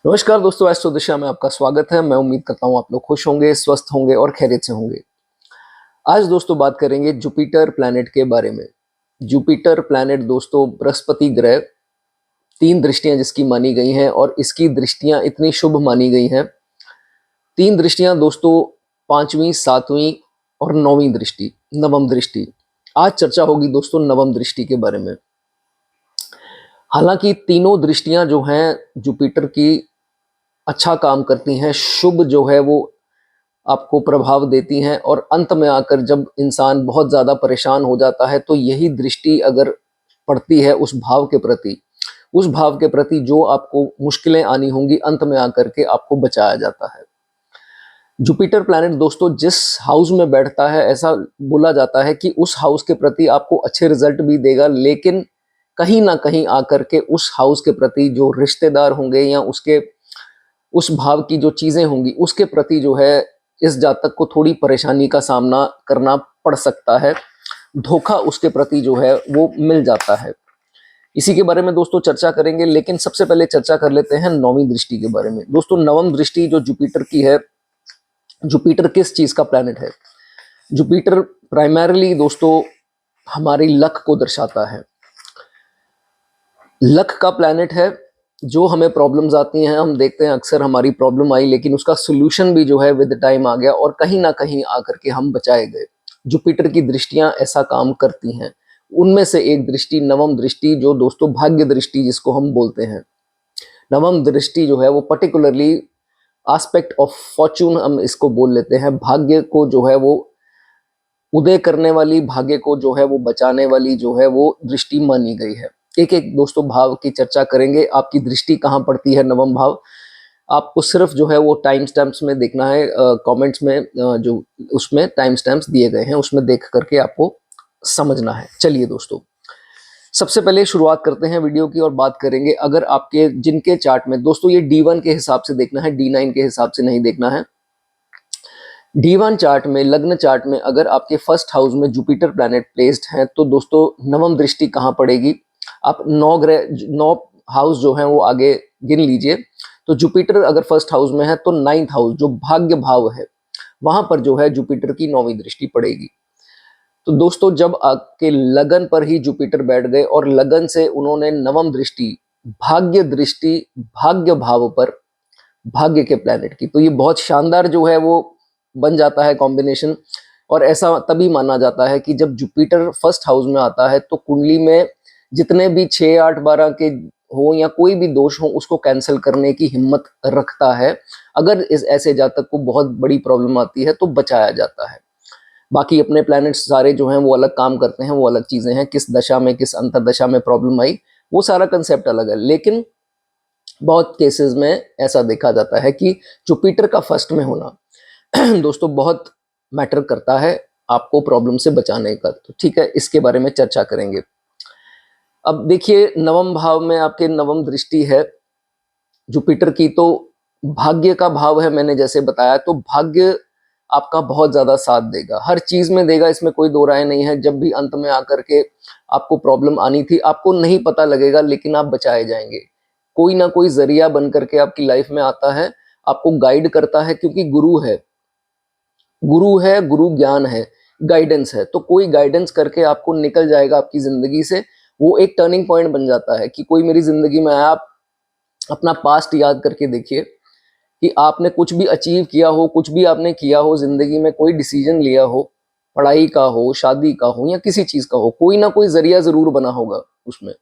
नमस्कार दोस्तों, एस्ट्रो दिशा में आपका स्वागत है। मैं उम्मीद करता हूँ आप लोग खुश होंगे, स्वस्थ होंगे और खैरियत से होंगे। आज दोस्तों बात करेंगे जुपिटर प्लैनेट के बारे में। जुपिटर प्लैनेट दोस्तों बृहस्पति ग्रह, 3 दृष्टियां जिसकी मानी गई हैं और इसकी दृष्टियां इतनी शुभ मानी गई हैं। 3 दृष्टियां दोस्तों, 5वीं, 7वीं और 9वीं दृष्टि, नवम दृष्टि। आज चर्चा होगी दोस्तों नवम दृष्टि के बारे में। हालांकि तीनों दृष्टियां जो हैं जुपिटर की अच्छा काम करती हैं, शुभ जो है वो आपको प्रभाव देती हैं, और अंत में आकर जब इंसान बहुत ज़्यादा परेशान हो जाता है तो यही दृष्टि अगर पड़ती है उस भाव के प्रति जो आपको मुश्किलें आनी होंगी, अंत में आकर के आपको बचाया जाता है। जुपिटर प्लैनेट दोस्तों जिस हाउस में बैठता है, ऐसा बोला जाता है कि उस हाउस के प्रति आपको अच्छे रिजल्ट भी देगा, लेकिन कहीं ना कहीं आकर के उस हाउस के प्रति जो रिश्तेदार होंगे या उसके उस भाव की जो चीजें होंगी उसके प्रति जो है इस जातक को थोड़ी परेशानी का सामना करना पड़ सकता है। धोखा उसके प्रति जो है वो मिल जाता है। इसी के बारे में दोस्तों चर्चा करेंगे, लेकिन सबसे पहले चर्चा कर लेते हैं नौवीं दृष्टि के बारे में। दोस्तों नवम दृष्टि जो जुपिटर की है, जुपिटर किस चीज का प्लैनेट है? जुपिटर प्राइमरीली दोस्तों हमारी लक को दर्शाता है। लक का प्लैनेट है। जो हमें प्रॉब्लम्स आती हैं, हम देखते हैं अक्सर हमारी प्रॉब्लम आई लेकिन उसका सोल्यूशन भी जो है विद टाइम आ गया और कहीं ना कहीं आकर के हम बचाए गए। जुपिटर की दृष्टियां ऐसा काम करती हैं। उनमें से एक दृष्टि नवम दृष्टि, जो दोस्तों भाग्य दृष्टि जिसको हम बोलते हैं। नवम दृष्टि जो है वो पर्टिकुलरली एस्पेक्ट ऑफ फॉर्चून हम इसको बोल लेते हैं। भाग्य को जो है वो उदय करने वाली, भाग्य को जो है वो बचाने वाली जो है वो दृष्टि मानी गई है। एक एक दोस्तों भाव की चर्चा करेंगे। आपकी दृष्टि कहाँ पड़ती है नवम भाव, आपको सिर्फ जो है वो टाइम स्टैम्प्स में देखना है। कमेंट्स में जो उसमें टाइम स्टैम्प्स दिए गए हैं उसमें देख करके आपको समझना है। चलिए दोस्तों, सबसे पहले शुरुआत करते हैं वीडियो की और बात करेंगे अगर आपके जिनके चार्ट में दोस्तों ये D1 के हिसाब से देखना है, D9 के हिसाब से नहीं देखना है। D1 चार्ट में, लग्न चार्ट में अगर आपके फर्स्ट हाउस में जुपिटर प्लैनेट प्लेस्ड है तो दोस्तों नवम दृष्टि कहाँ पड़ेगी? आप 9 हाउस जो हैं वो आगे गिन लीजिए। तो जुपिटर अगर फर्स्ट हाउस में है तो 9th हाउस जो भाग्य भाव है, वहां पर जो है जुपिटर की 9वीं दृष्टि पड़ेगी। तो दोस्तों जब आपके लगन पर ही जुपिटर बैठ गए और लगन से उन्होंने नवम दृष्टि, भाग्य दृष्टि, भाग्य भाव पर भाग्य के प्लैनेट की, तो ये बहुत शानदार जो है वो बन जाता है कॉम्बिनेशन। और ऐसा तभी माना जाता है कि जब जुपिटर फर्स्ट हाउस में आता है तो कुंडली में जितने भी 6, 8, 12 के हो या कोई भी दोष हो उसको कैंसिल करने की हिम्मत रखता है। अगर इस ऐसे जातक को बहुत बड़ी प्रॉब्लम आती है तो बचाया जाता है। बाकी अपने प्लैनेट्स सारे जो हैं वो अलग काम करते हैं, वो अलग चीजें हैं। किस दशा में, किस अंतरदशा में प्रॉब्लम आई, वो सारा कंसेप्ट अलग है। लेकिन बहुत केसेस में ऐसा देखा जाता है कि जुपिटर का फर्स्ट में होना दोस्तों बहुत मैटर करता है आपको प्रॉब्लम से बचाने का। तो ठीक है, इसके बारे में चर्चा करेंगे। अब देखिए नवम भाव में आपके नवम दृष्टि है जुपिटर की, तो भाग्य का भाव है। मैंने जैसे बताया, तो भाग्य आपका बहुत ज्यादा साथ देगा, हर चीज में देगा, इसमें कोई दो राय नहीं है। जब भी अंत में आकर के आपको प्रॉब्लम आनी थी, आपको नहीं पता लगेगा लेकिन आप बचाए जाएंगे। कोई ना कोई जरिया बन करके आपकी लाइफ में आता है, आपको गाइड करता है, क्योंकि गुरु है, गुरु है, गुरु ज्ञान है, गाइडेंस है। तो कोई गाइडेंस करके आपको निकल जाएगा आपकी जिंदगी से। वो एक टर्निंग पॉइंट बन जाता है कि कोई मेरी जिंदगी में आया। आप अपना पास्ट याद करके देखिए कि आपने कुछ भी अचीव किया हो, कुछ भी आपने किया हो जिंदगी में, कोई डिसीजन लिया हो, पढ़ाई का हो, शादी का हो या किसी चीज का हो, कोई ना कोई जरिया जरूर बना होगा उसमें।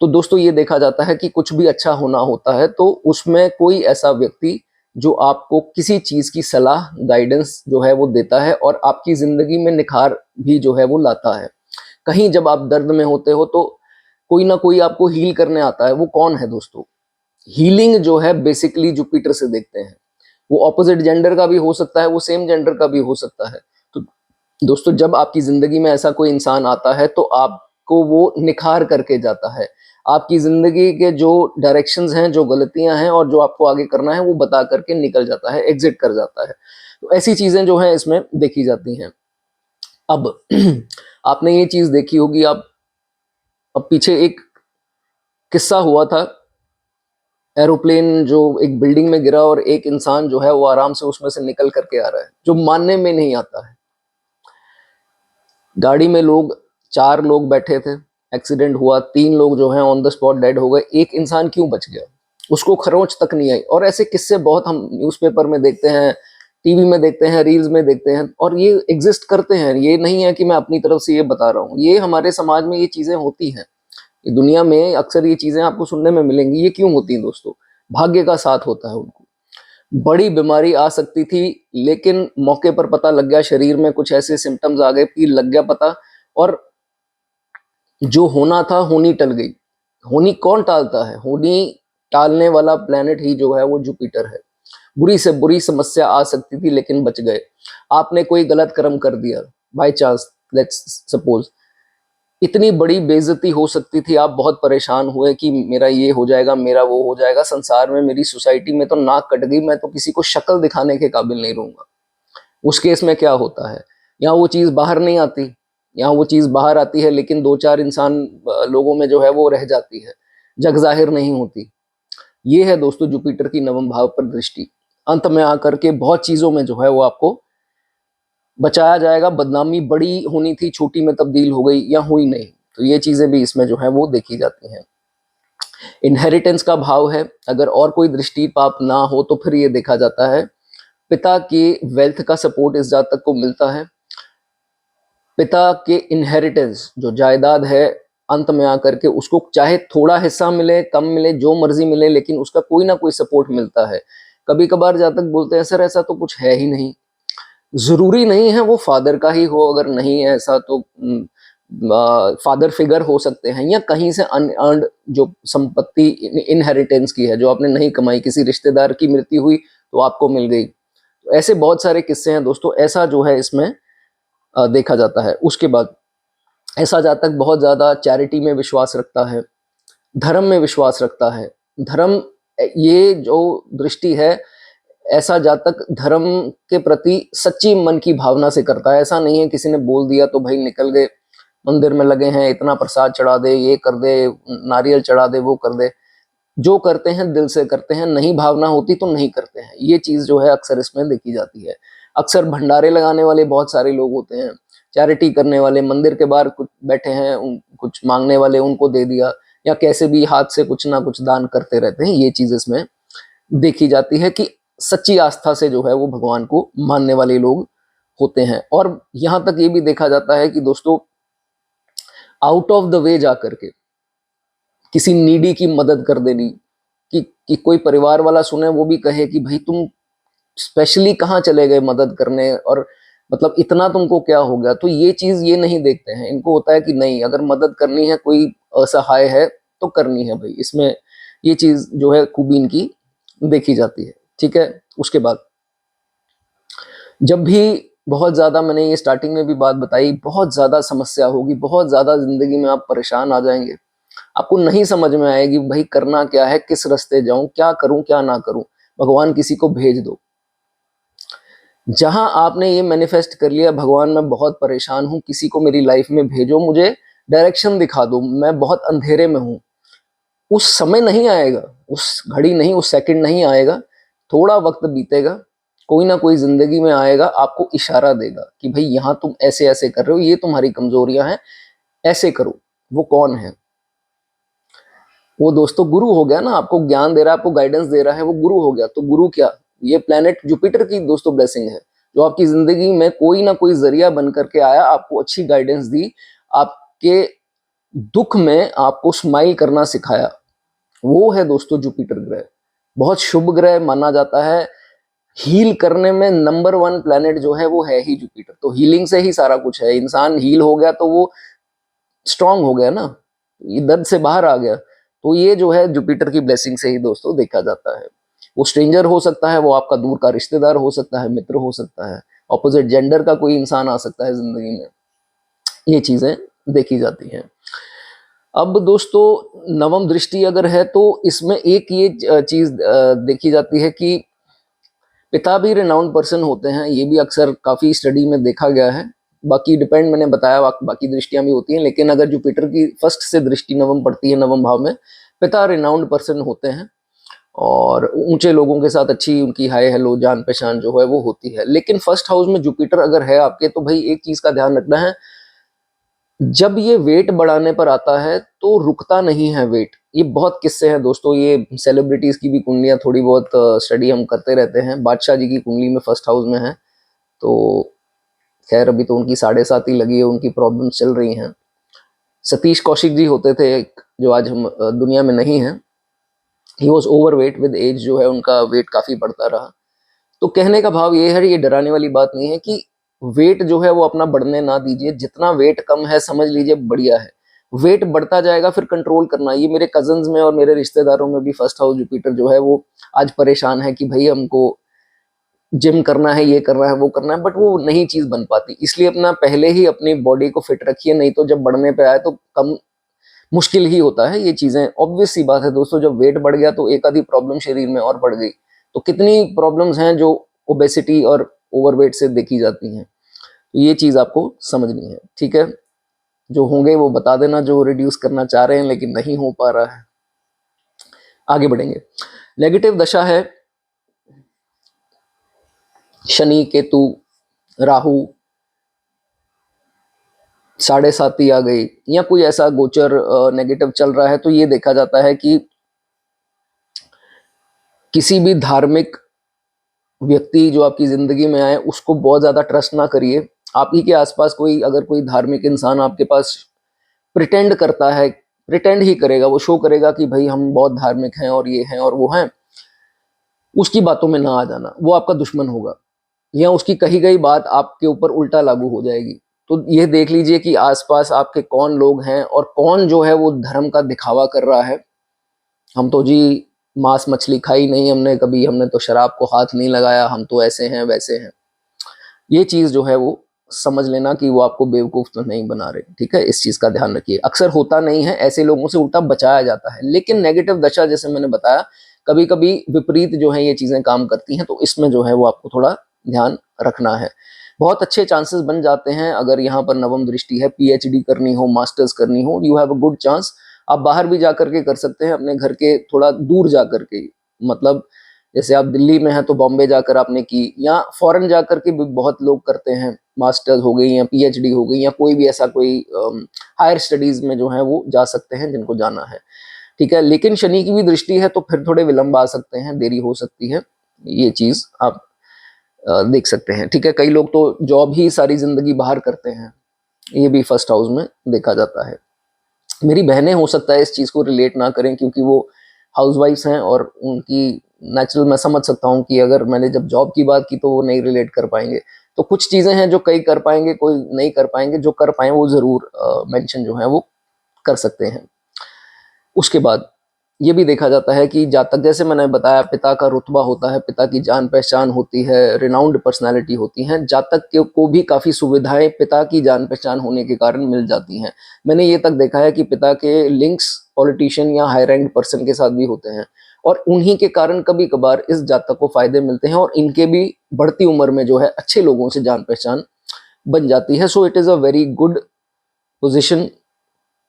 तो दोस्तों ये देखा जाता है कि कुछ भी अच्छा होना होता है तो उसमें कोई ऐसा व्यक्ति जो आपको किसी चीज की सलाह, गाइडेंस जो है वो देता है और आपकी जिंदगी में निखार भी जो है वो लाता है। कहीं जब आप दर्द में होते हो तो कोई ना कोई आपको हील करने आता है। वो कौन है दोस्तों? हीलिंग जो है बेसिकली जुपिटर से देखते हैं। वो ऑपोजिट जेंडर का भी हो सकता है, वो सेम जेंडर का भी हो सकता है। तो दोस्तों जब आपकी जिंदगी में ऐसा कोई इंसान आता है तो आपको वो निखार करके जाता है। आपकी जिंदगी के जो डायरेक्शंस हैं, जो गलतियां हैं और जो आपको आगे करना है वो बता करके निकल जाता है, एग्जिट कर जाता है। तो ऐसी चीजें जो हैं इसमें देखी जाती हैं। अब आपने ये चीज देखी होगी, आप अब पीछे एक किस्सा हुआ था एरोप्लेन जो एक बिल्डिंग में गिरा और एक इंसान जो है वो आराम से उसमें से निकल करके आ रहा है, जो मानने में नहीं आता है। गाड़ी में लोग 4 लोग बैठे थे, एक्सीडेंट हुआ, 3 लोग जो हैं ऑन द स्पॉट डेड हो गए, एक इंसान क्यों बच गया? उसको खरोंच तक नहीं आई। और ऐसे किस्से बहुत हम न्यूज़पेपर में देखते हैं, टीवी में देखते हैं, रील्स में देखते हैं, और ये एग्जिस्ट करते हैं। ये नहीं है कि मैं अपनी तरफ से ये बता रहा हूँ, ये हमारे समाज में ये चीजें होती हैं। दुनिया में अक्सर ये चीजें आपको सुनने में मिलेंगी। ये क्यों होती हैं दोस्तों? भाग्य का साथ होता है उनको। बड़ी बीमारी आ सकती थी, लेकिन मौके पर पता लग गया, शरीर में कुछ ऐसे सिम्टम्स आ गए कि लग गया पता, और जो होना था होनी टल गई। होनी कौन टालता है? होनी टालने वाला प्लेनेट ही जो है वो जुपिटर है। बुरी से बुरी समस्या आ सकती थी, लेकिन बच गए। आपने कोई गलत कर्म कर दिया बाय चांस, लेट्स सपोज, इतनी बड़ी बेइज्जती हो सकती थी, आप बहुत परेशान हुए कि मेरा ये हो जाएगा, मेरा वो हो जाएगा, संसार में, मेरी सोसाइटी में तो नाक कट गई, मैं तो किसी को शक्ल दिखाने के काबिल नहीं रहूंगा। उस केस में क्या होता है? यहाँ वो चीज़ बाहर नहीं आती। यहाँ वो चीज़ बाहर आती है, लेकिन 2-4 इंसान लोगों में जो है वो रह जाती है, जग जाहिर नहीं होती। ये है दोस्तों जुपिटर की नवम भाव पर दृष्टि। अंत में आकर के बहुत चीज़ों में जो है वो आपको बचाया जाएगा। बदनामी बड़ी होनी थी, छोटी में तब्दील हो गई या हुई नहीं, तो ये चीजें भी इसमें जो है वो देखी जाती हैं। इनहेरिटेंस का भाव है, अगर और कोई दृष्टि पाप ना हो तो फिर ये देखा जाता है पिता के वेल्थ का सपोर्ट इस जातक को मिलता है। पिता के इनहेरिटेंस जो जायदाद है, अंत में आकर के उसको चाहे थोड़ा हिस्सा मिले, कम मिले, जो मर्जी मिले, लेकिन उसका कोई ना कोई सपोर्ट मिलता है। कभी कभार जातक बोलते हैं सर ऐसा तो कुछ है ही नहीं। जरूरी नहीं है वो फादर का ही हो, अगर नहीं है ऐसा तो फादर फिगर हो सकते हैं, या कहीं से अनअर्न्ड जो संपत्ति इनहेरिटेंस की है, जो आपने नहीं कमाई, किसी रिश्तेदार की मृत्यु हुई तो आपको मिल गई। तो ऐसे बहुत सारे किस्से हैं दोस्तों। ऐसा जो है इसमें देखा जाता है। उसके बाद ऐसा जातक बहुत ज्यादा चैरिटी में विश्वास रखता है, धर्म में विश्वास रखता है। धर्म, ये जो दृष्टि है, ऐसा जातक धर्म के प्रति सच्ची मन की भावना से करता है। ऐसा नहीं है किसी ने बोल दिया तो भाई निकल गए, मंदिर में लगे हैं, इतना प्रसाद चढ़ा दे, ये कर दे, नारियल चढ़ा दे, वो कर दे। जो करते हैं दिल से करते हैं, नहीं भावना होती तो नहीं करते हैं। ये चीज जो है अक्सर इसमें देखी जाती है। अक्सर भंडारे लगाने वाले बहुत सारे लोग होते हैं, चैरिटी करने वाले, मंदिर के बाहर कुछ बैठे हैं, कुछ मांगने वाले, उनको दे दिया, या कैसे भी हाथ से कुछ ना कुछ दान करते रहते हैं। ये चीज इसमें देखी जाती है कि सच्ची आस्था से जो है वो भगवान को मानने वाले लोग होते हैं। और यहां तक ये भी देखा जाता है कि दोस्तों आउट ऑफ द वे जाकर के किसी नीडी की मदद कर देनी, कि कोई परिवार वाला सुने वो भी कहे कि भाई तुम स्पेशली कहाँ चले गए मदद करने, और मतलब इतना तुमको क्या हो गया। तो ये चीज ये नहीं देखते हैं। इनको होता है कि नहीं, अगर मदद करनी है, कोई असहाय है तो करनी है भाई। इसमें ये चीज जो है खूबी इनकी देखी जाती है। ठीक है। उसके बाद जब भी बहुत ज्यादा, मैंने ये स्टार्टिंग में भी बात बताई, बहुत ज्यादा समस्या होगी, बहुत ज्यादा जिंदगी में आप परेशान आ जाएंगे, आपको नहीं समझ में आएगी भाई करना क्या है, किस रास्ते जाऊं, क्या करूं क्या ना करूं, भगवान किसी को भेज दो। जहां आपने ये मैनिफेस्ट कर लिया, भगवान मैं बहुत परेशान हूं, किसी को मेरी लाइफ में भेजो, मुझे डायरेक्शन दिखा दो, मैं बहुत अंधेरे में हूं, उस समय नहीं आएगा, उस घड़ी नहीं, उस सेकंड नहीं आएगा, थोड़ा वक्त बीतेगा, कोई ना कोई जिंदगी में आएगा, आपको इशारा देगा कि भाई यहाँ तुम ऐसे ऐसे कर रहे हो, ये तुम्हारी कमजोरियां हैं, ऐसे करो। वो कौन है? वो दोस्तों गुरु हो गया ना। आपको ज्ञान दे रहा है, आपको गाइडेंस दे रहा है, वो गुरु हो गया। तो गुरु क्या? ये प्लेनेट जुपिटर की दोस्तों ब्लेसिंग है, जो आपकी जिंदगी में कोई ना कोई जरिया बन करके आया, आपको अच्छी गाइडेंस दी, आपके दुख में आपको स्माइल करना सिखाया। वो है दोस्तों जुपिटर ग्रह। बहुत शुभ ग्रह माना जाता है। हील करने में नंबर 1 प्लेनेट जो है वो है ही जुपिटर। तो हीलिंग से ही सारा कुछ है। इंसान हील हो गया तो वो स्ट्रांग हो गया ना, ये दर्द से बाहर आ गया। तो ये जो है जुपिटर की ब्लेसिंग से ही दोस्तों देखा जाता है। वो स्ट्रेंजर हो सकता है, वो आपका दूर का रिश्तेदार हो सकता है, मित्र हो सकता है, ऑपोजिट जेंडर का कोई इंसान आ सकता है जिंदगी में। ये चीजें देखी जाती हैं। अब दोस्तों नवम दृष्टि अगर है तो इसमें एक ये चीज देखी जाती है कि पिता भी रिनाउंड पर्सन होते हैं। ये भी अक्सर काफी स्टडी में देखा गया है। बाकी डिपेंड, मैंने बताया, बाकी दृष्टियां भी होती हैं, लेकिन अगर जुपिटर की फर्स्ट से दृष्टि नवम पड़ती है, नवम भाव में, पिता रिनाउंड पर्सन होते हैं। और ऊंचे लोगों के साथ अच्छी उनकी हाय हेलो जान पहचान जो है वो होती है। लेकिन फर्स्ट हाउस में जुपिटर अगर है आपके, तो भाई एक चीज का ध्यान रखना है, जब ये वेट बढ़ाने पर आता है तो रुकता नहीं है वेट। ये बहुत किस्से हैं दोस्तों, ये सेलिब्रिटीज की भी कुंडलियां थोड़ी बहुत स्टडी हम करते रहते हैं। बादशाह जी की कुंडली में फर्स्ट हाउस में है, तो खैर अभी तो उनकी 7.5 ही लगी है, उनकी प्रॉब्लम्स चल रही हैं। सतीश कौशिक जी होते थे एक, जो आज हम दुनिया में नहीं है। He was overweight, with age जो है उनका वेट काफी बढ़ता रहा। तो कहने का भाव ये है, ये डराने वाली बात नहीं है कि वेट जो है वो अपना बढ़ने ना दीजिए। जितना वेट कम है समझ लीजिए बढ़िया है, वेट बढ़ता जाएगा फिर कंट्रोल करना। ये मेरे कजन्स में और मेरे रिश्तेदारों में भी फर्स्ट हाउस जुपिटर जो है वो आज परेशान है कि भाई हमको जिम करना है, ये करना है, वो करना है, बट वो नहीं चीज बन पाती। इसलिए अपना पहले ही अपनी बॉडी को फिट रखिए, नहीं तो जब बढ़ने पे आए तो कम मुश्किल ही होता है। ये चीजें ऑब्वियस सी बात है दोस्तों, जब वेट बढ़ गया तो एक आधी प्रॉब्लम शरीर में और बढ़ गई। तो कितनी प्रॉब्लम्स हैं जो ओबेसिटी और ओवरवेट से देखी जाती हैं। तो ये चीज आपको समझनी है, ठीक है। जो होंगे वो बता देना, जो रिड्यूस करना चाह रहे हैं लेकिन नहीं हो पा रहा है। आगे बढ़ेंगे। नेगेटिव दशा है शनि, केतु, राहु, 7.5 आ गई, या कोई ऐसा गोचर नेगेटिव चल रहा है, तो ये देखा जाता है कि किसी भी धार्मिक व्यक्ति जो आपकी जिंदगी में आए उसको बहुत ज्यादा ट्रस्ट ना करिए। आप ही के आसपास कोई अगर कोई धार्मिक इंसान आपके पास प्रिटेंड करता है, प्रिटेंड ही करेगा, वो शो करेगा कि भाई हम बहुत धार्मिक हैं और ये हैं और वो हैं, उसकी बातों में ना आ जाना, वो आपका दुश्मन होगा, या उसकी कही गई बात आपके ऊपर उल्टा लागू हो जाएगी। तो ये देख लीजिए कि आसपास आपके कौन लोग हैं और कौन जो है वो धर्म का दिखावा कर रहा है। हम तो जी मांस मछली खाई नहीं हमने कभी, हमने तो शराब को हाथ नहीं लगाया, हम तो ऐसे हैं वैसे हैं। ये चीज जो है वो समझ लेना कि वो आपको बेवकूफ तो नहीं बना रहे, ठीक है। इस चीज का ध्यान रखिए। अक्सर होता नहीं है, ऐसे लोगों से उल्टा बचाया जाता है, लेकिन नेगेटिव दशा जैसे मैंने बताया कभी कभी विपरीत जो है ये चीजें काम करती हैं, तो इसमें जो है वो आपको थोड़ा ध्यान रखना है। बहुत अच्छे चांसेस बन जाते हैं अगर यहाँ पर नवम दृष्टि है, पीएचडी करनी हो, मास्टर्स करनी हो, you have a good chance. आप बाहर भी जा करके कर सकते हैं, अपने घर के थोड़ा दूर जा करके, मतलब जैसे आप दिल्ली में हैं तो बॉम्बे जाकर आपने की, या फॉरेन जाकर के भी बहुत लोग करते हैं, मास्टर्स हो गई या पीएचडी हो गई या कोई भी ऐसा कोई हायर स्टडीज में जो है वो जा सकते हैं जिनको जाना है, ठीक है। लेकिन शनि की भी दृष्टि है तो फिर थोड़े विलंब आ सकते हैं, देरी हो सकती है, ये चीज आप देख सकते हैं, ठीक है। कई लोग तो जॉब ही सारी जिंदगी बाहर करते हैं, ये भी फर्स्ट हाउस में देखा जाता है। मेरी बहनें हो सकता है इस चीज को रिलेट ना करें क्योंकि वो हाउसवाइफ्स हैं, और उनकी नेचुरल मैं समझ सकता हूँ कि अगर मैंने जब जॉब की बात की तो वो नहीं रिलेट कर पाएंगे। तो कुछ चीजें हैं जो कई कर पाएंगे, कोई नहीं कर पाएंगे, जो कर पाए वो जरूर मेंशन जो है वो कर सकते हैं। उसके बाद ये भी देखा जाता है कि जातक, जैसे मैंने बताया, पिता का रुतबा होता है, पिता की जान पहचान होती है, रिनाउंड पर्सनालिटी होती हैं, जातक को भी काफ़ी सुविधाएं पिता की जान पहचान होने के कारण मिल जाती हैं। मैंने ये तक देखा है कि पिता के लिंक्स पॉलिटिशियन या हाई रैंक पर्सन के साथ भी होते हैं, और उन्हीं के कारण कभी कभार इस जातक को फायदे मिलते हैं, और इनके भी बढ़ती उम्र में जो है अच्छे लोगों से जान पहचान बन जाती है। So it is a very good position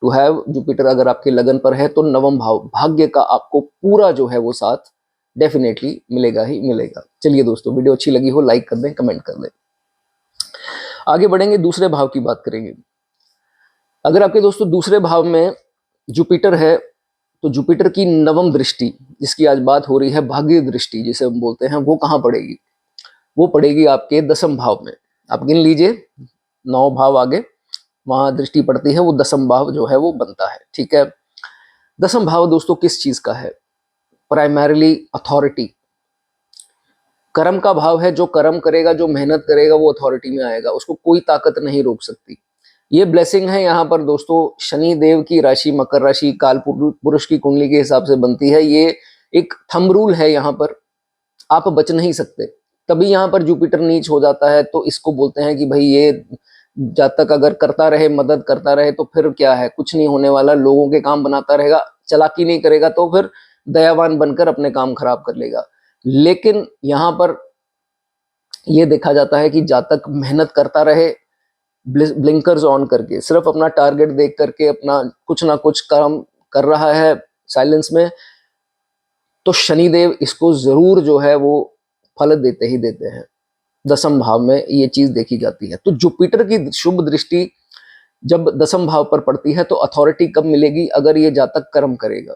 to have Jupiter अगर आपके लगन पर है, तो नवम भाव भाग्य का आपको पूरा जो है वो साथ डेफिनेटली मिलेगा ही मिलेगा। चलिए दोस्तों, वीडियो अच्छी लगी हो लाइक कर दें, कमेंट कर दें। आगे बढ़ेंगे, दूसरे भाव की बात करेंगे। अगर आपके दोस्तों दूसरे भाव में जुपिटर है, तो जुपिटर की नवम दृष्टि जिसकी आज बात हो रही है, भाग्य दृष्टि जिसे हम बोलते हैं, वो कहाँ पड़ेगी? वो पड़ेगी आपके 10वें भाव में। आप गिन लीजिए, 9 भाव आगे वहां दृष्टि पड़ती है, वो 10वां भाव जो है वो बनता है, ठीक है। 10वां भाव दोस्तों किस चीज का है? प्राइमरीली अथॉरिटी, कर्म का भाव है। जो कर्म करेगा, जो मेहनत करेगा, वो अथॉरिटी में आएगा, उसको कोई ताकत नहीं रोक सकती। ये ब्लेसिंग है यहाँ पर दोस्तों। शनि देव की राशि मकर राशि काल पुरुष की कुंडली के हिसाब से बनती है, ये एक थंब रूल है, यहाँ पर आप बच नहीं सकते। तभी यहाँ पर जुपिटर नीच हो जाता है, तो इसको बोलते हैं कि भाई ये जातक अगर करता रहे, मदद करता रहे, तो फिर क्या है, कुछ नहीं होने वाला, लोगों के काम बनाता रहेगा, चालाकी नहीं करेगा तो फिर दयावान बनकर अपने काम खराब कर लेगा। लेकिन यहाँ पर यह देखा जाता है कि जातक मेहनत करता रहे, ब्लिंकर्स ऑन करके, सिर्फ अपना टारगेट देख करके अपना कुछ ना कुछ काम कर रहा है साइलेंस में, तो शनिदेव इसको जरूर जो है वो फल देते ही देते हैं। दसम भाव में ये चीज देखी जाती है। तो जुपिटर की शुभ दृष्टि जब दसम भाव पर पड़ती है तो अथॉरिटी कब मिलेगी? अगर ये जातक कर्म करेगा।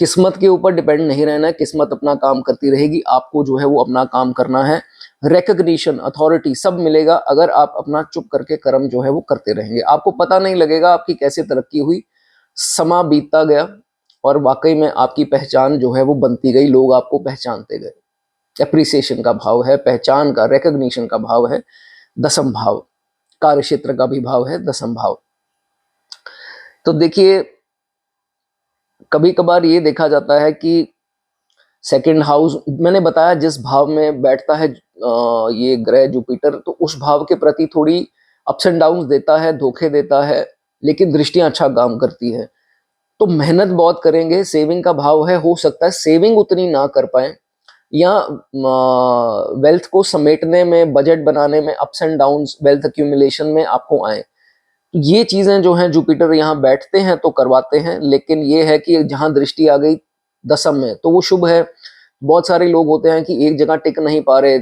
किस्मत के ऊपर डिपेंड नहीं रहना है, किस्मत अपना काम करती रहेगी, आपको जो है वो अपना काम करना है। रिकग्निशन, अथॉरिटी सब मिलेगा अगर आप अपना चुप करके कर्म जो है वो करते रहेंगे। आपको पता नहीं लगेगा आपकी कैसे तरक्की हुई, समा बीतता गया और वाकई में आपकी पहचान जो है वो बनती गई, लोग आपको पहचानते गए। एप्रिसिएशन का भाव है, पहचान का, रिकग्निशन का भाव है दसम भाव। कार्य क्षेत्र का भी भाव है दसम भाव। तो देखिए कभी कभार ये देखा जाता है कि सेकंड हाउस, मैंने बताया जिस भाव में बैठता है ये ग्रह जुपिटर, तो उस भाव के प्रति थोड़ी अप्स एंड डाउन्स देता है, धोखे देता है, लेकिन दृष्टियां अच्छा काम करती है। तो मेहनत बहुत करेंगे, सेविंग का भाव है, हो सकता है सेविंग उतनी ना कर पाए या वेल्थ को समेटने में, बजट बनाने में ups and downs, wealth accumulation में आपको आए। ये चीजें जो हैं जुपिटर यहाँ बैठते हैं तो करवाते हैं, लेकिन ये है कि जहां दृष्टि आ गई दसम में तो वो शुभ है। बहुत सारे लोग होते हैं कि एक जगह टिक नहीं पा रहे,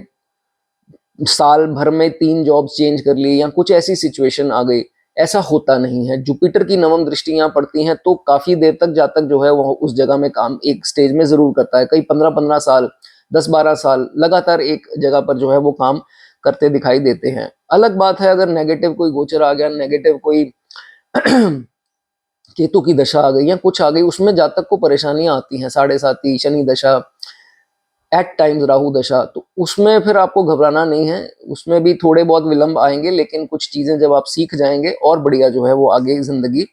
साल भर में 3 जॉब चेंज कर ली या कुछ ऐसी सिचुएशन आ गई। ऐसा होता नहीं है। जुपिटर की नवम दृष्टि यहाँ पड़ती हैं तो काफी देर तक जातक जो है वो उस जगह में काम एक स्टेज में जरूर करता है। कई 15-15 साल, 10-12 साल लगातार एक जगह पर जो है वो काम करते दिखाई देते हैं। अलग बात है अगर नेगेटिव कोई गोचर आ गया, नेगेटिव कोई केतु की दशा आ गई या कुछ आ गई, उसमें जातक को परेशानियां आती हैं। 7.5 शनि दशा, एट टाइम्स राहु दशा, तो उसमें फिर आपको घबराना नहीं है। उसमें भी थोड़े बहुत विलंब आएंगे, लेकिन कुछ चीजें जब आप सीख जाएंगे और बढ़िया जो है वो आगे जिंदगी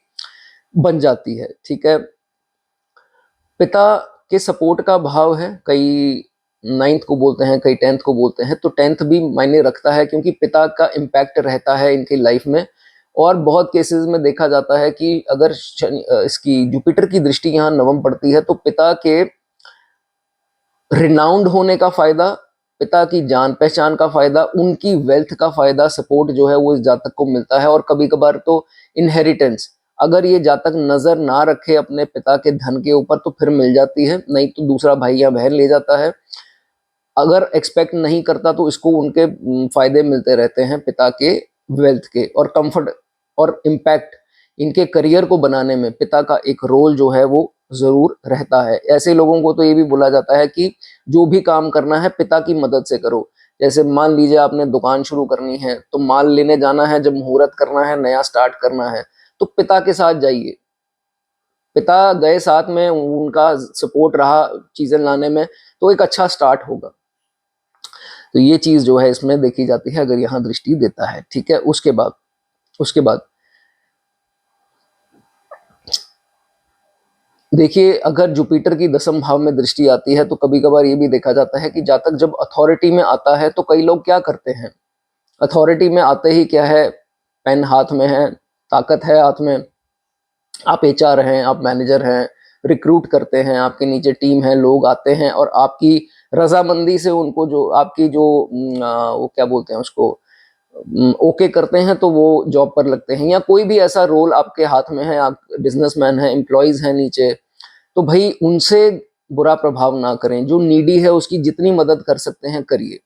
बन जाती है। ठीक है। पिता के सपोर्ट का भाव है, कई 9th को बोलते हैं, कई 10th को बोलते हैं, तो 10th भी मायने रखता है क्योंकि पिता का इम्पैक्ट रहता है इनकी लाइफ में। और बहुत केसेस में देखा जाता है कि अगर इसकी जुपिटर की दृष्टि यहाँ नवम पड़ती है तो पिता के रिनाउंड होने का फायदा, पिता की जान पहचान का फायदा, उनकी वेल्थ का फायदा, सपोर्ट जो है वो इस जातक को मिलता है। और कभी कभार तो इनहेरिटेंस, अगर ये जातक नजर ना रखे अपने पिता के धन के ऊपर तो फिर मिल जाती है, नहीं तो दूसरा भाई या बहन ले जाता है। अगर एक्सपेक्ट नहीं करता तो इसको उनके फायदे मिलते रहते हैं पिता के वेल्थ के, और कंफर्ट और इम्पैक्ट इनके करियर को बनाने में पिता का एक रोल जो है वो जरूर रहता है। ऐसे लोगों को तो ये भी बोला जाता है कि जो भी काम करना है पिता की मदद से करो। जैसे मान लीजिए आपने दुकान शुरू करनी है तो माल लेने जाना है, जब मुहूर्त करना है, नया स्टार्ट करना है, तो पिता के साथ जाइए। पिता गए साथ में, उनका सपोर्ट रहा चीजें लाने में, तो एक अच्छा स्टार्ट होगा। तो ये चीज जो है इसमें देखी जाती है अगर यहाँ दृष्टि देता है। ठीक है। उसके बाद देखिए अगर जुपिटर की दसम भाव में दृष्टि आती है तो कभी कभार ये भी देखा जाता है कि जातक जब अथॉरिटी में आता है तो कई लोग क्या करते हैं, अथॉरिटी में आते ही क्या है, पेन हाथ में है, ताकत है हाथ में, आप एचआर हैं, आप मैनेजर हैं, रिक्रूट करते हैं, आपके नीचे टीम है, लोग आते हैं और आपकी रजामंदी से उनको जो आपकी जो वो क्या बोलते हैं उसको, ओके करते हैं तो वो जॉब पर लगते हैं। या कोई भी ऐसा रोल आपके हाथ में है, आप बिजनेसमैन हैं, एम्प्लॉयज हैं नीचे, तो भाई उनसे बुरा प्रभाव ना करें। जो नीडी है उसकी जितनी मदद कर सकते हैं करिए,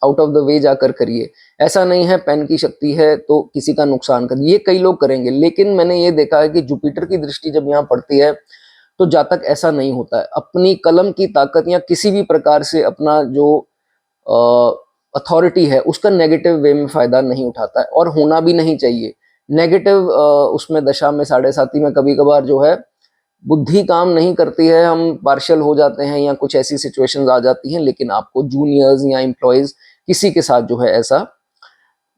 आउट ऑफ द वे जाकर करिए। ऐसा नहीं है पेन की शक्ति है तो किसी का नुकसान कर, ये कई लोग करेंगे, लेकिन मैंने ये देखा है कि जुपिटर की दृष्टि जब यहाँ पड़ती है तो जातक ऐसा नहीं होता है। अपनी कलम की ताकत या किसी भी प्रकार से अपना जो अथॉरिटी है उसका नेगेटिव वे में फायदा नहीं उठाता है, और होना भी नहीं चाहिए। नेगेटिव उसमें दशा में, 7.5 में कभी कभार जो है बुद्धि काम नहीं करती है, हम पार्शियल हो जाते हैं या कुछ ऐसी सिचुएशंस आ जाती हैं, लेकिन आपको जूनियर्स या एम्प्लॉयज किसी के साथ जो है ऐसा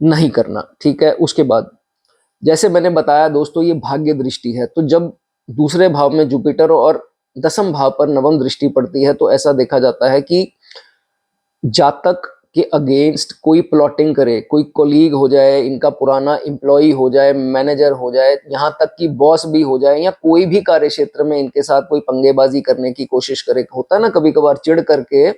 नहीं करना। ठीक है। उसके बाद जैसे मैंने बताया दोस्तों ये भाग्य दृष्टि है, तो जब दूसरे भाव में जुपिटर और दसम भाव पर नवम दृष्टि पड़ती है तो ऐसा देखा जाता है कि जातक के अगेंस्ट कोई प्लॉटिंग करे, कोई कोलीग हो जाए, इनका पुराना एम्प्लॉय हो जाए, मैनेजर हो जाए, यहाँ तक कि बॉस भी हो जाए, या कोई भी कार्य क्षेत्र में इनके साथ कोई पंगेबाजी करने की कोशिश करे। होता है ना कभी कभार चिढ़ करके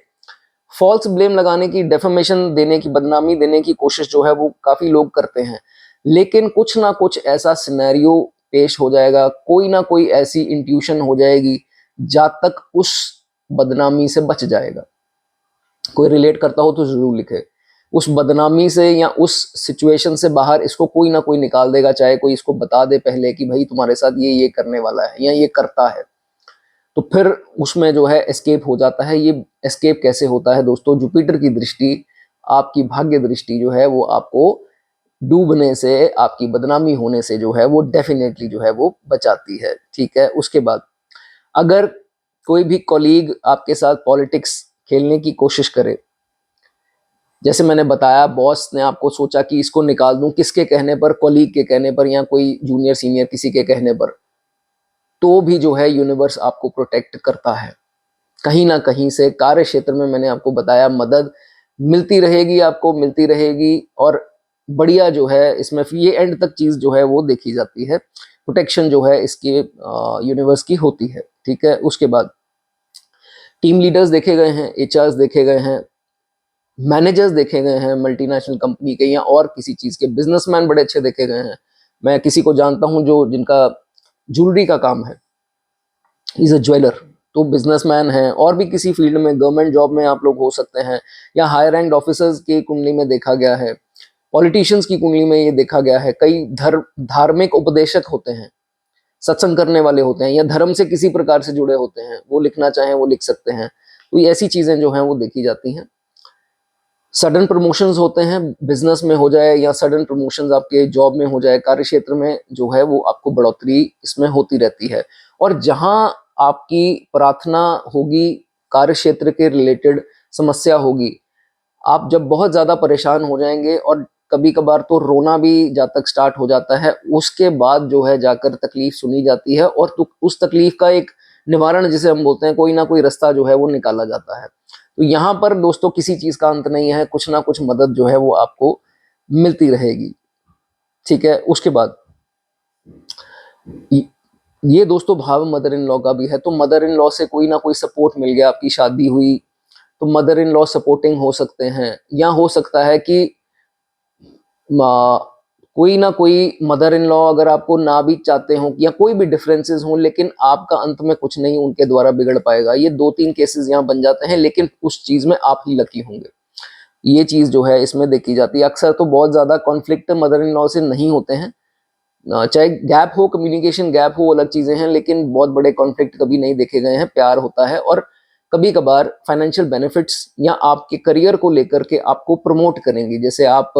फॉल्स ब्लेम लगाने की, डेफेमेशन देने की, बदनामी देने की कोशिश जो है वो काफी लोग करते हैं, लेकिन कुछ ना कुछ ऐसा सिनेरियो पेश हो जाएगा, कोई ना कोई ऐसी इंट्यूशन हो जाएगी, जातक उस बदनामी से बच जाएगा। कोई रिलेट करता हो तो जरूर लिखे। उस बदनामी से या उस सिचुएशन से बाहर इसको कोई ना कोई निकाल देगा, चाहे कोई इसको बता दे पहले कि भाई तुम्हारे साथ ये करने वाला है या ये करता है, तो फिर उसमें जो है एस्केप हो जाता है। ये एस्केप कैसे होता है दोस्तों? जुपिटर की दृष्टि, आपकी भाग्य दृष्टि जो है वो आपको डूबने से, आपकी बदनामी होने से जो है वो डेफिनेटली जो है वो बचाती है। ठीक है। उसके बाद अगर कोई भी कॉलीग आपके साथ पॉलिटिक्स खेलने की कोशिश करे, जैसे मैंने बताया बॉस ने आपको सोचा कि इसको निकाल दूं, किसके कहने पर? कॉलीग के कहने पर या कोई जूनियर सीनियर किसी के कहने पर, तो भी जो है यूनिवर्स आपको प्रोटेक्ट करता है कहीं ना कहीं से। कार्य क्षेत्र में मैंने आपको बताया मदद मिलती रहेगी, आपको मिलती रहेगी, और बढ़िया जो है इसमें ये एंड तक चीज जो है वो देखी जाती है। प्रोटेक्शन जो है इसकी यूनिवर्स की होती है। ठीक है। उसके बाद टीम लीडर्स देखे गए हैं, एचआर्स देखे गए हैं, मैनेजर्स देखे गए हैं मल्टीनेशनल कंपनी के या और किसी चीज के, बिजनेसमैन बड़े अच्छे देखे गए हैं। मैं किसी को जानता हूं जो जिनका ज्वेलरी का काम है, इज अ ज्वेलर, तो बिजनेसमैन है। और भी किसी फील्ड में, गवर्नमेंट जॉब में आप लोग हो सकते हैं, या हायर रैंक ऑफिसर्स की कुंडली में देखा गया है, पॉलिटिशियंस की कुंडली में ये देखा गया है। कई धार्मिक उपदेशक होते हैं, सत्संग करने वाले होते हैं, या धर्म से किसी प्रकार से जुड़े होते हैं, वो लिखना चाहें वो लिख सकते हैं। तो ये ऐसी चीजें जो हैं वो देखी जाती हैं। सडन प्रमोशंस होते हैं, बिजनेस में हो जाए या सडन प्रमोशंस आपके जॉब में हो जाए, कार्य क्षेत्र में जो है वो आपको बढ़ोतरी इसमें होती रहती है। और जहां आपकी प्रार्थना होगी, कार्य क्षेत्र के रिलेटेड समस्या होगी, आप जब बहुत ज्यादा परेशान हो जाएंगे और कभी कभार तो रोना भी जातक स्टार्ट हो जाता है, उसके बाद जो है जाकर तकलीफ सुनी जाती है, और तो उस तकलीफ का एक निवारण जिसे हम बोलते हैं, कोई ना कोई रास्ता जो है वो निकाला जाता है। तो यहाँ पर दोस्तों किसी चीज का अंत नहीं है, कुछ ना कुछ मदद जो है वो आपको मिलती रहेगी। ठीक है। उसके बाद ये दोस्तों भाव मदर इन लॉ का भी है। तो मदर इन लॉ से कोई ना कोई सपोर्ट मिल गया, आपकी शादी हुई तो मदर इन लॉ सपोर्टिंग हो सकते हैं, या हो सकता है कि कोई ना कोई मदर इन लॉ अगर आपको ना भी चाहते हो या कोई भी डिफरेंसेस हो, लेकिन आपका अंत में कुछ नहीं उनके द्वारा बिगड़ पाएगा। ये 2-3 केसेस यहाँ बन जाते हैं, लेकिन उस चीज में आप ही लकी होंगे। ये चीज जो है इसमें देखी जाती है। अक्सर तो बहुत ज्यादा कॉन्फ्लिक्ट मदर इन लॉ से नहीं होते हैं, चाहे गैप हो, कम्युनिकेशन गैप हो, अलग चीजें हैं, लेकिन बहुत बड़े कॉन्फ्लिक्ट कभी नहीं देखे गए हैं। प्यार होता है, और कभी कभार फाइनेंशियल बेनिफिट्स या आपके करियर को लेकर के आपको प्रमोट करेंगे। जैसे आप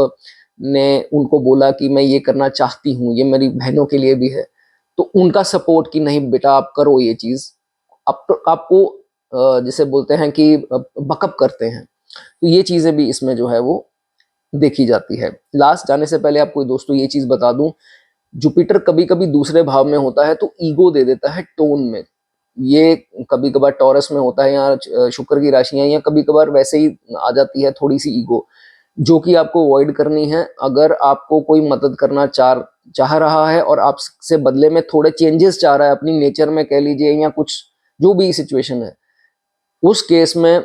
ने उनको बोला कि मैं ये करना चाहती हूँ, ये मेरी बहनों के लिए भी है, तो उनका सपोर्ट कि नहीं बेटा आप करो ये चीज, आपको जिसे बोलते हैं कि बकअप करते हैं। तो ये चीजें भी इसमें जो है वो देखी जाती है। लास्ट जाने से पहले आपको दोस्तों ये चीज बता दूं, जुपिटर कभी कभी दूसरे भाव में होता है तो ईगो दे देता है टोन में। ये कभी कभार टॉरस में होता है या शुक्र की राशियां, या कभी कभार वैसे ही आ जाती है थोड़ी सी ईगो, जो कि आपको अवॉइड करनी है। अगर आपको कोई मदद करना चाह रहा है और आपसे बदले में थोड़े चेंजेस चाह रहा है अपनी नेचर में कह लीजिए, या कुछ जो भी सिचुएशन है, उस केस में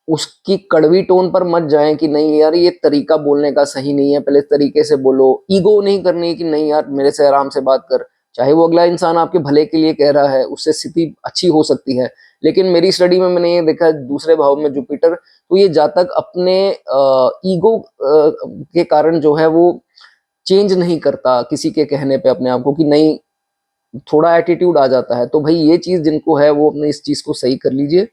उसकी कड़वी टोन पर मत जाएं कि नहीं यार ये तरीका बोलने का सही नहीं है, पहले तरीके से बोलो। ईगो नहीं करनी कि नहीं यार मेरे से आराम से बात कर, चाहे वो अगला इंसान आपके भले के लिए कह रहा है, उससे स्थिति अच्छी हो सकती है। लेकिन मेरी स्टडी में मैंने ये देखा दूसरे भाव में जुपिटर, तो ये जातक अपने ईगो के कारण जो है वो चेंज नहीं करता किसी के कहने पे अपने आप को, कि नहीं थोड़ा एटीट्यूड आ जाता है। तो भाई ये चीज जिनको है वो अपने इस चीज को सही कर लीजिए।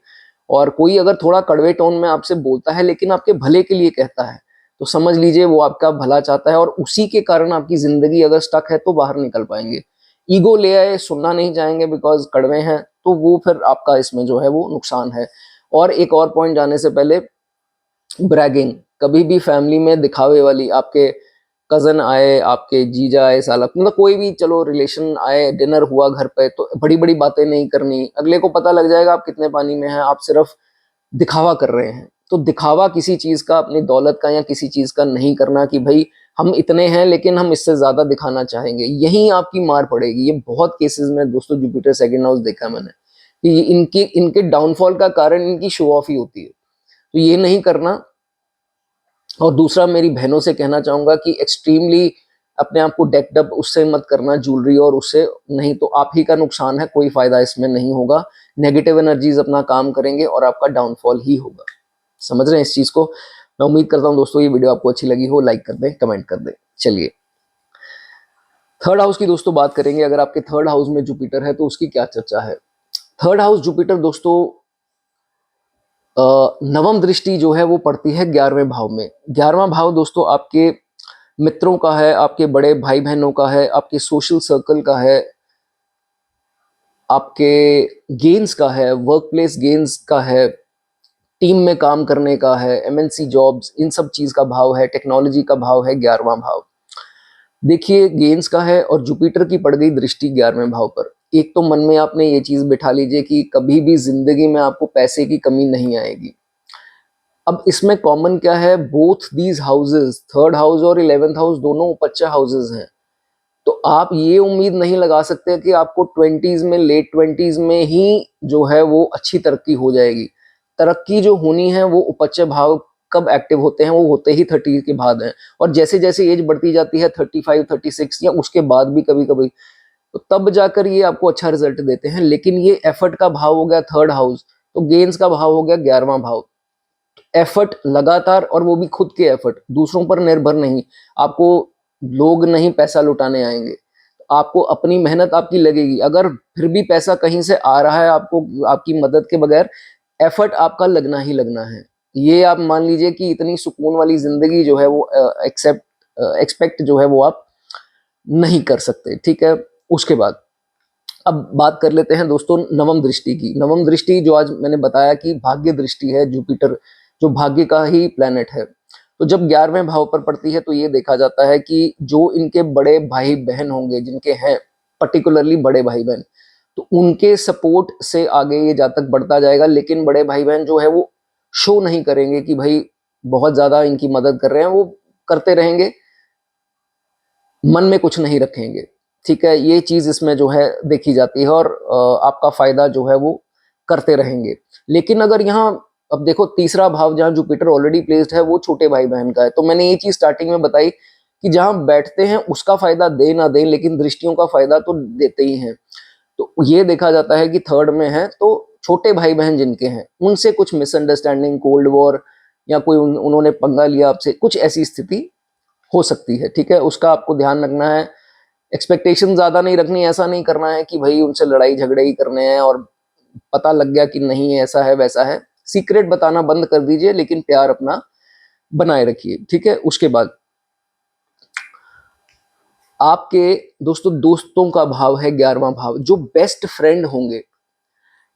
और कोई अगर थोड़ा कड़वे टोन में आपसे बोलता है लेकिन आपके भले के लिए कहता है, तो समझ लीजिए वो आपका भला चाहता है, और उसी के कारण आपकी जिंदगी अगर स्टक है तो बाहर निकल पाएंगे। ईगो ले आए, सुनना नहीं चाहेंगे बिकॉज कड़वे हैं, तो वो फिर आपका इसमें जो है वो नुकसान है। और एक और पॉइंट जाने से पहले, ब्रैगिंग कभी भी फैमिली में दिखावे वाली, आपके कजन आए, आपके जीजा आए, साला मतलब कोई भी चलो रिलेशन आए, डिनर हुआ घर पे, तो बड़ी बड़ी बातें नहीं करनी। अगले को पता लग जाएगा आप कितने पानी में हैं, आप सिर्फ दिखावा कर रहे हैं। तो दिखावा किसी चीज का, अपनी दौलत का या किसी चीज का नहीं करना कि भाई हम इतने हैं लेकिन हम इससे ज्यादा दिखाना चाहेंगे, यही आपकी मार पड़ेगी। ये बहुत केसेस में दोस्तों जुपिटर सेकंड हाउस देखा मैंने कि इनके इनके डाउनफॉल का कारण इनकी शो ऑफ ही होती है। तो ये नहीं करना। और दूसरा मेरी बहनों से कहना चाहूंगा कि एक्सट्रीमली अपने आप को डेक्ड अप उससे मत करना, ज्वेलरी और उससे, नहीं तो आप ही का नुकसान है, कोई फायदा इसमें नहीं होगा। नेगेटिव एनर्जीज अपना काम करेंगे और आपका डाउनफॉल ही होगा। समझ रहे हैं इस चीज को? मैं उम्मीद करता हूं दोस्तों ये वीडियो आपको अच्छी लगी हो, लाइक कर दें, कमेंट कर दें। चलिए थर्ड हाउस की दोस्तों बात करेंगे। अगर आपके थर्ड हाउस में जुपिटर है तो उसकी क्या चर्चा है। थर्ड हाउस जुपिटर दोस्तों नवम दृष्टि जो है वो पड़ती है 11वें भाव में। 11वां भाव दोस्तों आपके मित्रों का है, आपके बड़े भाई बहनों का है, आपके सोशल सर्कल का है, आपके गेन्स का है, वर्क प्लेस गेन्स का है, टीम में काम करने का है, एमएनसी जॉब्स, इन सब चीज का भाव है, टेक्नोलॉजी का भाव है 11वां भाव। देखिए गेन्स का है और जुपिटर की पड़ गई दृष्टि 11वें भाव पर। एक तो मन में आपने ये चीज बिठा लीजिए कि कभी भी जिंदगी में आपको पैसे की कमी नहीं आएगी। अब इसमें कॉमन क्या है, both these houses, third house और 11th हाउस दोनों उपच्य हाउसेस हैं। तो आप ये उम्मीद नहीं लगा सकते कि आपको 20s में, लेट 20s में ही जो है वो अच्छी तरक्की हो जाएगी। तरक्की जो होनी है वो उपच्य भाव कब एक्टिव होते हैं, वो होते ही 30 के बाद हैं। और जैसे जैसे एज बढ़ती जाती है 35, 36 या उसके बाद भी कभी कभी, तो तब जाकर ये आपको अच्छा रिजल्ट देते हैं। लेकिन ये एफर्ट का भाव हो गया थर्ड हाउस, तो गेन्स का भाव हो गया 11वां भाव। एफर्ट लगातार, और वो भी खुद के एफर्ट, दूसरों पर निर्भर नहीं। आपको लोग नहीं पैसा लुटाने आएंगे, आपको अपनी मेहनत आपकी लगेगी। अगर फिर भी पैसा कहीं से आ रहा है आपको आपकी मदद के बगैर, एफर्ट आपका लगना ही लगना है। ये आप मान लीजिए कि इतनी सुकून वाली जिंदगी जो है वो एक्सपेक्ट जो है वो आप नहीं कर सकते। ठीक है, उसके बाद अब बात कर लेते हैं दोस्तों नवम दृष्टि की। नवम दृष्टि जो आज मैंने बताया कि भाग्य दृष्टि है, जुपिटर जो भाग्य का ही प्लेनेट है, तो जब 11वें भाव पर पड़ती है तो ये देखा जाता है कि जो इनके बड़े भाई बहन होंगे, जिनके हैं पर्टिकुलरली बड़े भाई बहन, तो उनके सपोर्ट से आगे ये जातक बढ़ता जाएगा। लेकिन बड़े भाई बहन जो है वो शो नहीं करेंगे कि भाई बहुत ज्यादा इनकी मदद कर रहे हैं, वो करते रहेंगे, मन में कुछ नहीं रखेंगे। ठीक है, ये चीज इसमें जो है देखी जाती है, और आपका फायदा जो है वो करते रहेंगे। लेकिन अगर यहाँ अब देखो तीसरा भाव जहाँ जुपिटर ऑलरेडी प्लेस्ड है वो छोटे भाई बहन का है, तो मैंने ये चीज स्टार्टिंग में बताई कि जहाँ बैठते हैं उसका फायदा दे ना दें, लेकिन दृष्टियों का फायदा तो देते ही हैं। तो ये देखा जाता है कि थर्ड में है तो छोटे भाई बहन जिनके हैं उनसे कुछ मिसअंडरस्टैंडिंग, कोल्ड वॉर, या कोई उन्होंने पंगा लिया आपसे, कुछ ऐसी स्थिति हो सकती है। ठीक है, उसका आपको ध्यान रखना है। एक्सपेक्टेशन ज्यादा नहीं रखनी, ऐसा नहीं करना है कि भाई उनसे लड़ाई झगड़े ही करने हैं और पता लग गया कि नहीं ऐसा है वैसा है। सीक्रेट बताना बंद कर दीजिए, लेकिन प्यार अपना बनाए रखिए। ठीक है, उसके बाद आपके दोस्तों दोस्तों का भाव है 11वां भाव। जो बेस्ट फ्रेंड होंगे,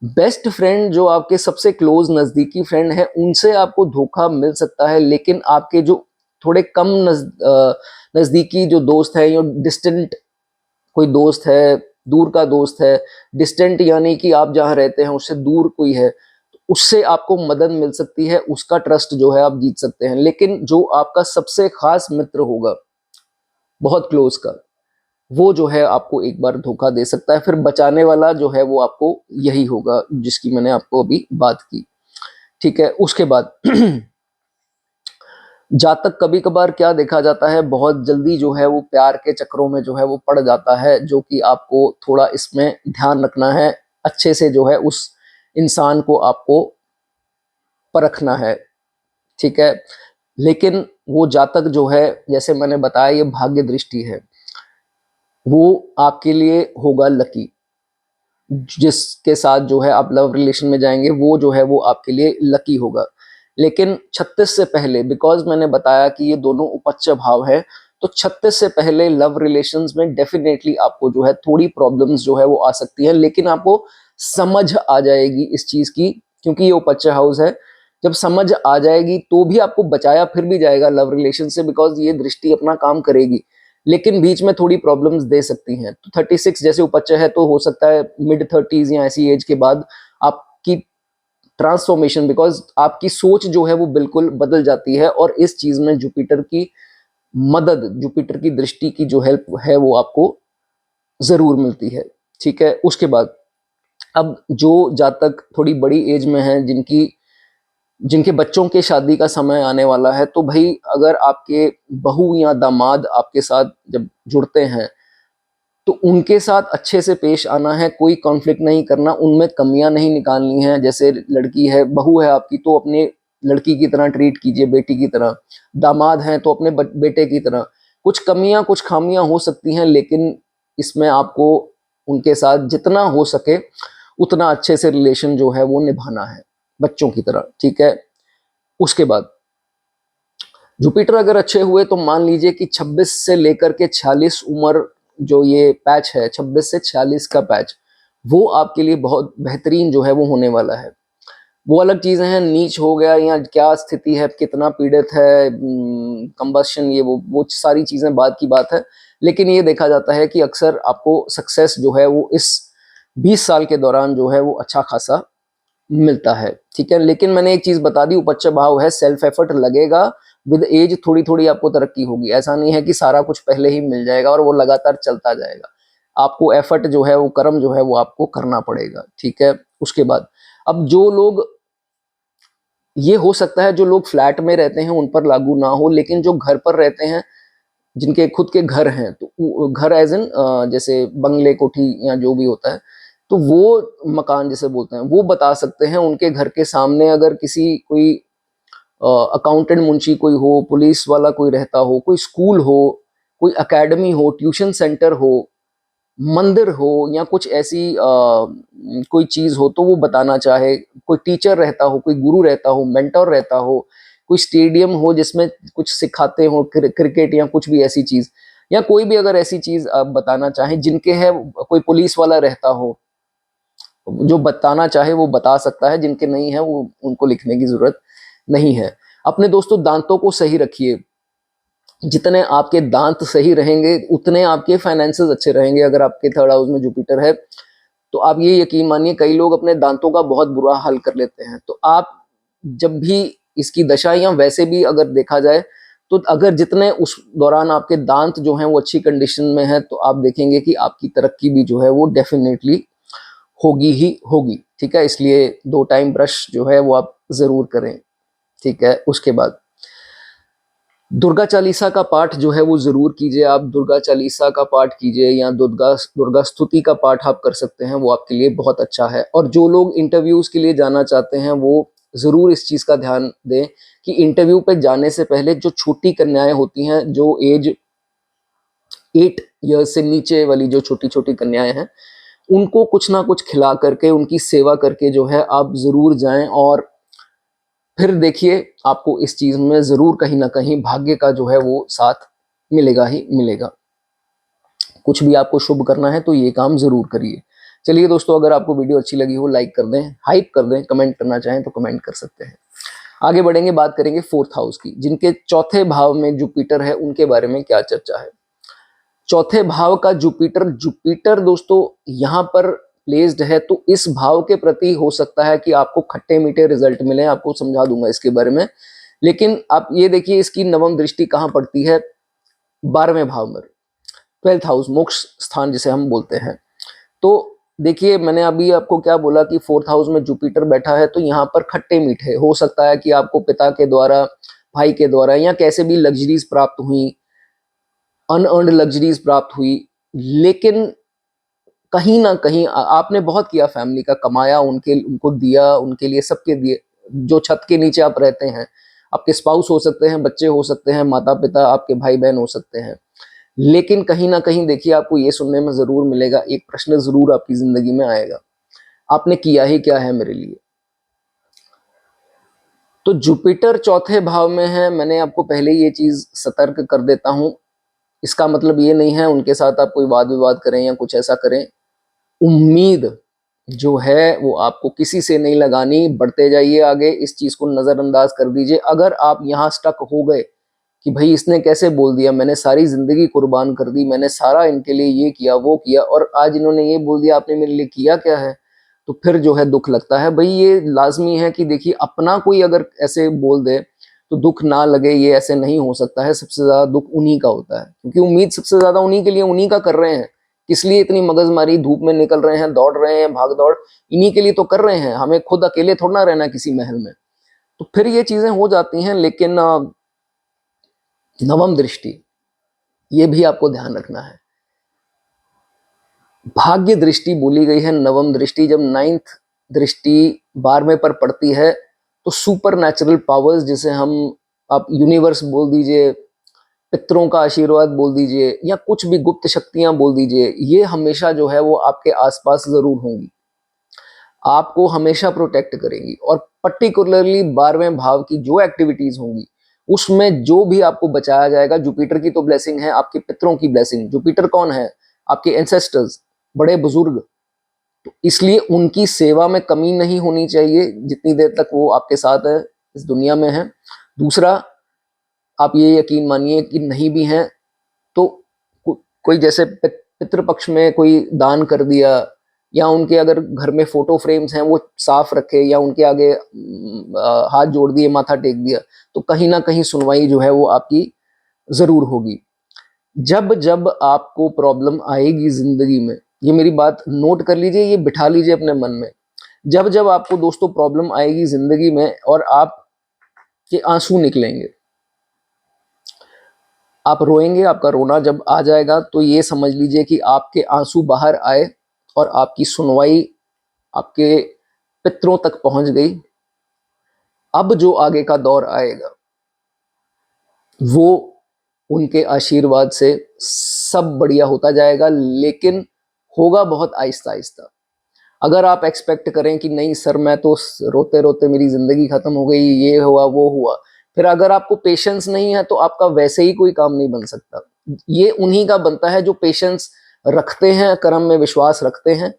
बेस्ट फ्रेंड जो आपके सबसे क्लोज नजदीकी फ्रेंड है, उनसे आपको धोखा मिल सकता है। लेकिन आपके जो थोड़े कम नजदीकी जो दोस्त है, या डिस्टेंट कोई दोस्त है, दूर का दोस्त है, डिस्टेंट यानी कि आप जहां रहते हैं उससे दूर कोई है, तो उससे आपको मदद मिल सकती है, उसका ट्रस्ट जो है आप जीत सकते हैं। लेकिन जो आपका सबसे खास मित्र होगा, बहुत क्लोज का, वो जो है आपको एक बार धोखा दे सकता है। फिर बचाने वाला जो है वो आपको यही होगा जिसकी मैंने आपको अभी बात की। ठीक है, उसके बाद जातक कभी कभार क्या देखा जाता है, बहुत जल्दी जो है वो प्यार के चक्रों में जो है वो पड़ जाता है, जो कि आपको थोड़ा इसमें ध्यान रखना है। अच्छे से जो है उस इंसान को आपको परखना है। ठीक है, लेकिन वो जातक जो है, जैसे मैंने बताया, ये भाग्य दृष्टि है, वो आपके लिए होगा लकी। जिसके साथ जो है आप लव रिलेशन में जाएंगे वो जो है वो आपके लिए लकी होगा। लेकिन 36 से पहले, बिकॉज मैंने बताया कि ये दोनों उपच्य भाव है, तो 36 से पहले लव रिलेशंस में डेफिनेटली आपको जो है थोड़ी प्रॉब्लम्स जो है वो आ सकती है। लेकिन आपको समझ आ जाएगी इस चीज की, क्योंकि ये उपच्य हाउस है। जब समझ आ जाएगी तो भी आपको बचाया फिर भी जाएगा लव रिलेशन से, बिकॉज ये दृष्टि अपना काम करेगी। लेकिन बीच में थोड़ी प्रॉब्लम्स दे सकती हैं। तो 36 जैसे उपच्य है, तो हो सकता है मिड 30s या ऐसी एज के बाद आपकी ट्रांसफॉर्मेशन, बिकॉज आपकी सोच जो है वो बिल्कुल बदल जाती है, और इस चीज में जुपिटर की मदद, जुपिटर की दृष्टि की जो हेल्प है वो आपको जरूर मिलती है। ठीक है, उसके बाद अब जो जातक थोड़ी बड़ी एज में है, जिनकी जिनके बच्चों के शादी का समय आने वाला है, तो भाई अगर आपके बहू या दामाद आपके साथ जब जुड़ते हैं तो उनके साथ अच्छे से पेश आना है, कोई कॉन्फ्लिक्ट नहीं करना, उनमें कमियां नहीं निकालनी है। जैसे लड़की है, बहू है आपकी, तो अपने लड़की की तरह ट्रीट कीजिए, बेटी की तरह। दामाद हैं तो अपने बेटे की तरह। कुछ कमियां कुछ खामियां हो सकती हैं, लेकिन इसमें आपको उनके साथ जितना हो सके उतना अच्छे से रिलेशन जो है वो निभाना है, बच्चों की तरह, ठीक है। उसके बाद जुपिटर अगर अच्छे हुए तो मान लीजिए कि 26 से लेकर के 46 उम्र, जो ये पैच है 26 से 46 का पैच, वो आपके लिए बहुत बेहतरीन जो है वो होने वाला है। वो अलग चीजें हैं, नीच हो गया या क्या स्थिति है, कितना पीड़ित है, कंबशन, ये वो सारी चीजें बाद की बात है। लेकिन ये देखा जाता है कि अक्सर आपको सक्सेस जो है वो इस 20 साल के दौरान जो है वो अच्छा खासा मिलता है, ठीक है। लेकिन मैंने एक चीज बता दी, उपच्य भाव है, सेल्फ एफर्ट लगेगा, विद एज थोड़ी थोड़ी आपको तरक्की होगी। ऐसा नहीं है कि सारा कुछ पहले ही मिल जाएगा और वो लगातार चलता जाएगा। आपको एफर्ट जो है वो, कर्म जो है वो आपको करना पड़ेगा, ठीक है। उसके बाद अब जो लोग, ये हो सकता है जो लोग फ्लैट में रहते हैं उन पर लागू ना हो, लेकिन जो घर पर रहते हैं, जिनके खुद के घर हैं, तो घर एज इन जैसे बंगले, कोठी या जो भी होता है, तो वो मकान जिसे बोलते हैं, वो बता सकते हैं। उनके घर के सामने अगर किसी कोई अकाउंटेंट मुंशी कोई हो, पुलिस वाला कोई रहता हो, कोई स्कूल हो, कोई एकेडमी हो, ट्यूशन सेंटर हो, मंदिर हो, या कुछ ऐसी कोई चीज हो, तो वो बताना चाहे। कोई टीचर रहता हो, कोई गुरु रहता हो, मेंटर रहता हो, कोई स्टेडियम हो जिसमें कुछ सिखाते हो, क्रिकेट या कुछ भी ऐसी चीज, या कोई भी अगर ऐसी चीज आप बताना चाहें, जिनके है, कोई पुलिस वाला रहता हो, जो बताना चाहे वो बता सकता है, जिनके नहीं है वो, उनको लिखने की जरूरत नहीं है। अपने दोस्तों दांतों को सही रखिए। जितने आपके दांत सही रहेंगे उतने आपके फाइनेंसेस अच्छे रहेंगे। अगर आपके थर्ड हाउस में जुपिटर है तो आप ये यकीन मानिए, कई लोग अपने दांतों का बहुत बुरा हाल कर लेते हैं। तो आप जब भी इसकी दशा, या वैसे भी अगर देखा जाए, तो अगर जितने उस दौरान आपके दांत जो हैं वो अच्छी कंडीशन में है, तो आप देखेंगे कि आपकी तरक्की भी जो है वो डेफिनेटली होगी ही होगी, ठीक है। इसलिए 2 टाइम ब्रश जो है वो आप जरूर करें, ठीक है। उसके बाद दुर्गा चालीसा का पाठ जो है वो जरूर कीजिए। आप दुर्गा चालीसा का पाठ कीजिए, या दुर्गा दुर्गा स्तुति का पाठ आप कर सकते हैं, वो आपके लिए बहुत अच्छा है। और जो लोग इंटरव्यूज के लिए जाना चाहते हैं वो जरूर इस चीज का ध्यान दें कि इंटरव्यू पे जाने से पहले जो छोटी कन्याएं होती हैं, जो एज 8 ईयर्स से नीचे वाली जो छोटी छोटी कन्याएं हैं, उनको कुछ ना कुछ खिला करके, उनकी सेवा करके जो है आप जरूर जाएं। और फिर देखिए आपको इस चीज में जरूर कहीं ना कहीं भाग्य का जो है वो साथ मिलेगा ही मिलेगा। कुछ भी आपको शुभ करना है तो ये काम जरूर करिए। चलिए दोस्तों, अगर आपको वीडियो अच्छी लगी हो लाइक कर दें, हाइप कर दें, कमेंट करना चाहें तो कमेंट कर सकते हैं। आगे बढ़ेंगे, बात करेंगे 4th हाउस की। जिनके चौथे भाव में जुपिटर है उनके बारे में क्या चर्चा है। चौथे भाव का जुपिटर, जुपिटर दोस्तों यहाँ पर प्लेस्ड है, तो इस भाव के प्रति हो सकता है कि आपको खट्टे मीठे रिजल्ट मिले। आपको समझा दूंगा इसके बारे में। लेकिन आप ये देखिए, इसकी नवम दृष्टि कहाँ पड़ती है, 12वें भाव में, 12th हाउस, मोक्ष स्थान जिसे हम बोलते हैं। तो देखिए, मैंने अभी आपको क्या बोला कि 4th हाउस में जुपिटर बैठा है, तो यहाँ पर खट्टे मीठे हो सकता है कि आपको पिता के द्वारा, भाई के द्वारा, या कैसे भी लग्जरीज प्राप्त हुई, अनअर्न्ड लग्जरीज प्राप्त हुई। लेकिन कहीं ना कहीं आपने बहुत किया, फैमिली का कमाया, उनको दिया, उनके लिए, सबके दिए। जो छत के नीचे आप रहते हैं, आपके स्पाउस हो सकते हैं, बच्चे हो सकते हैं, माता पिता, आपके भाई बहन हो सकते हैं। लेकिन कहीं ना कहीं देखिए, आपको ये सुनने में जरूर मिलेगा, एक प्रश्न जरूर आपकी जिंदगी में आएगा, आपने किया ही क्या है मेरे लिए। तो जुपिटर चौथे भाव में है, मैंने आपको पहले ये चीज सतर्क कर देता हूं। इसका मतलब ये नहीं है उनके साथ आप कोई वाद विवाद करें या कुछ ऐसा करें। उम्मीद जो है वो आपको किसी से नहीं लगानी, बढ़ते जाइए आगे, इस चीज को नजरअंदाज कर दीजिए। अगर आप यहाँ स्टक हो गए कि भाई इसने कैसे बोल दिया, मैंने सारी जिंदगी कुर्बान कर दी, मैंने सारा इनके लिए ये किया वो किया, और आज इन्होंने ये बोल दिया, आपने मेरे लिए किया क्या है, तो फिर जो है दुख लगता है। भाई ये लाजमी है कि देखिए, अपना कोई अगर ऐसे बोल दे तो दुख ना लगे, ये ऐसे नहीं हो सकता है। सबसे ज्यादा दुख उन्हीं का होता है, क्योंकि उम्मीद सबसे ज्यादा उन्हीं के लिए, उन्हीं का कर रहे हैं। किस लिए इतनी मगजमारी, धूप में निकल रहे हैं, दौड़ रहे हैं, भाग दौड़, इन्हीं के लिए तो कर रहे हैं। हमें खुद अकेले थोड़ा ना रहना किसी महल में। तो फिर ये चीजें हो जाती हैं। लेकिन नवम दृष्टि, ये भी आपको ध्यान रखना है। भाग्य दृष्टि बोली गई है, नवम दृष्टि। जब नाइन्थ दृष्टि 12वें पर पड़ती है तो सुपर नेचुरल पावर्स, जिसे हम, आप यूनिवर्स बोल दीजिए, पितरों का आशीर्वाद बोल दीजिए, या कुछ भी गुप्त शक्तियां बोल दीजिए, ये हमेशा जो है वो आपके आसपास जरूर होंगी, आपको हमेशा प्रोटेक्ट करेंगी। और पर्टिकुलरली 12वें भाव की जो एक्टिविटीज होंगी उसमें जो भी आपको बचाया जाएगा, जुपिटर की तो ब्लेसिंग है, आपके पितरों की ब्लेसिंग। जुपिटर कौन है? आपके एंसेस्टर्स, बड़े बुजुर्ग। तो इसलिए उनकी सेवा में कमी नहीं होनी चाहिए जितनी देर तक वो आपके साथ है, इस दुनिया में है। दूसरा, आप ये यकीन मानिए कि नहीं भी हैं तो कोई जैसे पितृपक्ष में कोई दान कर दिया, या उनके अगर घर में फोटो फ्रेम्स हैं वो साफ रखे, या उनके आगे हाथ जोड़ दिए, माथा टेक दिया, तो कहीं ना कहीं सुनवाई जो है वो आपकी जरूर होगी। जब जब आपको प्रॉब्लम आएगी जिंदगी में, ये मेरी बात नोट कर लीजिए, ये बिठा लीजिए अपने मन में, जब जब आपको दोस्तों प्रॉब्लम आएगी जिंदगी में और आपके आंसू निकलेंगे, आप रोएंगे, आपका रोना जब आ जाएगा, तो ये समझ लीजिए कि आपके आंसू बाहर आए और आपकी सुनवाई आपके पितरों तक पहुंच गई। अब जो आगे का दौर आएगा वो उनके आशीर्वाद से सब बढ़िया होता जाएगा, लेकिन होगा बहुत आहिस्ता आहिस्ता। अगर आप एक्सपेक्ट करें कि नहीं सर, मैं तो रोते रोते मेरी जिंदगी खत्म हो गई, ये हुआ वो हुआ, फिर अगर आपको पेशेंस नहीं है तो आपका वैसे ही कोई काम नहीं बन सकता। ये उन्हीं का बनता है जो पेशेंस रखते हैं, कर्म में विश्वास रखते हैं,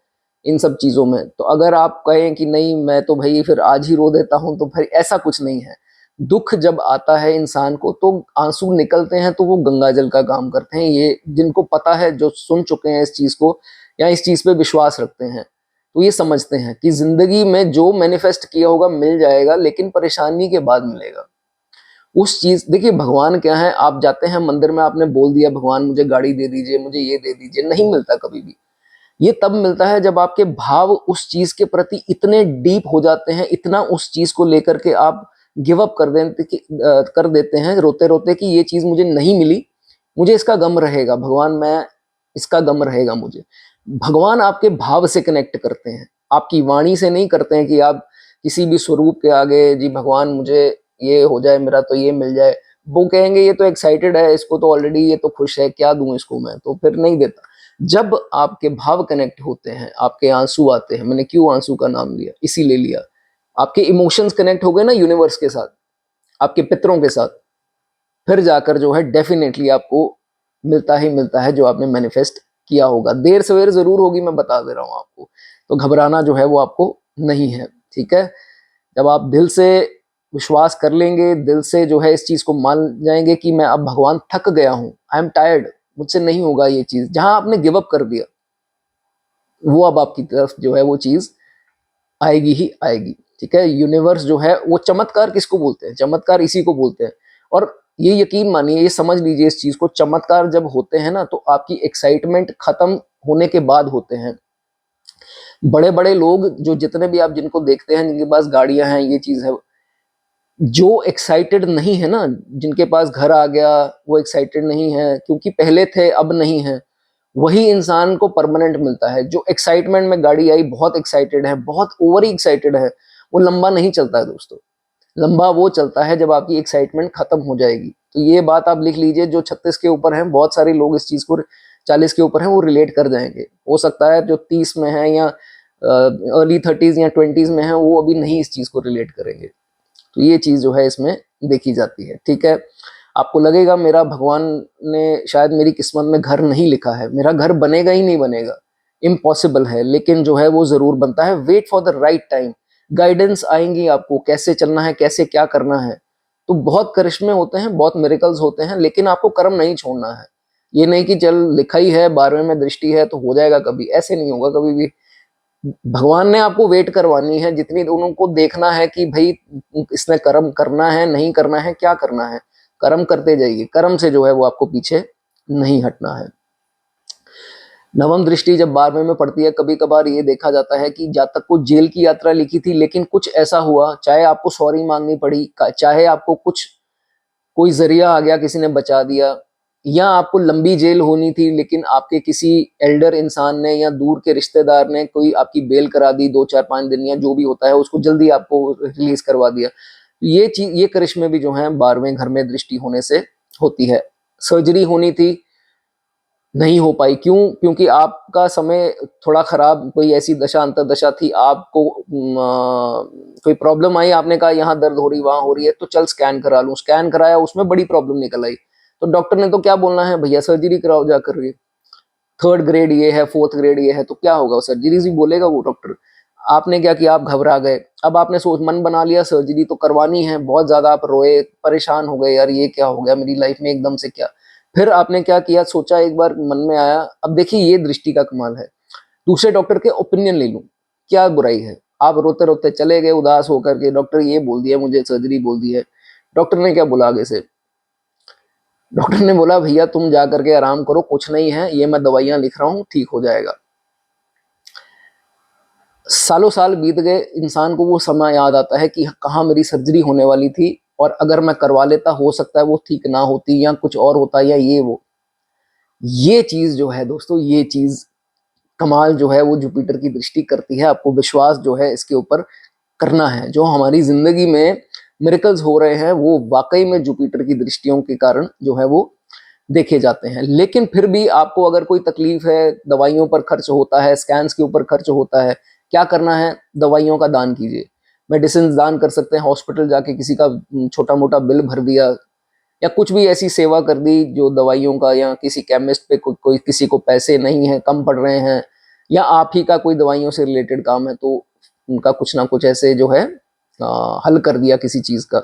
इन सब चीजों में। तो अगर आप कहें कि नहीं मैं तो भाई फिर आज ही रो देता हूं, तो फिर ऐसा कुछ नहीं है। दुख जब आता है इंसान को तो आंसू निकलते हैं, तो वो गंगा जल का काम करते हैं। ये जिनको पता है, जो सुन चुके हैं इस चीज को या इस चीज पे विश्वास रखते हैं, तो ये समझते हैं कि जिंदगी में जो मैनिफेस्ट किया होगा मिल जाएगा, लेकिन परेशानी के बाद मिलेगा। उस चीज, देखिए भगवान क्या है, आप जाते हैं मंदिर में, आपने बोल दिया भगवान मुझे गाड़ी दे दीजिए, मुझे ये दे दीजिए, नहीं मिलता कभी भी। ये तब मिलता है जब आपके भाव उस चीज के प्रति इतने डीप हो जाते हैं, इतना उस चीज को लेकर के आप गिव अप कर देते हैं रोते रोते कि ये चीज मुझे नहीं मिली, मुझे इसका गम रहेगा भगवान, मैं इसका गम रहेगा मुझे। भगवान आपके भाव से कनेक्ट करते हैं, आपकी वाणी से नहीं करते हैं कि आप किसी भी स्वरूप के आगे जी भगवान मुझे ये हो जाए, मेरा तो ये मिल जाए। वो कहेंगे ये तो एक्साइटेड है, इसको तो ऑलरेडी, ये तो खुश है, क्या दूं इसको मैं, तो फिर नहीं देता। जब आपके भाव कनेक्ट होते हैं, आपके आंसू आते हैं, मैंने क्यों आंसू का नाम लिया, इसीलिए लिया, आपके इमोशंस कनेक्ट हो गए ना यूनिवर्स के साथ, आपके पितरों के साथ, फिर जाकर जो है डेफिनेटली आपको मिलता ही मिलता है जो आपने मैनिफेस्ट किया होगा। देर सवेर जरूर होगी, मैं बता दे रहा हूं आपको, तो घबराना जो है वो आपको नहीं है। ठीक है, जब आप दिल से विश्वास कर लेंगे, दिल से जो है इस चीज को मान जाएंगे कि मैं अब भगवान थक गया हूं, आई एम टायर्ड, मुझसे नहीं होगा ये चीज, जहां आपने गिव अप कर दिया वो अब आपकी तरफ जो है वो चीज आएगी ही आएगी। ठीक है, यूनिवर्स जो है वो, चमत्कार किसको बोलते हैं? चमत्कार इसी को बोलते हैं। और ये यकीन मानिए, ये समझ लीजिए इस चीज को, चमत्कार जब होते हैं ना तो आपकी एक्साइटमेंट खत्म होने के बाद होते हैं। बड़े बड़े लोग जो जितने भी आप जिनको देखते हैं, जिनके पास गाड़ियां हैं, ये चीज है, जो एक्साइटेड नहीं है ना, जिनके पास घर आ गया वो एक्साइटेड नहीं है क्योंकि पहले थे अब नहीं है, वही इंसान को परमानेंट मिलता है। जो एक्साइटमेंट में गाड़ी आई, बहुत एक्साइटेड है, बहुत ओवर ही एक्साइटेड है, वो लंबा नहीं चलता है दोस्तों। लंबा वो चलता है जब आपकी एक्साइटमेंट खत्म हो जाएगी। तो ये बात आप लिख लीजिए, जो 36 के ऊपर हैं, बहुत सारे लोग इस चीज को, 40 के ऊपर हैं, वो रिलेट कर जाएंगे। हो सकता है जो 30 में है या अर्ली 30s या 20s में है, वो अभी नहीं इस चीज को रिलेट करेंगे। तो ये चीज जो है इसमें देखी जाती है। ठीक है, आपको लगेगा मेरा भगवान ने शायद मेरी किस्मत में घर नहीं लिखा है, मेरा घर बनेगा ही नहीं बनेगा, इम्पॉसिबल है, लेकिन जो है वो जरूर बनता है। Wait for the right time, guidance आएंगी आपको, कैसे चलना है, कैसे क्या करना है। तो बहुत करिश्मे होते हैं, बहुत मिरेकल्स होते हैं, लेकिन आपको कर्म नहीं छोड़ना है। ये नहीं कि चल लिखा ही है, 12वें में दृष्टि है तो हो जाएगा, कभी ऐसे नहीं होगा कभी भी। भगवान ने आपको वेट करवानी है, जितनी उनको देखना है कि भाई इसने कर्म करना है, नहीं करना है, क्या करना है, कर्म करते जाइए, कर्म से जो है वो आपको पीछे नहीं हटना है। नवम दृष्टि जब 12वें में पड़ती है, कभी कभार ये देखा जाता है कि जातक को जेल की यात्रा लिखी थी, लेकिन कुछ ऐसा हुआ, चाहे आपको सॉरी मांगनी पड़ी, चाहे आपको कुछ कोई जरिया आ गया, किसी ने बचा दिया, या आपको लंबी जेल होनी थी, लेकिन आपके किसी एल्डर इंसान ने या दूर के रिश्तेदार ने कोई आपकी बेल करा दी, 2 4 5 दिन या जो भी होता है, उसको जल्दी आपको रिलीज करवा दिया। ये चीज, ये करिश्मे भी जो है 12वें घर में दृष्टि होने से होती है। सर्जरी होनी थी, नहीं हो पाई, क्यों? क्योंकि आपका समय थोड़ा खराब, कोई ऐसी दशा अंतर दशा थी, आपको कोई प्रॉब्लम आई, आपने कहा यहाँ दर्द हो रही, वहां हो रही है, तो चल स्कैन करा लूं, स्कैन कराया, उसमें बड़ी प्रॉब्लम निकल आई, तो डॉक्टर ने तो क्या बोलना है, भैया सर्जरी कराओ जाकर के, 3rd ग्रेड ये है, 4th ग्रेड ये है, तो क्या होगा, सर्जरी ही बोलेगा वो डॉक्टर। आपने क्या किया, आप घबरा गए, अब आपने सोच मन बना लिया सर्जरी तो करवानी है, बहुत ज्यादा आप रोए, परेशान हो गए, यार ये क्या हो गया मेरी लाइफ में एकदम से, क्या? फिर आपने क्या किया, सोचा, एक बार मन में आया, अब देखिए ये दृष्टि का कमाल है, दूसरे डॉक्टर के ओपिनियन ले लूं, क्या बुराई है? आप रोते रोते चले गए उदास होकर के, डॉक्टर ये बोल दिया मुझे, सर्जरी बोल दी है। डॉक्टर ने क्या बोला आगे से? डॉक्टर ने बोला भैया तुम जा करके आराम करो, कुछ नहीं है, ये मैं दवाइयां लिख रहा हूं, ठीक हो जाएगा। सालों साल बीत गए, इंसान को वो समय याद आता है कि कहाँ मेरी सर्जरी होने वाली थी, और अगर मैं करवा लेता, हो सकता है वो ठीक ना होती, या कुछ और होता, या ये वो। ये चीज जो है दोस्तों, ये चीज कमाल जो है वो जुपिटर की दृष्टि करती है। आपको विश्वास जो है इसके ऊपर करना है। जो हमारी जिंदगी में मिरेकल्स हो रहे हैं वो वाकई में जुपिटर की दृष्टियों के कारण जो है वो देखे जाते हैं। लेकिन फिर भी आपको अगर कोई तकलीफ है, दवाइयों पर खर्च होता है, स्कैन्स के ऊपर खर्च होता है, क्या करना है? दवाइयों का दान कीजिए, मेडिसिन दान कर सकते हैं, हॉस्पिटल जाके किसी का छोटा मोटा बिल भर दिया, या कुछ भी ऐसी सेवा कर दी जो दवाइयों का, या किसी केमिस्ट पे कोई किसी को पैसे नहीं है, कम पड़ रहे हैं, या आप ही का कोई दवाइयों से रिलेटेड काम है, तो उनका कुछ ना कुछ ऐसे जो है हल कर दिया किसी चीज का,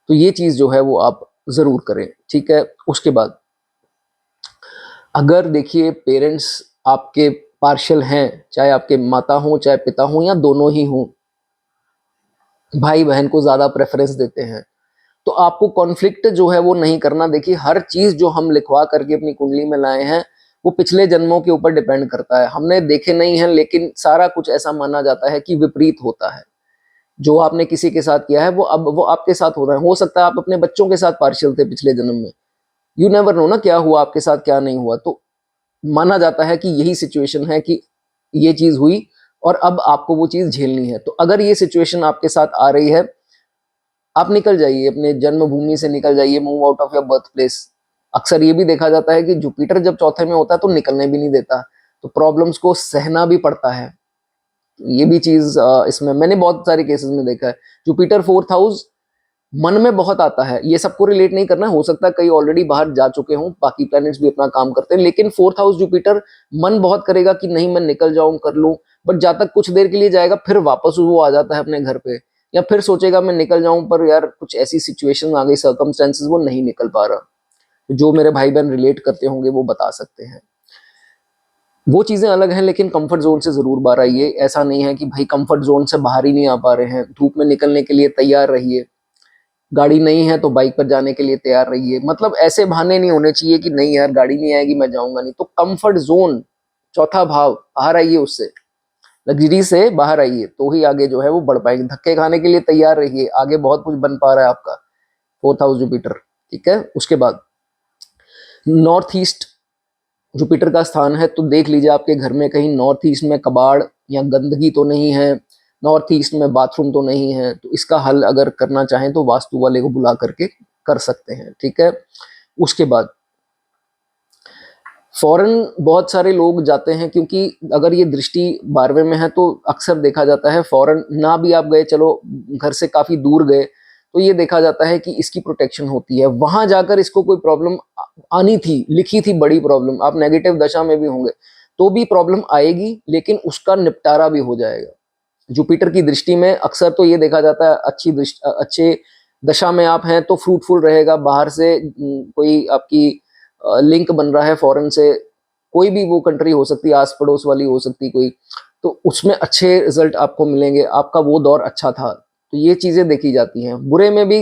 तो ये चीज जो है वो आप जरूर करें, ठीक है। उसके बाद अगर देखिए पेरेंट्स आपके पार्शियल हैं, चाहे आपके माता हो चाहे पिता हो या दोनों ही हो, भाई बहन को ज्यादा प्रेफरेंस देते हैं, तो आपको कॉन्फ्लिक्ट जो है वो नहीं करना। देखिए हर चीज जो हम लिखवा करके अपनी कुंडली में लाए हैं वो पिछले जन्मों के ऊपर डिपेंड करता है। हमने देखे नहीं है, लेकिन सारा कुछ ऐसा माना जाता है कि विपरीत होता है। जो आपने किसी के साथ किया है वो अब वो आपके साथ हो रहा है। हो सकता है आप अपने बच्चों के साथ पार्शियल थे पिछले जन्म में, यू नेवर नो ना क्या हुआ आपके साथ क्या नहीं हुआ। तो माना जाता है कि यही सिचुएशन है कि ये चीज हुई और अब आपको वो चीज झेलनी है। तो अगर ये सिचुएशन आपके साथ आ रही है, आप निकल जाइए, अपने जन्मभूमि से निकल जाइए, move out of your birth place. अक्सर ये भी देखा जाता है कि जुपिटर जब चौथे में होता है तो निकलने भी नहीं देता, तो प्रॉब्लम्स को सहना भी पड़ता है। ये भी चीज इसमें मैंने बहुत सारे केसेस में देखा है। जुपिटर 4th हाउस मन में बहुत आता है, ये सबको रिलेट नहीं करना, हो सकता है कई ऑलरेडी बाहर जा चुके हों, बाकी प्लैनेट्स भी अपना काम करते हैं, लेकिन 4th हाउस जुपिटर मन बहुत करेगा कि नहीं मैं निकल जाऊं, कर लूं, बट जब तक कुछ देर के लिए जाएगा फिर वापस वो आ जाता है अपने घर पे, या फिर सोचेगा मैं निकल जाऊं, पर यार कुछ ऐसी सिचुएशन आ गई, सर्कमस्टेंसेस, वो नहीं निकल पा रहा। जो मेरे भाई बहन रिलेट करते होंगे वो बता सकते हैं। वो चीजें अलग हैं, लेकिन कंफर्ट जोन से जरूर बाहर आइए। ऐसा नहीं है कि भाई कंफर्ट जोन से बाहर ही नहीं आ पा रहे हैं, धूप में निकलने के लिए तैयार रहिए, गाड़ी नहीं है तो बाइक पर जाने के लिए तैयार रहिए। मतलब ऐसे बहाने नहीं होने चाहिए कि नहीं यार गाड़ी नहीं आएगी मैं जाऊंगा नहीं। तो कंफर्ट जोन, चौथा भाव, बाहर आइए उससे, लग्जरी से बाहर आइए, तो ही आगे जो है वो बढ़ पाएंगे। धक्के खाने के लिए तैयार रहिए, आगे बहुत कुछ बन पा रहा है आपका 4th हाउस जुपिटर, ठीक है। उसके बाद नॉर्थ ईस्ट जुपिटर का स्थान है, तो देख लीजिए आपके घर में कहीं नॉर्थ ईस्ट में कबाड़ या गंदगी तो नहीं है, नॉर्थ ईस्ट में बाथरूम तो नहीं है। तो इसका हल अगर करना चाहें तो वास्तु वाले को बुला करके कर सकते हैं, ठीक है। उसके बाद फॉरेन बहुत सारे लोग जाते हैं, क्योंकि अगर ये दृष्टि 12वें में है तो अक्सर देखा जाता है फॉरेन ना भी आप गए, चलो घर से काफी दूर गए, तो ये देखा जाता है कि इसकी प्रोटेक्शन होती है। वहां जाकर इसको कोई प्रॉब्लम आनी थी, लिखी थी बड़ी प्रॉब्लम, आप नेगेटिव दशा में भी होंगे तो भी प्रॉब्लम आएगी, लेकिन उसका निपटारा भी हो जाएगा। जुपिटर की दृष्टि में अक्सर तो ये देखा जाता है अच्छे दशा में आप हैं तो फ्रूटफुल रहेगा। बाहर से कोई आपकी लिंक बन रहा है फॉरेन से, कोई भी वो कंट्री हो सकती है, आस पड़ोस वाली हो सकती कोई, तो उसमें अच्छे रिजल्ट आपको मिलेंगे, आपका वो दौर अच्छा था। तो ये चीजें देखी जाती हैं। बुरे में भी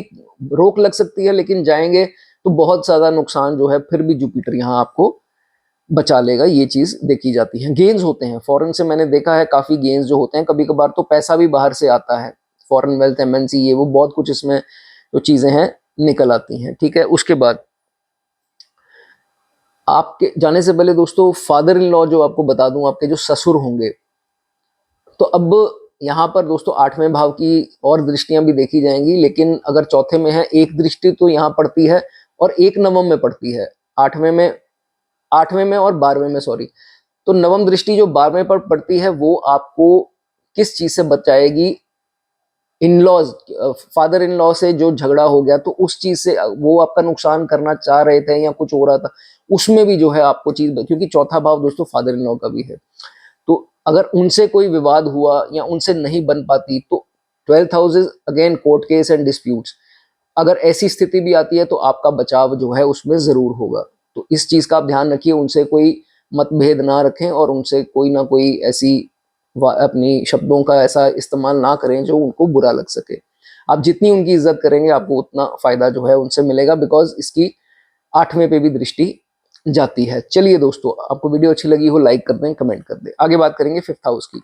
रोक लग सकती है, लेकिन जाएंगे तो बहुत ज्यादा नुकसान जो है फिर भी जुपिटर यहाँ आपको बचा लेगा, ये चीज देखी जाती है। गेन्स होते हैं फॉरेन से, मैंने देखा है काफी गेन्स जो होते हैं, कभी कभार तो पैसा भी बाहर से आता है, फॉरेन वेल्थ, एमएनसी, ये वो बहुत कुछ इसमें जो चीजें हैं निकल आती हैं। ठीक है, उसके बाद आपके जाने से पहले दोस्तों फादर इन लॉ जो आपको बता दूं, आपके जो ससुर होंगे, तो अब यहाँ पर दोस्तों 8वें भाव की और दृष्टियां भी देखी जाएंगी, लेकिन अगर चौथे में है एक दृष्टि तो यहाँ पड़ती है और एक नवम में पड़ती है, 8वें में और 12वें में, सॉरी। तो नवम दृष्टि जो 12वें पर पड़ती है वो आपको किस चीज से बचाएगी? In laws, father in law से जो झगड़ा हो गया तो उस चीज से, वो आपका नुकसान करना चाह रहे थे या कुछ हो रहा था, उसमें भी जो है आपको चीज, क्योंकि चौथा भाव दोस्तों फादर इन लॉ का भी है, तो अगर उनसे कोई विवाद हुआ या उनसे नहीं बन पाती तो 12th house is again court case and disputes. अगर ऐसी स्थिति भी आती है तो आपका बचाव जो है उसमें जरूर होगा। तो इस चीज का आप ध्यान रखिए, उनसे कोई मतभेद ना रखें और उनसे कोई ना कोई ऐसी अपनी शब्दों का ऐसा इस्तेमाल ना करें जो उनको बुरा लग सके। आप जितनी उनकी इज्जत करेंगे आपको उतना फायदा जो है उनसे मिलेगा, बिकॉज इसकी 8वें पे भी दृष्टि जाती है। चलिए दोस्तों, आपको वीडियो अच्छी लगी हो लाइक कर दें, कमेंट कर दें। आगे बात करेंगे 5th हाउस की।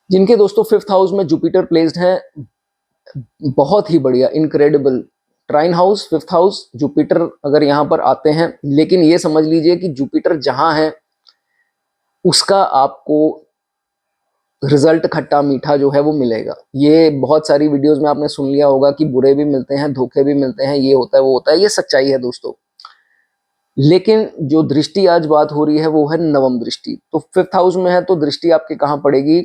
जिनके दोस्तों 5th हाउस में जुपिटर प्लेस्ड है, बहुत ही बढ़िया, incredible. ट्राइन house, 5th house, Jupiter अगर यहाँ पर आते हैं, लेकिन ये समझ लीजिए कि जुपिटर जहां है उसका आपको रिजल्ट खट्टा मीठा जो है वो मिलेगा। ये बहुत सारी वीडियोस में आपने सुन लिया होगा कि बुरे भी मिलते हैं, धोखे भी मिलते हैं, ये होता है वो होता है, ये सच्चाई है दोस्तों। लेकिन जो दृष्टि आज बात हो रही है वो है नवम दृष्टि। तो 5th हाउस में है तो दृष्टि आपके कहां पड़ेगी?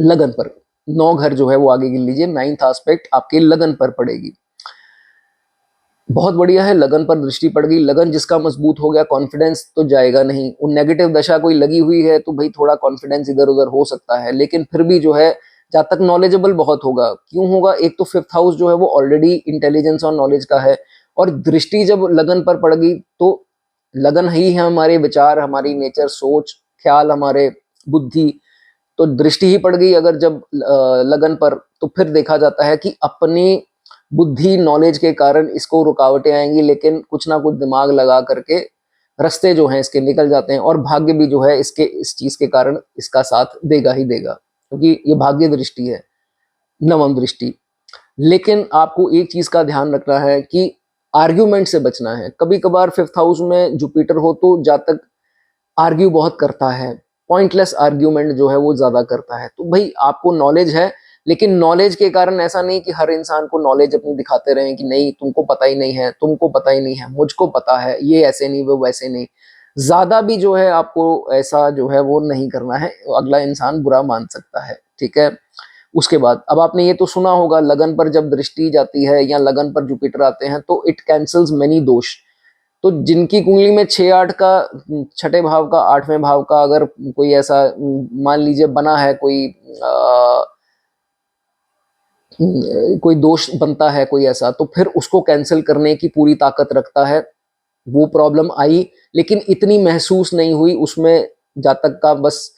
लगन पर। 9 घर जो है वो आगे गिन लीजिए, 9th एस्पेक्ट आपके लगन पर पड़ेगी। बहुत बढ़िया है, लगन पर दृष्टि पड़ गई। लगन जिसका मजबूत हो गया, कॉन्फिडेंस तो जाएगा नहीं। वो नेगेटिव दशा कोई लगी हुई है तो भाई थोड़ा कॉन्फिडेंस इधर उधर हो सकता है, लेकिन फिर भी जो है जहां तक नॉलेजेबल बहुत होगा। क्यों होगा? एक तो 5th हाउस जो है वो ऑलरेडी इंटेलिजेंस और नॉलेज का है, और दृष्टि जब लगन पर पड़ गई तो लगन ही है हमारे विचार, हमारी नेचर, सोच, ख्याल, हमारे बुद्धि। तो दृष्टि ही पड़ गई अगर जब लगन पर, तो फिर देखा जाता है कि अपनी बुद्धि, नॉलेज के कारण इसको रुकावटें आएंगी, लेकिन कुछ ना कुछ दिमाग लगा करके रास्ते जो हैं इसके निकल जाते हैं, और भाग्य भी जो है इसके, इस चीज के कारण इसका साथ देगा ही देगा, क्योंकि ये भाग्य दृष्टि है, नवम दृष्टि। लेकिन आपको एक चीज का ध्यान रखना है कि आर्ग्यूमेंट से बचना है। कभी कभार 5th हाउस में जुपिटर हो तो जातक आर्ग्यू बहुत करता है, पॉइंटलेस आर्ग्यूमेंट जो है वो ज्यादा करता है। तो भाई आपको नॉलेज है, लेकिन नॉलेज के कारण ऐसा नहीं कि हर इंसान को नॉलेज अपनी दिखाते रहें कि नहीं तुमको पता ही नहीं है, तुमको पता ही नहीं है, मुझको पता है, ये ऐसे नहीं वो वैसे नहीं। ज्यादा भी जो है आपको ऐसा जो है वो नहीं करना है, अगला इंसान बुरा मान सकता है। ठीक है, उसके बाद अब आपने ये तो सुना होगा, लगन पर जब दृष्टि जाती है या लगन पर जुपिटर आते हैं तो इट कैंसल्स मेनी दोष। तो जिनकी कुंडली में 6-8 का, छठे भाव का, 8वें भाव का अगर कोई ऐसा मान लीजिए बना है, कोई दोष बनता है कोई ऐसा, तो फिर उसको कैंसिल करने की पूरी ताकत रखता है। वो प्रॉब्लम आई लेकिन इतनी महसूस नहीं हुई उसमें, जातक का बस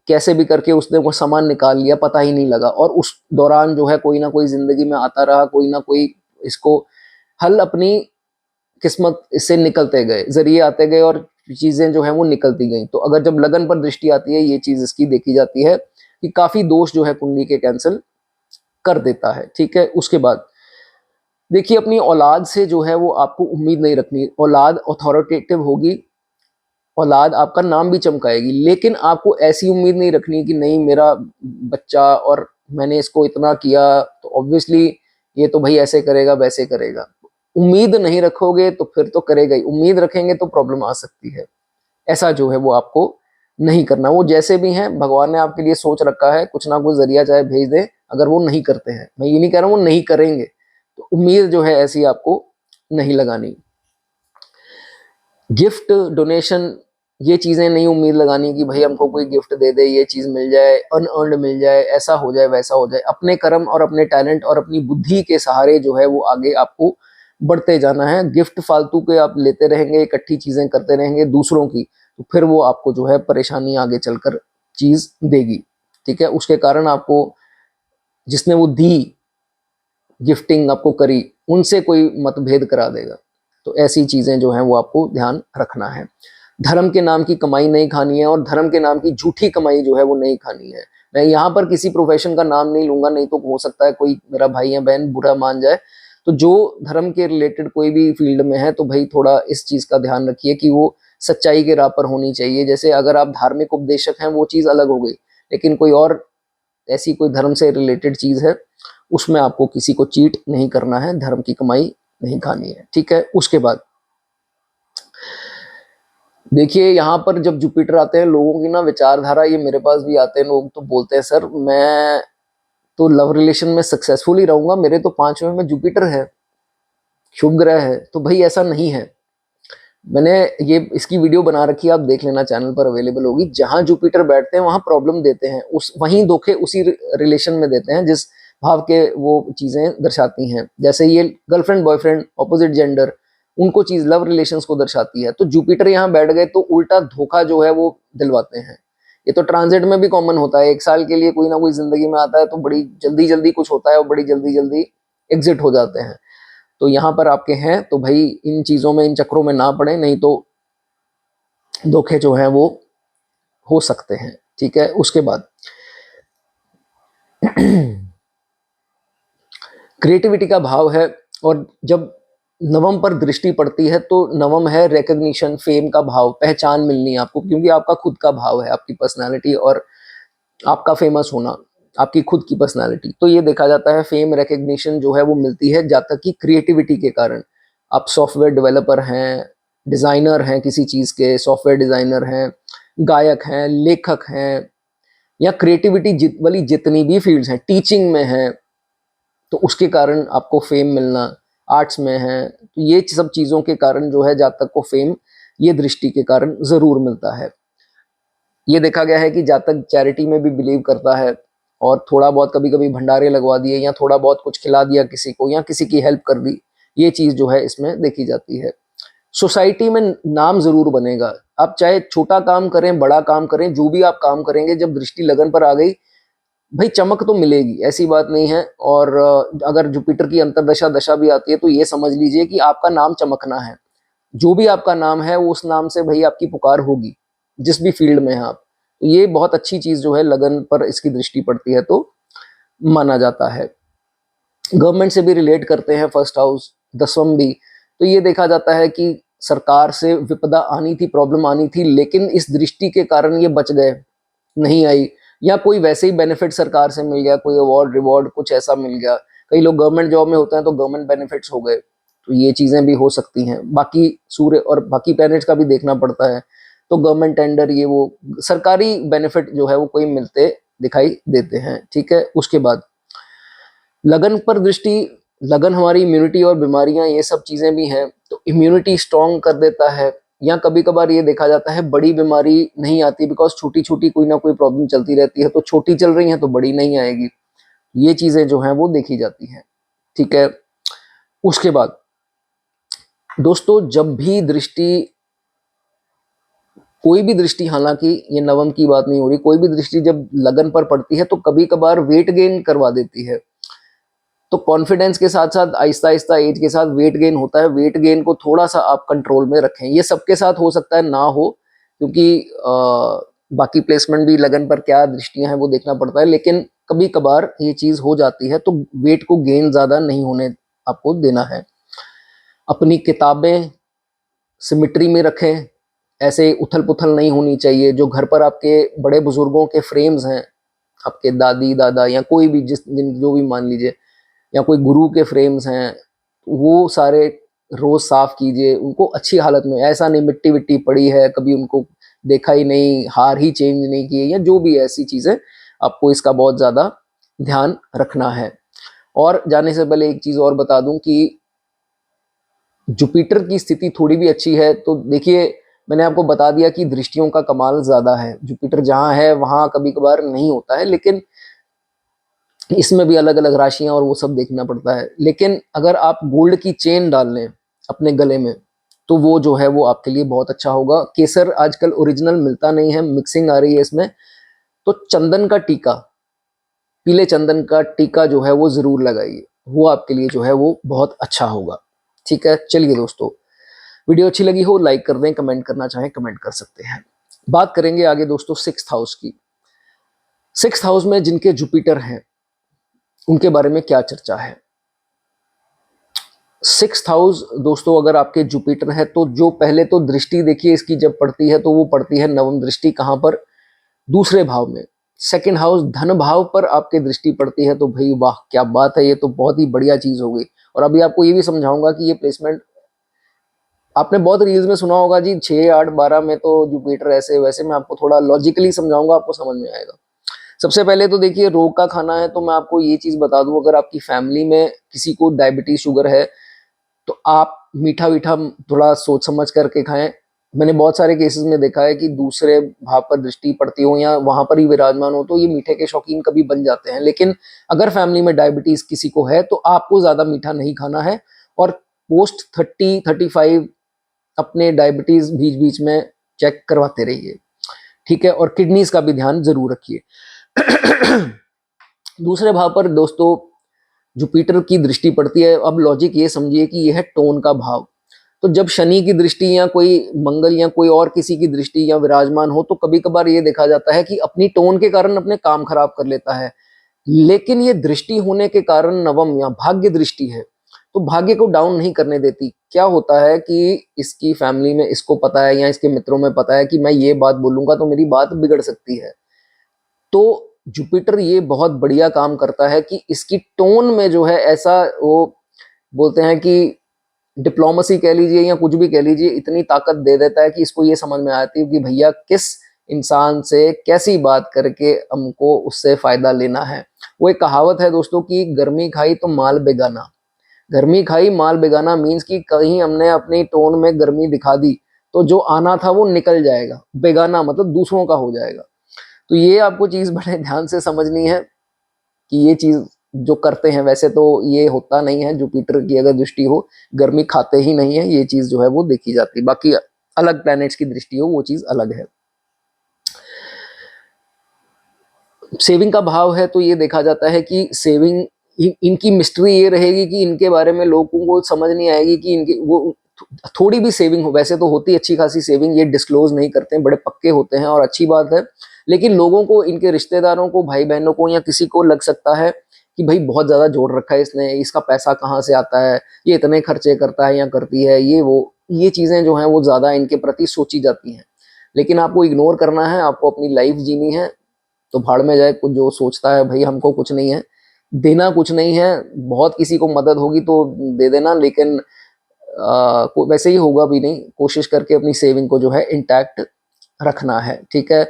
कैसे भी करके उसने वो सामान निकाल लिया, पता ही नहीं लगा, और उस दौरान जो है कोई ना कोई जिंदगी में आता रहा, कोई ना कोई इसको हल, अपनी किस्मत इससे निकलते गए, जरिए आते गए और चीजें जो है वो निकलती गई। तो अगर जब लगन पर दृष्टि आती है, ये चीज इसकी देखी जाती है कि काफी दोष जो है कुंडली के कैंसिल कर देता है। ठीक है, उसके बाद देखिए अपनी औलाद से जो है वो आपको उम्मीद नहीं रखनी। औलाद अथॉरिटेटिव होगी, औलाद आपका नाम भी चमकाएगी, लेकिन आपको ऐसी उम्मीद नहीं रखनी कि नहीं मेरा बच्चा और मैंने इसको इतना किया तो ऑब्वियसली ये तो भाई ऐसे करेगा वैसे करेगा। उम्मीद नहीं रखोगे तो फिर तो करेगा ही, उम्मीद रखेंगे तो प्रॉब्लम आ सकती है। ऐसा जो है वो आपको नहीं करना। वो जैसे भी हैं भगवान ने आपके लिए सोच रखा है, कुछ ना कुछ जरिया चाहे भेज दे। अगर वो नहीं करते हैं, मैं ये नहीं कह रहा हूँ वो नहीं करेंगे, तो उम्मीद जो है ऐसी आपको नहीं लगानी। गिफ्ट, डोनेशन, ये चीजें नहीं उम्मीद लगानी कि भाई हमको कोई गिफ्ट दे दे, ये चीज मिल जाए, अनअर्न्ड मिल जाए, ऐसा हो जाए वैसा हो जाए। अपने कर्म और अपने टैलेंट और अपनी बुद्धि के सहारे जो है वो आगे आपको बढ़ते जाना है। गिफ्ट फालतू के आप लेते रहेंगे, इकट्ठी चीजें करते रहेंगे दूसरों की, तो फिर वो आपको जो है परेशानी आगे चलकर चीज देगी। ठीक है, उसके कारण आपको, जिसने वो दी, गिफ्टिंग आपको करी, उनसे कोई मतभेद करा देगा। तो ऐसी चीजें जो हैं वो आपको ध्यान रखना है। धर्म के नाम की कमाई नहीं खानी है और धर्म के नाम की झूठी कमाई जो है वो नहीं खानी है। मैं यहाँ पर किसी प्रोफेशन का नाम नहीं लूंगा, नहीं तो हो सकता है कोई मेरा भाई या बहन बुरा मान जाए। तो जो धर्म के रिलेटेड कोई भी फील्ड में है तो भाई थोड़ा इस चीज का ध्यान रखिए कि वो सच्चाई के राह पर होनी चाहिए। जैसे अगर आप धार्मिक उपदेशक हैं वो चीज अलग हो गई, लेकिन कोई और ऐसी कोई धर्म से रिलेटेड चीज है उसमें आपको किसी को चीट नहीं करना है, धर्म की कमाई नहीं खानी है, ठीक है। उसके बाद देखिए यहाँ पर जब जुपिटर आते हैं लोगों की ना विचारधारा, ये मेरे पास भी आते हैं लोग तो बोलते हैं सर मैं तो लव रिलेशन में सक्सेसफुल ही रहूंगा, मेरे तो 5वें में जुपिटर है, शुभ ग्रह है। तो भाई ऐसा नहीं है। मैंने ये इसकी वीडियो बना रखी है, आप देख लेना, चैनल पर अवेलेबल होगी। जहां जुपिटर बैठते हैं वहां प्रॉब्लम देते हैं, उस वहीं धोखे उसी रिलेशन में देते हैं जिस भाव के वो चीजें दर्शाती हैं। जैसे ये गर्लफ्रेंड बॉयफ्रेंड ऑपोजिट जेंडर, उनको चीज लव रिलेशंस को दर्शाती है। तो जुपिटर यहाँ बैठ गए तो उल्टा धोखा जो है वो दिलवाते हैं। ये तो ट्रांजिट में भी कॉमन होता है, 1 साल के लिए कोई ना कोई जिंदगी में आता है तो बड़ी जल्दी जल्दी कुछ होता है और बड़ी जल्दी जल्दी एग्जिट हो जाते हैं। तो यहाँ पर आपके हैं तो भाई इन चीजों में, इन चक्रों में ना पड़े, नहीं तो धोखे जो है वो हो सकते हैं, ठीक है। उसके बाद क्रिएटिविटी का भाव है, और जब नवम पर दृष्टि पड़ती है तो नवम है रिकग्निशन, फेम का भाव, पहचान मिलनी है आपको, क्योंकि आपका खुद का भाव है, आपकी पर्सनालिटी और आपका फेमस होना, आपकी खुद की पर्सनालिटी। तो ये देखा जाता है फेम रिकग्निशन जो है वो मिलती है जातक की क्रिएटिविटी के कारण। आप सॉफ्टवेयर डेवलपर हैं, डिजाइनर हैं, किसी चीज के सॉफ्टवेयर डिजाइनर हैं, गायक हैं, लेखक हैं, या क्रिएटिविटी वाली जितनी भी फील्ड्स हैं, टीचिंग में हैं, तो उसके कारण आपको फेम मिलना, आर्ट्स में है तो ये सब चीजों के कारण जो है जातक को फेम ये दृष्टि के कारण जरूर मिलता है। ये देखा गया है कि जातक चैरिटी में भी बिलीव करता है और थोड़ा बहुत कभी कभी भंडारे लगवा दिए या थोड़ा बहुत कुछ खिला दिया किसी को या किसी की हेल्प कर दी, ये चीज जो है इसमें देखी जाती है। सोसाइटी में नाम जरूर बनेगा, आप चाहे छोटा काम करें बड़ा काम करें, जो भी आप काम करेंगे जब दृष्टि लगन पर आ गई भाई चमक तो मिलेगी, ऐसी बात नहीं है। और अगर जुपिटर की अंतरदशा दशा भी आती है तो ये समझ लीजिए कि आपका नाम चमकना है। जो भी आपका नाम है वो उस नाम से भाई आपकी पुकार होगी, जिस भी फील्ड में है आप। तो ये बहुत अच्छी चीज जो है लगन पर इसकी दृष्टि पड़ती है तो माना जाता है। गवर्नमेंट से भी रिलेट करते हैं फर्स्ट हाउस, 10वां भी। तो ये देखा जाता है कि सरकार से विपदा आनी थी, प्रॉब्लम आनी थी, लेकिन इस दृष्टि के कारण ये बच गए, नहीं आई। या कोई वैसे ही बेनिफिट सरकार से मिल गया, कोई अवार्ड रिवॉर्ड कुछ ऐसा मिल गया। कई लोग गवर्नमेंट जॉब में होते हैं तो गवर्नमेंट बेनिफिट्स हो गए, तो ये चीजें भी हो सकती हैं। बाकी सूर्य और बाकी प्लैनेट्स का भी देखना पड़ता है, तो गवर्नमेंट टेंडर ये वो सरकारी बेनिफिट जो है वो कोई मिलते दिखाई देते हैं, ठीक है। उसके बाद लगन पर दृष्टि, लगन हमारी इम्यूनिटी और बीमारियां ये सब चीजें भी हैं, तो इम्यूनिटी स्ट्रांग कर देता है। या कभी कभार ये देखा जाता है बड़ी बीमारी नहीं आती, बिकॉज छोटी छोटी कोई ना कोई प्रॉब्लम चलती रहती है, तो छोटी चल रही है तो बड़ी नहीं आएगी, ये चीजें जो हैं वो देखी जाती हैं, ठीक है। उसके बाद दोस्तों जब भी दृष्टि, कोई भी दृष्टि, हालांकि ये नवम की बात नहीं हो रही, कोई भी दृष्टि जब लगन पर पड़ती है तो कभी कभार वेट गेन करवा देती है। तो कॉन्फिडेंस के साथ साथ आहिस्ता आहिस्ता एज के साथ वेट गेन होता है। वेट गेन को थोड़ा सा आप कंट्रोल में रखें, ये सबके साथ हो सकता है ना हो, क्योंकि बाकी प्लेसमेंट भी लगन पर क्या दृष्टियां हैं वो देखना पड़ता है, लेकिन कभी कभार ये चीज हो जाती है, तो वेट को गेन ज्यादा नहीं होने आपको देना है। अपनी किताबें सिमिट्री में रखें, ऐसे उथल पुथल नहीं होनी चाहिए। जो घर पर आपके बड़े बुजुर्गों के फ्रेम्स हैं, आपके दादी दादा या कोई भी जो भी मान लीजिए, या कोई गुरु के फ्रेम्स हैं, वो सारे रोज साफ कीजिए, उनको अच्छी हालत में, ऐसा नहीं मिट्टी विट्टी पड़ी है कभी उनको देखा ही नहीं, हार ही चेंज नहीं किए, या जो भी ऐसी चीजें, आपको इसका बहुत ज्यादा ध्यान रखना है। और जाने से पहले एक चीज और बता दूं कि जुपिटर की स्थिति थोड़ी भी अच्छी है तो देखिए, मैंने आपको बता दिया कि दृष्टियों का कमाल ज्यादा है, जुपिटर जहां है वहां कभी कभार नहीं होता है, लेकिन इसमें भी अलग अलग राशियां और वो सब देखना पड़ता है। लेकिन अगर आप गोल्ड की चेन डाल लें अपने गले में तो वो जो है वो आपके लिए बहुत अच्छा होगा। केसर आजकल ओरिजिनल मिलता नहीं है, मिक्सिंग आ रही है इसमें, तो चंदन का टीका, पीले चंदन का टीका जो है वो जरूर लगाइए, वो आपके लिए जो है वो बहुत अच्छा होगा, ठीक है। चलिए दोस्तों, वीडियो अच्छी लगी हो लाइक कर दें, कमेंट करना चाहें कमेंट कर सकते हैं। बात करेंगे आगे दोस्तों सिक्स्थ हाउस की। सिक्स्थ हाउस में जिनके जुपिटर हैं उनके बारे में क्या चर्चा है। सिक्स्थ हाउस दोस्तों अगर आपके जुपिटर है तो जो पहले तो दृष्टि देखिए इसकी जब पड़ती है तो वो पड़ती है नवम दृष्टि, कहां पर, दूसरे भाव में। सेकंड हाउस धन भाव पर आपकी दृष्टि पड़ती है तो भाई वाह क्या बात है, ये तो बहुत ही बढ़िया चीज हो गई। और अभी आपको ये भी समझाऊंगा कि ये प्लेसमेंट आपने बहुत रील्स में सुना होगा जी 6 8 12 में तो जुपिटर ऐसे वैसे, मैं आपको थोड़ा लॉजिकली समझाऊंगा, आपको समझ में आएगा। सबसे पहले तो देखिए रोग का खाना है, तो मैं आपको ये चीज बता दूं, अगर आपकी फैमिली में किसी को डायबिटीज शुगर है तो आप मीठा वीठा थोड़ा सोच समझ करके खाएं। मैंने बहुत सारे केसेस में देखा है कि दूसरे भाव पर दृष्टि पड़ती हो या वहां पर ही विराजमान हो तो ये मीठे के शौकीन कभी बन जाते हैं। लेकिन अगर फैमिली में डायबिटीज किसी को है तो आपको ज्यादा मीठा नहीं खाना है, और पोस्ट 30-35 अपने डायबिटीज बीच बीच में चेक करवाते रहिए, ठीक है। और किडनीज का भी ध्यान जरूर रखिए। दूसरे भाव पर दोस्तों जुपिटर की दृष्टि पड़ती है। अब लॉजिक ये समझिए कि यह है टोन का भाव। तो जब शनि की दृष्टि या कोई मंगल या कोई और किसी की दृष्टि या विराजमान हो तो कभी कभार ये देखा जाता है कि अपनी टोन के कारण अपने काम खराब कर लेता है। लेकिन ये दृष्टि होने के कारण नवम या भाग्य दृष्टि है तो भाग्य को डाउन नहीं करने देती। क्या होता है कि इसकी फैमिली में इसको पता है या इसके मित्रों में पता है कि मैं ये बात बोलूंगा तो मेरी बात बिगड़ सकती है, तो जुपिटर ये बहुत बढ़िया काम करता है कि इसकी टोन में जो है ऐसा वो बोलते हैं कि डिप्लोमेसी कह लीजिए या कुछ भी कह लीजिए, इतनी ताकत दे देता है कि इसको ये समझ में आती है कि भैया किस इंसान से कैसी बात करके हमको उससे फायदा लेना है। वो एक कहावत है दोस्तों की गर्मी खाई तो माल बेगाना। गर्मी खाई माल बेगाना मीन्स कि कहीं हमने अपनी टोन में गर्मी दिखा दी तो जो आना था वो निकल जाएगा, बेगाना मतलब दूसरों का हो जाएगा। तो ये आपको चीज बड़े ध्यान से समझनी है कि ये चीज जो करते हैं वैसे तो ये होता नहीं है, जुपिटर की अगर दृष्टि हो गर्मी खाते ही नहीं है, ये चीज जो है वो देखी जाती है। बाकी अलग प्लैनेट्स की दृष्टि हो वो चीज अलग है। सेविंग का भाव है तो ये देखा जाता है कि सेविंग इनकी मिस्ट्री ये रहेगी कि इनके बारे में लोगों को समझ नहीं आएगी कि इनकी वो थोड़ी भी सेविंग हो, वैसे तो होती अच्छी खासी सेविंग, ये डिस्क्लोज नहीं करते हैं, बड़े पक्के होते हैं और अच्छी बात है। लेकिन लोगों को, इनके रिश्तेदारों को, भाई बहनों को या किसी को लग सकता है कि भाई बहुत ज्यादा जोड़ रखा है इसने, इसका पैसा कहाँ से आता है, ये इतने खर्चे करता है या करती है, ये वो, ये चीजें जो हैं वो ज्यादा इनके प्रति सोची जाती हैं। लेकिन आपको इग्नोर करना है, आपको अपनी लाइफ जीनी है, तो भाड़ में जाए कुछ जो सोचता है भाई हमको कुछ नहीं है देना, कुछ नहीं है, बहुत किसी को मदद होगी तो दे देना, लेकिन वैसे ही होगा भी नहीं। कोशिश करके अपनी सेविंग को जो है इंटैक्ट रखना है, ठीक है।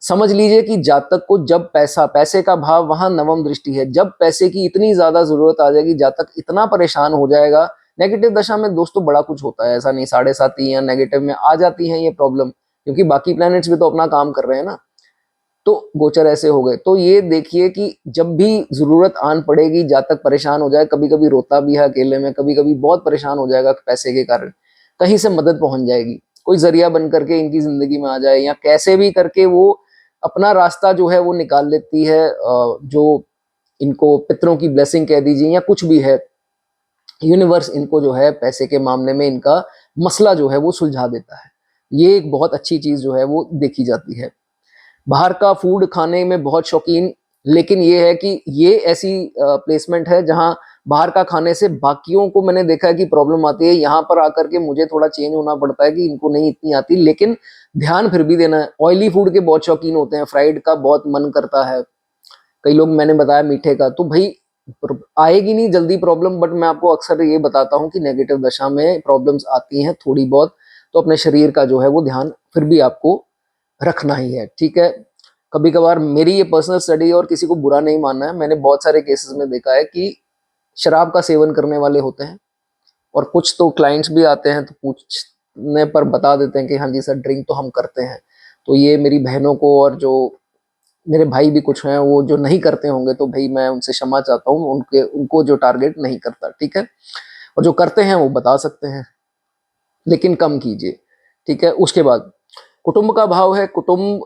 समझ लीजिए कि जातक को जब पैसे का भाव वहां नवम दृष्टि है, जब पैसे की इतनी ज्यादा जरूरत आ जाएगी जातक इतना परेशान हो जाएगा। नेगेटिव दशा में दोस्तों बड़ा कुछ होता है, ऐसा नहीं 7.5 या नेगेटिव में आ जाती है ये प्रॉब्लम, क्योंकि बाकी प्लैनेट्स भी तो अपना काम कर रहे हैं ना, तो गोचर ऐसे हो गए। तो ये देखिए कि जब भी जरूरत आन पड़ेगी जातक परेशान हो जाए, कभी कभी रोता भी है अकेले में, कभी कभी बहुत परेशान हो जाएगा पैसे के कारण, कहीं से मदद पहुंच जाएगी, कोई जरिया बन करके इनकी जिंदगी में आ जाए या कैसे भी करके वो अपना रास्ता जो है वो निकाल लेती है। जो इनको पितरों की ब्लेसिंग कह दीजिए या कुछ भी है, यूनिवर्स इनको जो है पैसे के मामले में इनका मसला जो है वो सुलझा देता है। ये एक बहुत अच्छी चीज जो है वो देखी जाती है। बाहर का फूड खाने में बहुत शौकीन, लेकिन ये है कि ये ऐसी प्लेसमेंट है जहां बाहर का खाने से बाकियों को मैंने देखा है कि प्रॉब्लम आती है, यहाँ पर आकर के मुझे थोड़ा चेंज होना पड़ता है कि इनको नहीं इतनी आती, लेकिन ध्यान फिर भी देना है। ऑयली फूड के बहुत शौकीन होते हैं, फ्राइड का बहुत मन करता है, कई लोग मैंने बताया मीठे का, तो भाई आएगी नहीं जल्दी प्रॉब्लम, बट मैं आपको अक्सर ये बताता हूँ कि नेगेटिव दशा में प्रॉब्लम्स आती हैं थोड़ी बहुत, तो अपने शरीर का जो है वो ध्यान फिर भी आपको रखना ही है, ठीक है। कभी कभार मेरी ये पर्सनल स्टडी और किसी को बुरा नहीं मानना है, मैंने बहुत सारे केसेस में देखा है कि शराब का सेवन करने वाले होते हैं और कुछ तो क्लाइंट्स भी आते हैं तो पूछने पर बता देते हैं कि हाँ जी सर ड्रिंक तो हम करते हैं। तो ये मेरी बहनों को और जो मेरे भाई भी कुछ हैं वो जो नहीं करते होंगे तो भाई मैं उनसे क्षमा चाहता हूँ, उनको जो टारगेट नहीं करता, ठीक है। और जो करते हैं वो बता सकते हैं, लेकिन कम कीजिए, ठीक है। उसके बाद कुटुंब का भाव है। कुटुंब,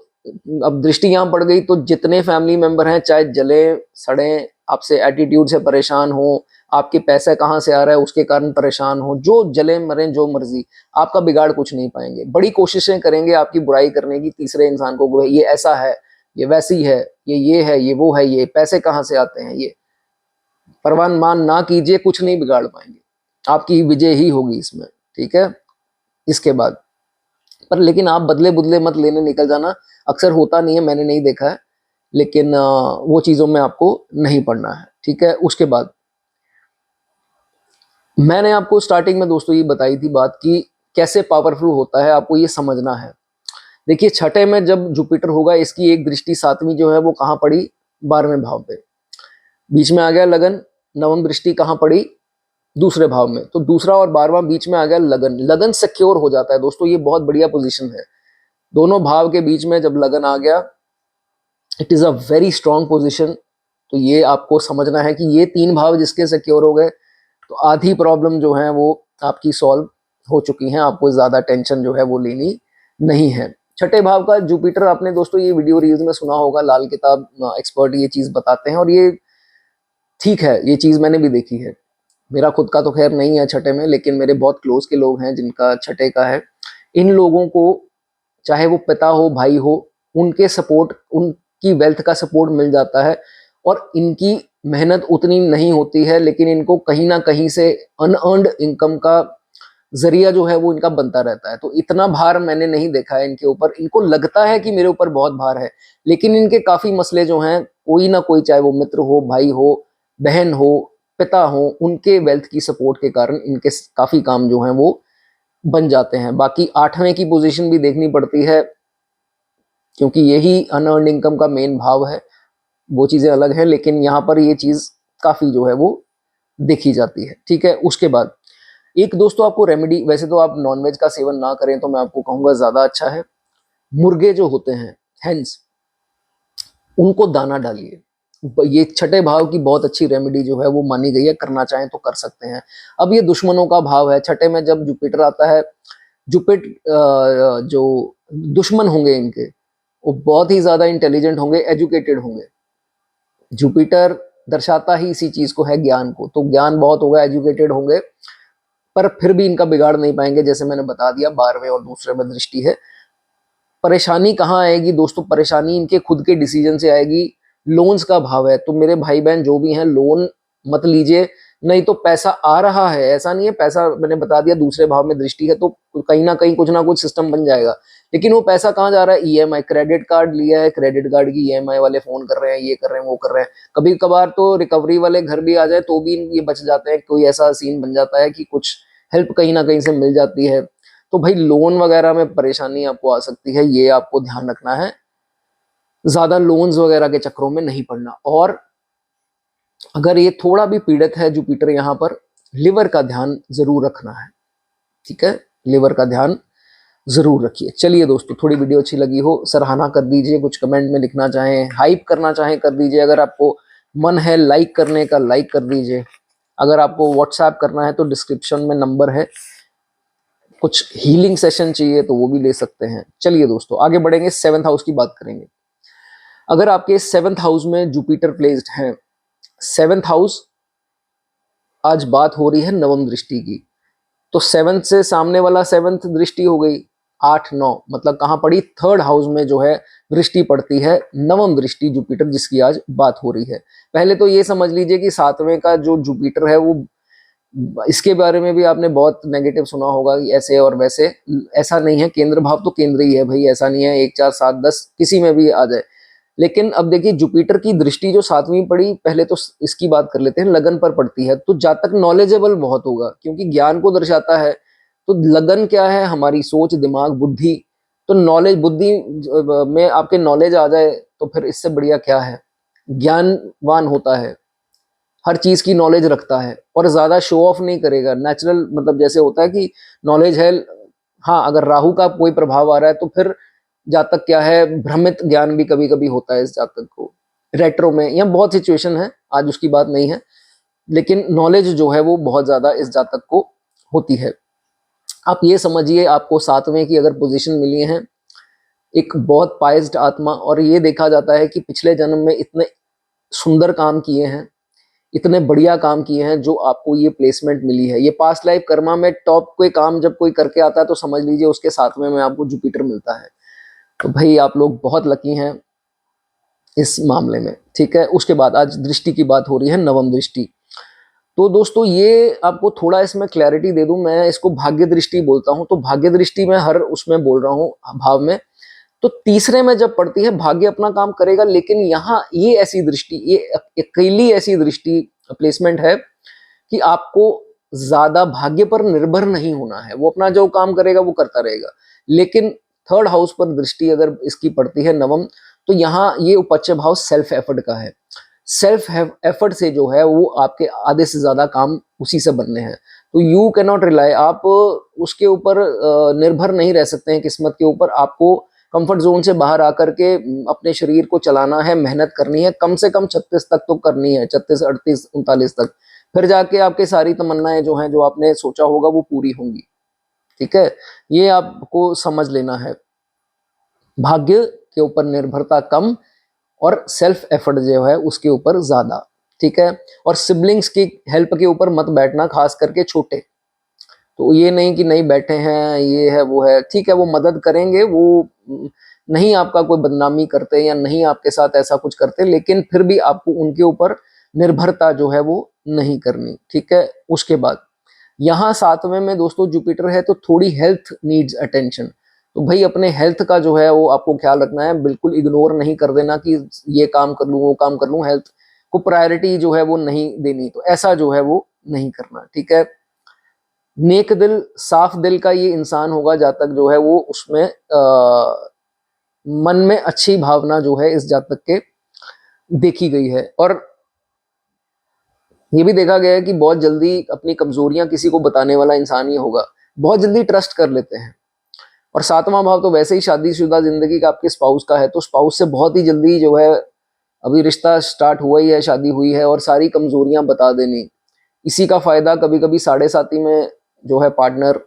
अब दृष्टि यहां पड़ गई तो जितने फैमिली मेंबर हैं चाहे जले सड़े आपसे एटीट्यूड से परेशान हो, आपके पैसे कहाँ से आ रहा है उसके कारण परेशान हो, जो जले मरे जो मर्जी, आपका बिगाड़ कुछ नहीं पाएंगे। बड़ी कोशिशें करेंगे आपकी बुराई करने की तीसरे इंसान को, ये ऐसा है, ये वैसी है, ये है, ये वो है, ये पैसे कहाँ से आते हैं, ये परवान मान ना कीजिए, कुछ नहीं बिगाड़ पाएंगे, आपकी विजय ही होगी इसमें। ठीक है, इसके बाद पर लेकिन आप बदले बुदले मत लेने निकल जाना, अक्सर होता नहीं है, मैंने नहीं देखा है, लेकिन वो चीज़ों में आपको नहीं पड़ना है। ठीक है, उसके बाद मैंने आपको स्टार्टिंग में दोस्तों ये बताई थी बात कि कैसे पावरफुल होता है, आपको ये समझना है। देखिए छठे में जब जुपिटर होगा, इसकी एक दृष्टि सातवीं जो है वो कहाँ पड़ी, 12वें भाव पे, बीच में आ गया लगन। नवम दृष्टि कहाँ पड़ी, दूसरे भाव में, तो दूसरा और 12वां बीच में आ गया लगन। लगन सिक्योर हो जाता है दोस्तों, ये बहुत बढ़िया पोजीशन है। दोनों भाव के बीच में जब लगन आ गया, it is a very strong position. तो ये आपको समझना है कि ये तीन भाव जिसके सिक्योर हो गए, तो आधी प्रॉब्लम जो है वो आपकी सॉल्व हो चुकी हैं, आपको ज्यादा टेंशन जो है वो लेनी नहीं है। छठे भाव का जुपिटर, आपने दोस्तों ये वीडियो रील्स में सुना होगा, लाल किताब एक्सपर्ट ये चीज बताते हैं, और ये ठीक है, ये चीज मैंने भी देखी है। मेरा खुद का तो खैर नहीं है छठे में, लेकिन मेरे बहुत क्लोज के लोग हैं जिनका छठे का है। इन लोगों को चाहे वो पिता हो भाई हो, उनके सपोर्ट, उनकी वेल्थ का सपोर्ट मिल जाता है, और इनकी मेहनत उतनी नहीं होती है, लेकिन इनको कहीं ना कहीं से अनअर्न्ड इनकम का जरिया जो है वो इनका बनता रहता है। तो इतना भार मैंने नहीं देखा है इनके ऊपर, इनको लगता है कि मेरे ऊपर बहुत भार है, लेकिन इनके काफी मसले जो हैं, कोई ना कोई, चाहे वो मित्र हो, भाई हो, बहन हो, पिता हो, उनके वेल्थ की सपोर्ट के कारण इनके काफी काम जो हैं वो बन जाते हैं। बाकी 8वें की पोजीशन भी देखनी पड़ती है, क्योंकि यही अनअर्न्ड इनकम का मेन भाव है, वो चीजें अलग है, लेकिन यहाँ पर ये चीज काफी जो है वो देखी जाती है। ठीक है, उसके बाद एक दोस्तों आपको रेमेडी, वैसे तो आप नॉनवेज का सेवन ना करें तो मैं आपको कहूंगा ज्यादा अच्छा है। मुर्गे जो होते हैं, हेंस, उनको दाना डालिए। ये छठे भाव की बहुत अच्छी रेमेडी जो है वो मानी गई है, करना चाहें तो कर सकते हैं। अब ये दुश्मनों का भाव है, छठे में जब जुपिटर आता है, जो दुश्मन होंगे इनके, वो बहुत ही ज्यादा इंटेलिजेंट होंगे, एजुकेटेड होंगे। जुपिटर दर्शाता ही इसी चीज को है, ज्ञान को, तो ज्ञान बहुत होगा, एजुकेटेड होंगे, पर फिर भी इनका बिगाड़ नहीं पाएंगे। जैसे मैंने बता दिया, 12वें और दूसरे में दृष्टि है। परेशानी कहाँ आएगी दोस्तों, परेशानी इनके खुद के डिसीजन से आएगी। लोन्स का भाव है, तो मेरे भाई बहन जो भी हैं, लोन मत लीजिए, नहीं तो पैसा आ रहा है, ऐसा नहीं है, पैसा मैंने बता दिया दूसरे भाव में दृष्टि है, तो कहीं ना कुछ सिस्टम बन जाएगा, लेकिन वो पैसा कहाँ जा रहा है, ईएमआई, क्रेडिट कार्ड लिया है, क्रेडिट कार्ड की ईएमआई वाले फोन कर रहे हैं, ये कर रहे हैं, वो कर रहे हैं। कभी कभार तो रिकवरी वाले घर भी आ जाए तो भी ये बच जाते हैं, कोई ऐसा सीन बन जाता है कि कुछ हेल्प कहीं ना कहीं से मिल जाती है। तो भाई लोन वगैरह में परेशानी आपको आ सकती है, ये आपको ध्यान रखना है, ज्यादा लोन्स वगैरह के चक्करों में नहीं पड़ना। और अगर ये थोड़ा भी पीड़ित है जुपिटर यहाँ पर, लिवर का ध्यान जरूर रखना है। ठीक है, लिवर का ध्यान जरूर रखिए। चलिए दोस्तों, थोड़ी वीडियो अच्छी लगी हो सराहना कर दीजिए, कुछ कमेंट में लिखना चाहें, हाइप करना चाहें कर दीजिए, अगर आपको मन है लाइक करने का लाइक कर दीजिए, अगर आपको व्हाट्सएप करना है तो डिस्क्रिप्शन में नंबर है, कुछ हीलिंग सेशन चाहिए तो वो भी ले सकते हैं। चलिए दोस्तों आगे बढ़ेंगे, 7th हाउस की बात करेंगे। अगर आपके 7th हाउस में जुपिटर प्लेस्ड है, 7th हाउस, आज बात हो रही है नवम दृष्टि की, तो 7th से सामने वाला 7th दृष्टि हो गई, 8-9, मतलब कहां पड़ी, 3rd हाउस में जो है दृष्टि पड़ती है, नवम दृष्टि जुपिटर, जिसकी आज बात हो रही है। पहले तो ये समझ लीजिए कि 7वें का जो जुपिटर है वो, इसके बारे में भी आपने बहुत नेगेटिव सुना होगा कि ऐसे और वैसे, ऐसा नहीं है, केंद्र भाव तो केंद्र ही है भाई, ऐसा नहीं है 1 4 7 10 किसी में भी आ जाए। लेकिन अब देखिए जुपिटर की दृष्टि जो 7वीं पड़ी, पहले तो इसकी बात कर लेते हैं, लगन पर पड़ती है, तो जातक नॉलेजेबल बहुत होगा, क्योंकि ज्ञान को दर्शाता है। तो लगन क्या है, हमारी सोच, दिमाग, बुद्धि, तो नॉलेज, बुद्धि में आपके नॉलेज आ जाए तो फिर इससे बढ़िया क्या है, ज्ञानवान होता है, हर चीज की नॉलेज रखता है, और ज्यादा शो ऑफ नहीं करेगा, नेचुरल, मतलब जैसे होता है कि नॉलेज है। हाँ, अगर राहु का कोई प्रभाव आ रहा है तो फिर जातक क्या है, भ्रमित ज्ञान भी कभी कभी होता है इस जातक को, रेट्रो में, या बहुत सिचुएशन है, आज उसकी बात नहीं है, लेकिन नॉलेज जो है वो बहुत ज्यादा इस जातक को होती है। आप ये समझिए, आपको 7वें की अगर पोजीशन मिली है, एक बहुत पाइज्ड आत्मा, और ये देखा जाता है कि पिछले जन्म में इतने सुंदर काम किए हैं, इतने बढ़िया काम किए हैं जो आपको ये प्लेसमेंट मिली है। ये पास्ट लाइफ कर्मा में टॉप कोई काम जब कोई करके आता है तो समझ लीजिए उसके सातवें में आपको जुपिटर मिलता है। तो भाई आप लोग बहुत लकी हैं इस मामले में, ठीक है। उसके बाद आज दृष्टि की बात हो रही है, नवम दृष्टि। तो दोस्तों ये आपको थोड़ा इसमें क्लैरिटी दे दूं, मैं इसको भाग्य दृष्टि बोलता हूं। तो भाग्य दृष्टि मैं हर उसमें बोल रहा हूं भाव में। तो तीसरे में जब पड़ती है, भाग्य अपना काम करेगा, लेकिन यहाँ ये ऐसी दृष्टि, ये अकेली ऐसी दृष्टि प्लेसमेंट है कि आपको ज्यादा भाग्य पर निर्भर नहीं होना है। वो अपना जो काम करेगा वो करता रहेगा। लेकिन थर्ड हाउस पर दृष्टि अगर इसकी पड़ती है, नवम, तो यहाँ ये उपच्य भाव सेल्फ एफर्ट का है। सेल्फ एफर्ट से जो है वो आपके आधे से ज्यादा काम उसी से बनने हैं। तो यू कैन नॉट रिलाई, आप उसके ऊपर निर्भर नहीं रह सकते हैं किस्मत के ऊपर। आपको कंफर्ट जोन से बाहर आकर के अपने शरीर को चलाना है, मेहनत करनी है, कम से कम 36 तक तो करनी है, 36, 38, 39 तक। फिर जाके आपके सारी तमन्नाएं जो हैं, जो आपने सोचा होगा, वो पूरी होंगी, ठीक है। ये आपको समझ लेना है। भाग्य के ऊपर निर्भरता कम और सेल्फ एफर्ट जो है उसके ऊपर ज्यादा, ठीक है। और सिबलिंग्स की हेल्प के ऊपर मत बैठना, खास करके छोटे। तो ये नहीं कि नहीं बैठे हैं, ये है वो है, ठीक है, वो मदद करेंगे, वो नहीं आपका कोई बदनामी करते या नहीं आपके साथ ऐसा कुछ करते, लेकिन फिर भी आपको उनके ऊपर निर्भरता जो है वो नहीं करनी, ठीक है। उसके बाद यहाँ सातवें में दोस्तों जुपिटर है, तो थोड़ी हेल्थ नीड्स अटेंशन। तो भाई अपने हेल्थ का जो है वो आपको ख्याल रखना है, बिल्कुल इग्नोर नहीं कर देना कि ये काम कर लूँ वो काम कर लूँ, हेल्थ को प्रायोरिटी जो है वो नहीं देनी। तो ऐसा जो है वो नहीं करना, ठीक है। नेक दिल, साफ दिल का ये इंसान होगा जातक जो है वो, उसमें मन में अच्छी भावना जो है इस जातक के देखी गई है। और ये भी देखा गया है कि बहुत जल्दी अपनी कमजोरियां किसी को बताने वाला इंसान ही होगा, बहुत जल्दी ट्रस्ट कर लेते हैं। और सातवां भाव तो वैसे ही शादीशुदा जिंदगी का आपके स्पाउस का है, तो स्पाउस से बहुत ही जल्दी जो है, अभी रिश्ता स्टार्ट हुआ ही है, शादी हुई है, और सारी कमजोरियां बता देनी। इसी का फायदा कभी कभी साढ़े साथी में जो है पार्टनर,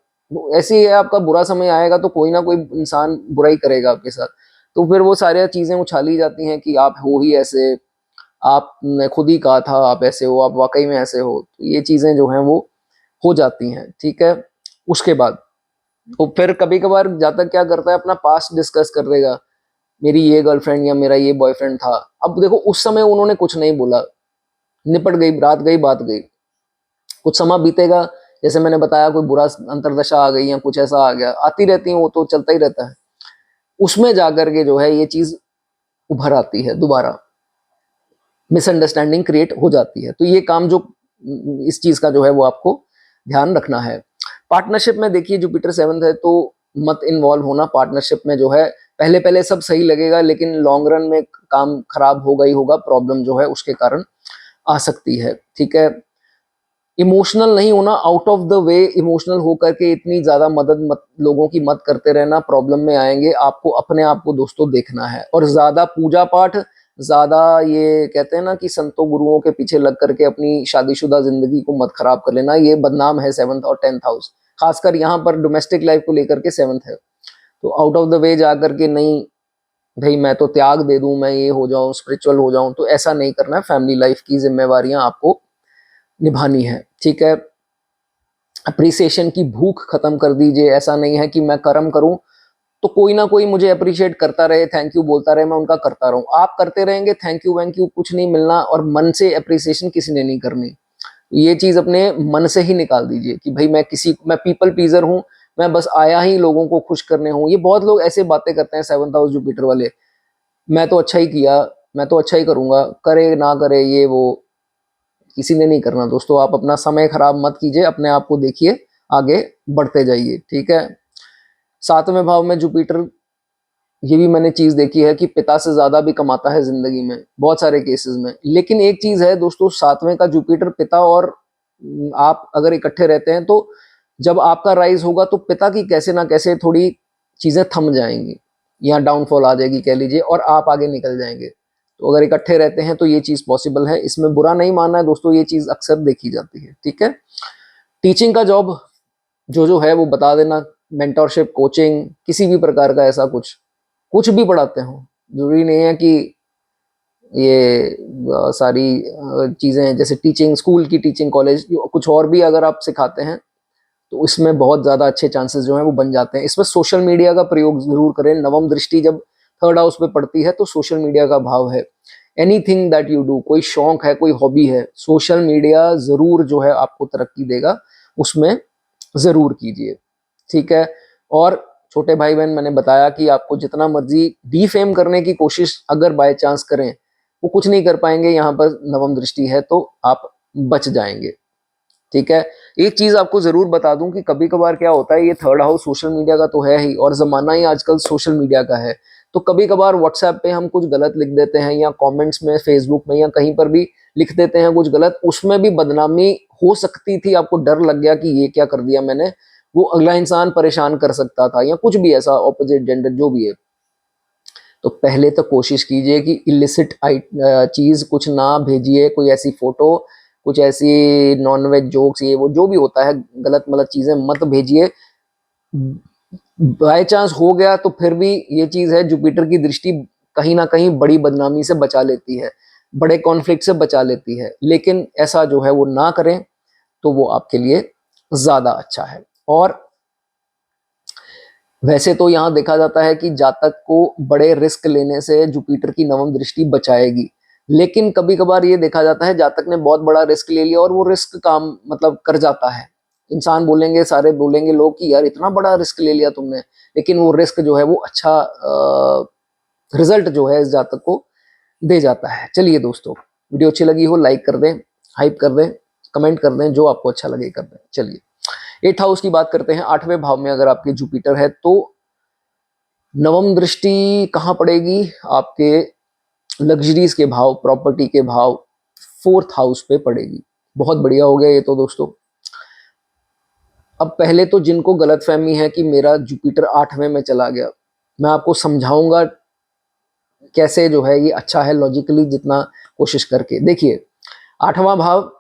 ऐसे ही है, आपका बुरा समय आएगा तो कोई ना कोई इंसान बुरा ही करेगा आपके साथ। तो फिर वो सारी चीजें उछाली जाती हैं कि आप हो ही ऐसे, आपने खुद ही कहा था आप ऐसे हो, आप वाकई में ऐसे हो। तो ये चीजें जो हैं वो हो जाती हैं, ठीक है। उसके बाद तो फिर कभी कभार जातक क्या करता है, अपना पास्ट डिस्कस कर देगा, मेरी ये गर्लफ्रेंड या मेरा ये बॉयफ्रेंड था। अब देखो उस समय उन्होंने कुछ नहीं बोला, निपट गई, रात गई, बात गई। कुछ समय बीतेगा, जैसे मैंने बताया, कोई बुरा अंतरदशा आ गई या कुछ ऐसा आ गया, आती रहती है, वो तो चलता ही रहता है। उसमें जाकर के जो है ये चीज उभर आती है, दोबारा मिसअंडरस्टैंडिंग क्रिएट हो जाती है। तो ये काम जो इस चीज का जो है वो आपको ध्यान रखना है। पार्टनरशिप में देखिए जुपिटर 7th है, तो मत इन्वॉल्व होना पार्टनरशिप में जो है। पहले पहले सब सही लगेगा, लेकिन लॉन्ग रन में काम खराब होगा ही होगा, प्रॉब्लम जो है उसके कारण आ सकती है, ठीक है। इमोशनल नहीं होना, out of the way emotional होकर के इतनी ज्यादा मदद मत लोगों की मत करते रहना, प्रॉब्लम में आएंगे। आपको अपने आप को दोस्तों देखना है, और ज्यादा पूजा पाठ, ज्यादा ये कहते हैं ना कि संतों गुरुओं के पीछे लग करके अपनी शादीशुदा जिंदगी को मत खराब कर लेना, ये बदनाम है 7th और 10th हाउस। खासकर यहाँ पर डोमेस्टिक लाइफ को लेकर के 7th है। तो आउट ऑफ द वे जाकर के नहीं, भाई मैं तो त्याग दे दूं, मैं ये हो जाऊं, स्पिरिचुअल हो जाऊं, तो ऐसा नहीं करना है। फैमिली लाइफ की जिम्मेवारियां आपको निभानी है, ठीक है। अप्रिसिएशन की भूख खत्म कर दीजिए। ऐसा नहीं है कि मैं कर्म करूं तो कोई ना कोई मुझे अप्रिशिएट करता रहे, थैंक यू बोलता रहे, मैं उनका करता रहूं। आप करते रहेंगे, थैंक यू वैंक यू कुछ नहीं मिलना, और मन से अप्रिसिएशन किसी ने नहीं करनी। ये चीज अपने मन से ही निकाल दीजिए कि भाई मैं पीपल प्लीजर हूं, मैं बस आया ही लोगों को खुश करने हूं। ये बहुत लोग ऐसे बातें करते हैं 7th हाउस जुपिटर वाले, मैं तो अच्छा ही किया, मैं तो अच्छा ही करूंगा, करे ना करे ये वो, किसी ने नहीं करना दोस्तों। आप अपना समय खराब मत कीजिए, अपने आप को देखिए, आगे बढ़ते जाइए, ठीक है। सातवें भाव में जुपिटर, ये भी मैंने चीज देखी है कि पिता से ज्यादा भी कमाता है जिंदगी में, बहुत सारे केसेस में। लेकिन एक चीज है दोस्तों, सातवें का जुपिटर, पिता और आप अगर इकट्ठे रहते हैं, तो जब आपका राइज होगा तो पिता की कैसे ना कैसे थोड़ी चीजें थम जाएंगी, या डाउनफॉल आ जाएगी कह लीजिए, और आप आगे निकल जाएंगे। तो अगर इकट्ठे रहते हैं तो ये चीज पॉसिबल है, इसमें बुरा नहीं मानना है दोस्तों, ये चीज अक्सर देखी जाती है, ठीक है। टीचिंग का जॉब जो है वो बता देना, मेंटरशिप, कोचिंग, किसी भी प्रकार का ऐसा कुछ, कुछ भी पढ़ाते हो, जरूरी नहीं है कि ये सारी चीज़ें, जैसे टीचिंग, स्कूल की टीचिंग, कॉलेज, कुछ और भी अगर आप सिखाते हैं तो इसमें बहुत ज़्यादा अच्छे चांसेस जो हैं वो बन जाते हैं। इसमें सोशल मीडिया का प्रयोग ज़रूर करें। नवम दृष्टि जब थर्ड हाउस पे पड़ती है तो सोशल मीडिया का भाव है। एनीथिंग दैट यू डू, कोई शौक है, कोई हॉबी है, सोशल मीडिया ज़रूर जो है आपको तरक्की देगा, उसमें ज़रूर कीजिए, ठीक है। और छोटे भाई बहन, मैंने बताया कि आपको जितना मर्जी डिफेम करने की कोशिश अगर बाय चांस करें, वो कुछ नहीं कर पाएंगे। यहाँ पर नवम दृष्टि है तो आप बच जाएंगे, ठीक है। एक चीज आपको जरूर बता दूं कि कभी कभार क्या होता है, ये थर्ड हाउस सोशल मीडिया का तो है ही, और जमाना ही आजकल सोशल मीडिया का है। तो कभी कभार व्हाट्सएप पे हम कुछ गलत लिख देते हैं, या कमेंट्स में, फेसबुक में, या कहीं पर भी लिख देते हैं कुछ गलत, उसमें भी बदनामी हो सकती थी। आपको डर लग गया कि ये क्या कर दिया मैंने, वो अगला इंसान परेशान कर सकता था, या कुछ भी ऐसा, ऑपोजिट जेंडर जो भी है। तो पहले तो कोशिश कीजिए कि इलिसिट चीज कुछ ना भेजिए, कोई ऐसी फोटो, कुछ ऐसी नॉनवेज जोक्स, ये वो जो भी होता है, गलत मलत चीजें मत भेजिए। बाय चांस हो गया तो फिर भी ये चीज है, जुपिटर की दृष्टि कहीं ना कहीं बड़ी बदनामी से बचा लेती है, बड़े कॉन्फ्लिक्ट से बचा लेती है, लेकिन ऐसा जो है वो ना करें तो वो आपके लिए ज्यादा अच्छा है। और वैसे तो यहाँ देखा जाता है कि जातक को बड़े रिस्क लेने से जुपिटर की नवम दृष्टि बचाएगी, लेकिन कभी कभार ये देखा जाता है जातक ने बहुत बड़ा रिस्क ले लिया और वो रिस्क काम मतलब कर जाता है। इंसान बोलेंगे, सारे बोलेंगे लोग कि यार इतना बड़ा रिस्क ले लिया तुमने, लेकिन वो रिस्क जो है वो अच्छा रिजल्ट जो है इस जातक को दे जाता है। चलिए दोस्तों, वीडियो अच्छी लगी हो लाइक कर दें, हाइप कर दें, कमेंट कर दें, जो आपको अच्छा लगे कर दें। चलिए, 8th हाउस की बात करते हैं। 8वें भाव में अगर आपके जुपिटर है तो नवम दृष्टि कहाँ पड़ेगी? आपके लग्जरीज के भाव, प्रॉपर्टी के भाव, 4th हाउस पे पड़ेगी। बहुत बढ़िया हो गया ये तो दोस्तों। अब पहले तो जिनको गलतफहमी है कि मेरा जुपिटर 8वें में चला गया, मैं आपको समझाऊंगा कैसे जो है ये अच्छा है, लॉजिकली जितना कोशिश करके देखिए। 8वां भाव,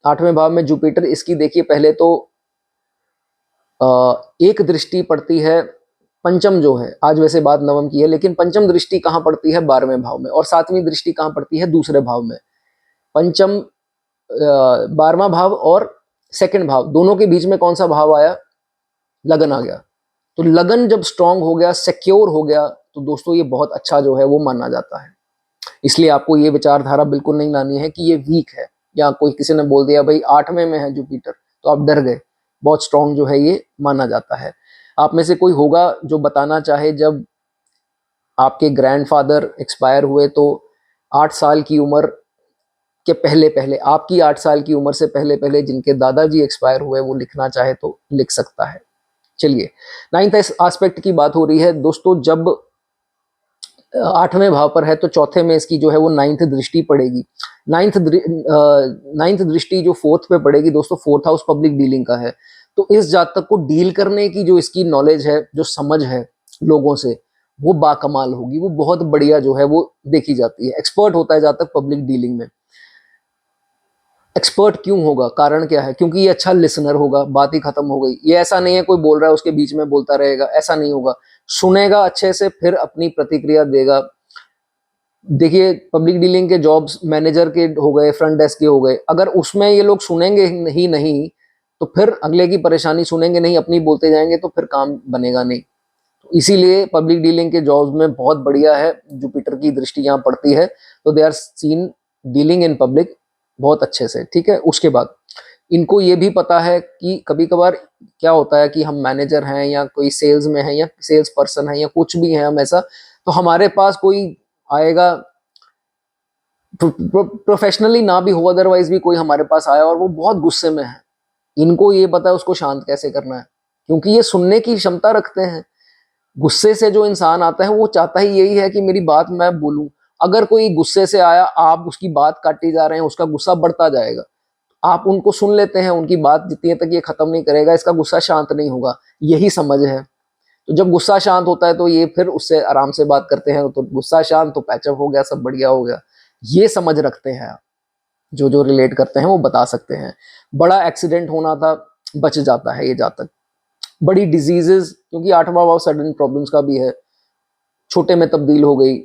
8वें भाव में जुपिटर, इसकी देखिए पहले तो एक दृष्टि पड़ती है पंचम जो है, आज वैसे बात नवम की है, लेकिन पंचम दृष्टि कहाँ पड़ती है? 12वें भाव में। और 7वीं दृष्टि कहाँ पड़ती है? दूसरे भाव में। पंचम, 12वां भाव और सेकंड भाव, दोनों के बीच में कौन सा भाव आया? लगन आ गया। तो लगन जब स्ट्रांग हो गया, सिक्योर हो गया, तो दोस्तों ये बहुत अच्छा जो है वो माना जाता है। इसलिए आपको ये विचारधारा बिल्कुल नहीं लानी है कि ये वीक है, या कोई किसी ने बोल दिया भाई 8वें में है जुपिटर तो आप डर गए। बहुत स्ट्रांग जो है ये माना जाता है। आप में से कोई होगा जो बताना चाहे, जब आपके ग्रैंडफादर एक्सपायर हुए तो 8 साल की उम्र के पहले पहले, आपकी 8 साल की उम्र से पहले पहले जिनके दादाजी एक्सपायर हुए, वो लिखना चाहे तो लिख सकता है। चलिए, 9th एस्पेक्ट की बात हो रही है दोस्तों। जब 8वें भाव पर है तो चौथे में इसकी जो है वो 9th दृष्टि पड़ेगी। 9th दृष्टि जो 4th पे पड़ेगी दोस्तों, 4th हाउस पब्लिक डीलिंग का है। तो इस जातक को डील करने की जो इसकी नॉलेज है, जो समझ है लोगों से, वो बाकमाल होगी, वो बहुत बढ़िया जो है वो देखी जाती है। एक्सपर्ट होता है जातक पब्लिक डीलिंग में। एक्सपर्ट क्यों होगा? कारण क्या है? क्योंकि ये अच्छा लिसनर होगा, बात ही खत्म हो गई। ये ऐसा नहीं है कोई बोल रहा है उसके बीच में बोलता रहेगा, ऐसा नहीं होगा। सुनेगा अच्छे से, फिर अपनी प्रतिक्रिया देगा। देखिए, पब्लिक डीलिंग के जॉब्स मैनेजर के हो गए, फ्रंट डेस्क के हो गए, अगर उसमें ये लोग सुनेंगे ही नहीं तो फिर अगले की परेशानी सुनेंगे नहीं, अपनी बोलते जाएंगे, तो फिर काम बनेगा नहीं। तो इसीलिए पब्लिक डीलिंग के जॉब्स में बहुत बढ़िया है, जुपिटर की दृष्टि यहाँ पड़ती है तो they are seen dealing in public बहुत अच्छे से, ठीक है। उसके बाद इनको ये भी पता है कि कभी कभार क्या होता है कि हम मैनेजर हैं, या कोई सेल्स में है, या सेल्स पर्सन है, या कुछ भी है हम ऐसा, तो हमारे पास कोई आएगा, प्रोफेशनली ना भी हो, अदरवाइज भी कोई हमारे पास आया और वो बहुत गुस्से में है, इनको ये पता है उसको शांत कैसे करना है, क्योंकि ये सुनने की क्षमता रखते हैं। गुस्से से जो इंसान आता है वो चाहता ही यही है कि मेरी बात मैं बोलूं। अगर कोई गुस्से से आया, आप उसकी बात काटी जा रहे हैं, उसका गुस्सा बढ़ता जाएगा। आप उनको सुन लेते हैं, उनकी बात जितनी तक ये खत्म नहीं करेगा, इसका गुस्सा शांत नहीं होगा, यही समझ है। तो जब गुस्सा शांत होता है तो ये फिर उससे आराम से बात करते हैं, तो गुस्सा शांत, तो पैचअप हो गया, सब बढ़िया हो गया। ये समझ रखते हैं, जो जो रिलेट करते हैं वो बता सकते हैं। बड़ा एक्सीडेंट होना था, बच जाता है ये जातक। बड़ी डिजीजेस, क्योंकि 8वां भाव सडन प्रॉब्लम्स का भी है, छोटे में तब्दील हो गई,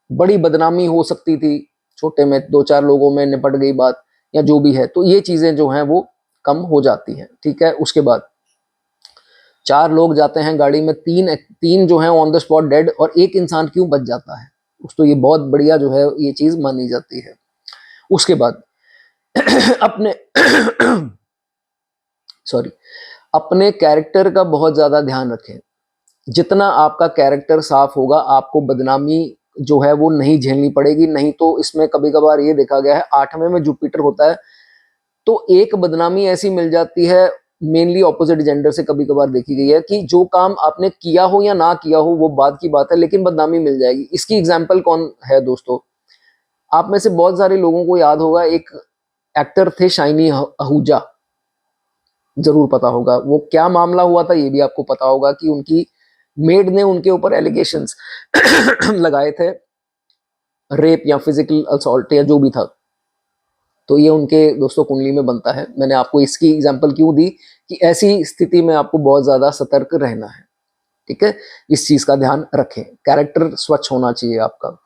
बड़ी बदनामी हो सकती थी, छोटे में 2-4 लोगों में निपट गई बात या जो भी है, तो ये चीजें जो हैं वो कम हो जाती हैं। ठीक है, उसके बाद 4 लोग जाते हैं गाड़ी में, तीन जो है ऑन द स्पॉट डेड और एक इंसान क्यों बच जाता है, तो ये बहुत बढ़िया जो है ये चीज मानी जाती है। उसके बाद अपने सॉरी, अपने कैरेक्टर का बहुत ज्यादा ध्यान रखें। जितना आपका कैरेक्टर साफ होगा, आपको बदनामी जो है वो नहीं झेलनी पड़ेगी। नहीं तो इसमें कभी कभार ये देखा गया है, 8वें में जुपिटर होता है तो एक बदनामी ऐसी मिल जाती है, मेनली ऑपोजिट जेंडर से कभी कभार देखी गई है, कि जो काम आपने किया हो या ना किया हो वो बात की बात है, लेकिन बदनामी मिल जाएगी। इसकी एग्जाम्पल कौन है दोस्तों? आप में से बहुत सारे लोगों को याद होगा, एक एक्टर थे शाइनी आहूजा, जरूर पता होगा वो क्या मामला हुआ था, ये भी आपको पता होगा कि उनकी मेड ने उनके ऊपर एलिगेशंस लगाए थे, रेप या फिजिकल असॉल्ट या जो भी था। तो ये उनके दोस्तों कुंडली में बनता है। मैंने आपको इसकी एग्जांपल क्यों दी कि ऐसी स्थिति में आपको बहुत ज्यादा सतर्क रहना है। ठीक है, इस चीज का ध्यान रखें। कैरेक्टर स्वच्छ होना चाहिए आपका।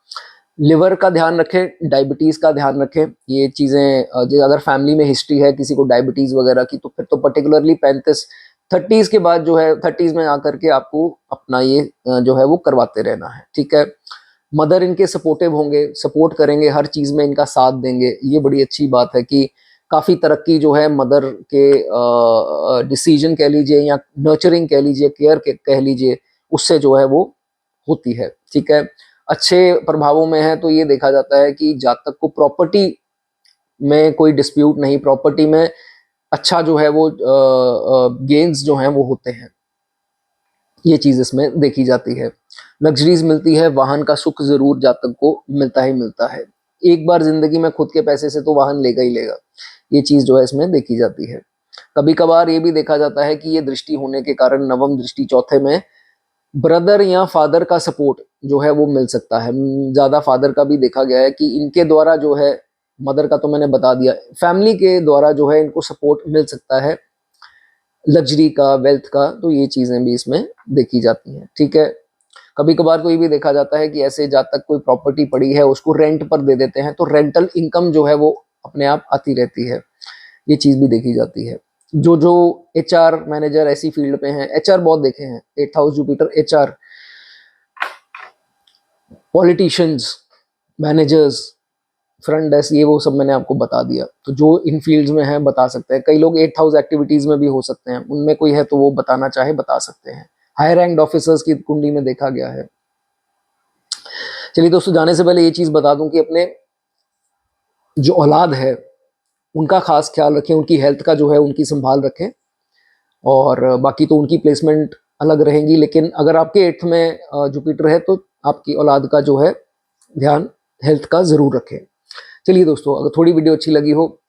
लिवर का ध्यान रखें, डायबिटीज का ध्यान रखें। ये चीजें अगर फैमिली में हिस्ट्री है किसी को डायबिटीज वगैरह की, तो फिर तो पर्टिकुलरली 35-30 के बाद जो है 30s में आकर के आपको अपना ये जो है वो करवाते रहना है। ठीक है, मदर इनके सपोर्टिव होंगे, सपोर्ट करेंगे, हर चीज में इनका साथ देंगे। ये बड़ी अच्छी बात है कि काफी तरक्की जो है मदर के डिसीजन कह लीजिए या नर्चरिंग कह लीजिए, केयर कह लीजिए, उससे जो है वो होती है। ठीक है, अच्छे प्रभावों में है तो ये देखा जाता है कि जातक को प्रॉपर्टी में कोई डिस्प्यूट नहीं, प्रॉपर्टी में अच्छा जो है वो गेन्स जो हैं वो होते हैं। ये चीज इसमें देखी जाती है। लग्जरीज मिलती है, वाहन का सुख जरूर जातक को मिलता ही मिलता है। एक बार जिंदगी में खुद के पैसे से तो वाहन लेगा ही लेगा, ये चीज जो है इसमें देखी जाती है। कभी कभार ये भी देखा जाता है कि ये दृष्टि होने के कारण, नवम दृष्टि चौथे में, ब्रदर या फादर का सपोर्ट जो है वो मिल सकता है। ज्यादा फादर का भी देखा गया है कि इनके द्वारा जो है, मदर का तो मैंने बता दिया, फैमिली के द्वारा जो है इनको सपोर्ट मिल सकता है, लग्जरी का, वेल्थ का। तो ये चीजें भी इसमें देखी जाती हैं। ठीक है, कभी कभार तो ये भी देखा जाता है कि ऐसे जातक कोई प्रॉपर्टी पड़ी है उसको रेंट पर दे देते हैं, तो रेंटल इनकम जो है वो अपने आप आती रहती है। ये चीज भी देखी जाती है। जो जो एचआर मैनेजर ऐसी फील्ड पे हैं, एचआर बहुत देखे हैं, 8th house Jupiter HR, politicians, managers, front desk, ये वो सब मैंने आपको बता दिया। तो जो इन फील्ड्स में है बता सकते हैं। कई लोग 8th हाउस एक्टिविटीज में भी हो सकते हैं, उनमें कोई है तो वो बताना चाहे बता सकते हैं। हाई रैंक ऑफिसर्स की कुंडली में देखा गया है। चलिए दोस्तों, जाने से पहले ये चीज बता दूं कि अपने जो औलाद है उनका खास ख्याल रखें, उनकी हेल्थ का जो है उनकी संभाल रखें, और बाकी तो उनकी प्लेसमेंट अलग रहेंगी। लेकिन अगर आपके 8th में जुपिटर है तो आपकी औलाद का जो है ध्यान हेल्थ का जरूर रखें। चलिए दोस्तों, अगर थोड़ी वीडियो अच्छी लगी हो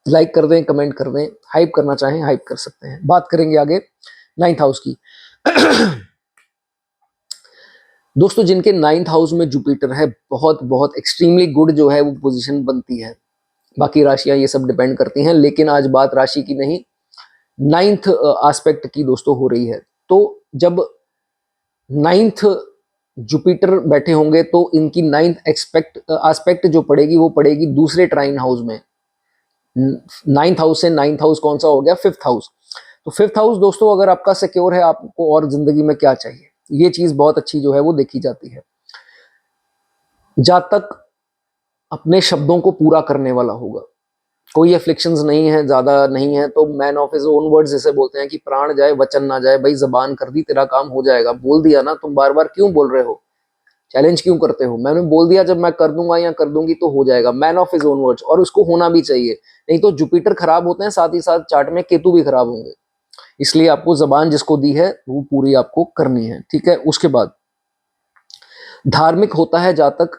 लाइक कर दें, कमेंट कर दें, हाइप करना चाहें हाइप कर सकते हैं। बात करेंगे आगे 9th हाउस की। दोस्तों, जिनके 9th हाउस में जुपिटर है, बहुत बहुत एक्सट्रीमली गुड जो है वो पोजीशन बनती है। बाकी राशियां ये सब डिपेंड करती हैं, लेकिन आज बात राशि की नहीं, 9th एस्पेक्ट की दोस्तों हो रही है। तो जब 9th जुपिटर बैठे होंगे तो इनकी 9th एस्पेक्ट जो पड़ेगी वो पड़ेगी दूसरे ट्राइन हाउस में। 9th हाउस से 9th हाउस कौन सा हो गया? 5th house. तो 5th हाउस दोस्तों अगर आपका सिक्योर है, आपको और जिंदगी में क्या चाहिए, ये चीज बहुत अच्छी जो है वो देखी जाती है। जातक अपने शब्दों को पूरा करने वाला होगा, कोई एफ्लिक्शंस नहीं है, ज्यादा नहीं है, तो man of his own words जिसे बोलते हैं कि प्राण जाए वचन ना जाए। भाई जबान कर दी, तेरा काम हो जाएगा। बोल दिया ना, तुम बार बार क्यों बोल रहे हो, चैलेंज क्यों करते हो? मैंने बोल दिया, जब मैं कर दूंगा या कर दूंगी तो हो जाएगा। Man of his own words, और उसको होना भी चाहिए। नहीं तो जुपिटर खराब होते हैं, साथ ही साथ चार्ट में केतु भी खराब होंगे। इसलिए आपको जबान जिसको दी है वो पूरी आपको करनी है। ठीक है, उसके बाद धार्मिक होता है जातक।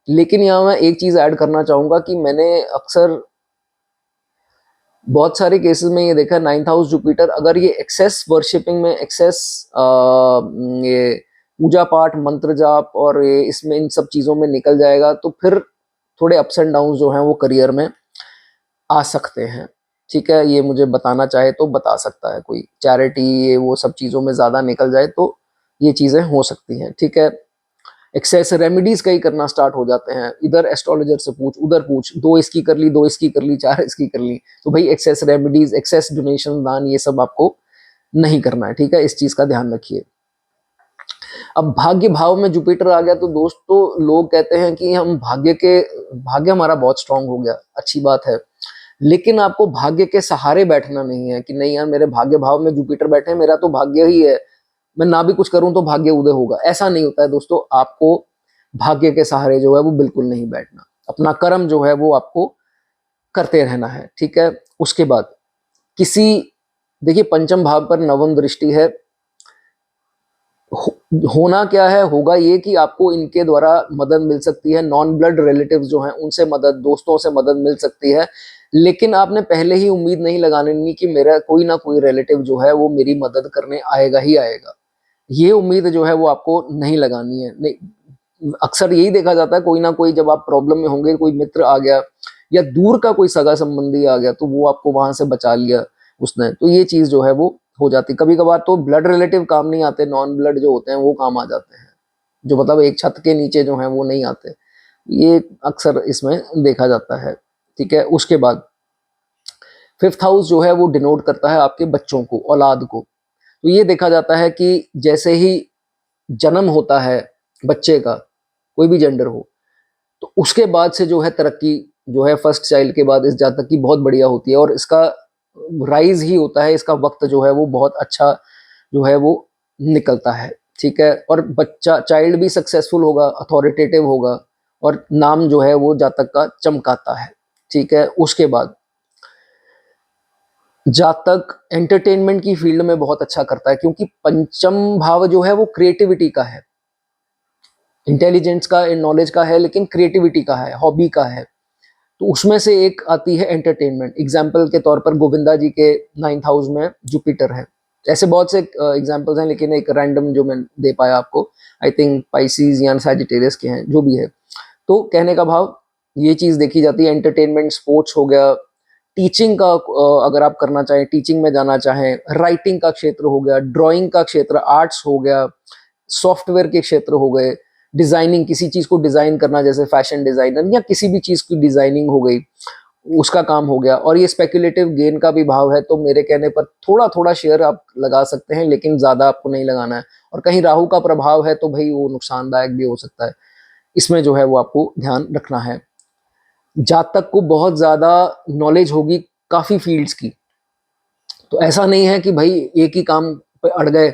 लेकिन यहां मैं एक चीज ऐड करना चाहूंगा कि मैंने अक्सर बहुत सारे केसेस में ये देखा, 9th हाउस जुपिटर अगर ये एक्सेस वर्शिपिंग में, एक्सेस ये पूजा पाठ, मंत्र जाप और ये इसमें इन सब चीजों में निकल जाएगा तो फिर थोड़े अप्स एंड डाउन जो हैं वो करियर में आ सकते हैं। ठीक है, ये मुझे बताना चाहे तो बता सकता है कोई। चैरिटी ये वो सब चीजों में ज्यादा निकल जाए तो ये चीजें हो सकती हैं। ठीक है, एक्सेस रेमेडीज कई करना स्टार्ट हो जाते हैं, इधर एस्ट्रोलॉजर से पूछ, उधर पूछ, 2 इसकी कर ली, 2 इसकी कर ली, 4 इसकी कर ली। तो भाई एक्सेस रेमेडीज, एक्सेस डोनेशन, दान, ये सब आपको नहीं करना है, ठीक है, इस चीज का ध्यान रखिए। अब भाग्य भाव में जुपिटर आ गया तो दोस्तों लोग कहते हैं कि भाग्य हमारा बहुत स्ट्रांग हो गया, अच्छी बात है, लेकिन आपको भाग्य के सहारे बैठना नहीं है कि नहीं यार मेरे भाग्य भाव में जुपिटर बैठे हैं, मेरा तो भाग्य ही है, मैं ना भी कुछ करूं तो भाग्य उदय होगा, ऐसा नहीं होता है दोस्तों। आपको भाग्य के सहारे जो है वो बिल्कुल नहीं बैठना, अपना कर्म जो है वो आपको करते रहना है, ठीक है। उसके बाद किसी, देखिए पंचम भाव पर नवम दृष्टि है, होना क्या है, होगा ये कि आपको इनके द्वारा मदद मिल सकती है, नॉन ब्लड रिलेटिव्स जो हैं उनसे मदद, दोस्तों से मदद मिल सकती है, लेकिन आपने पहले ही उम्मीद नहीं लगानी कि मेरा कोई ना कोई रिलेटिव जो है वो मेरी मदद करने आएगा ही आएगा, ये उम्मीद जो है वो आपको नहीं लगानी है। नहीं, अक्सर यही देखा जाता है, कोई ना कोई जब आप प्रॉब्लम में होंगे, कोई मित्र आ गया या दूर का कोई सगा संबंधी आ गया तो वो आपको वहां से बचा लिया उसने, तो ये चीज जो है वो हो जाती। कभी कभार तो ब्लड रिलेटिव काम नहीं आते, नॉन ब्लड जो होते हैं वो काम आ जाते हैं, जो मतलब एक छत के नीचे जो है वो नहीं आते, ये अक्सर इसमें देखा जाता है, ठीक है। उसके बाद 5th हाउस जो है वो डिनोट करता है आपके बच्चों को, औलाद को। तो ये देखा जाता है कि जैसे ही जन्म होता है बच्चे का, कोई भी जेंडर हो, तो उसके बाद से जो है तरक्की जो है फर्स्ट चाइल्ड के बाद इस जातक की बहुत बढ़िया होती है, और इसका राइज ही होता है, इसका वक्त जो है वो बहुत अच्छा जो है वो निकलता है, ठीक है। और बच्चा, चाइल्ड भी सक्सेसफुल होगा, अथॉरिटेटिव होगा, और नाम जो है वो जातक का चमकाता है, ठीक है। उसके बाद जातक एंटरटेनमेंट की फील्ड में बहुत अच्छा करता है, क्योंकि पंचम भाव जो है वो क्रिएटिविटी का है, इंटेलिजेंस का, नॉलेज का है, लेकिन क्रिएटिविटी का है, हॉबी का है, तो उसमें से एक आती है एंटरटेनमेंट। एग्जाम्पल के तौर पर गोविंदा जी के 9th हाउस में जुपिटर है, ऐसे बहुत से एग्जाम्पल्स हैं, लेकिन एक रैंडम जो मैं दे पाया आपको, आई थिंक पाइसिस या सैजिटेरियस के हैं, जो भी है। तो कहने का भाव ये चीज देखी जाती है, एंटरटेनमेंट, स्पोर्ट्स हो गया, टीचिंग का अगर आप करना चाहें, टीचिंग में जाना चाहें, राइटिंग का क्षेत्र हो गया, ड्राइंग का क्षेत्र, आर्ट्स हो गया, सॉफ्टवेयर के क्षेत्र हो गए, डिजाइनिंग, किसी चीज को डिजाइन करना, जैसे फैशन डिजाइनर या किसी भी चीज की डिजाइनिंग हो गई, उसका काम हो गया। और ये स्पेकुलेटिव गेन का भी भाव है, तो मेरे कहने पर थोड़ा थोड़ा शेयर आप लगा सकते हैं, लेकिन ज्यादा आपको नहीं लगाना है। और कहीं राहु का प्रभाव है तो भाई वो नुकसानदायक भी हो सकता है, इसमें जो है वो आपको ध्यान रखना है। जातक को बहुत ज्यादा नॉलेज होगी काफी फील्ड्स की, तो ऐसा नहीं है कि भाई एक ही काम पे अड़ गए,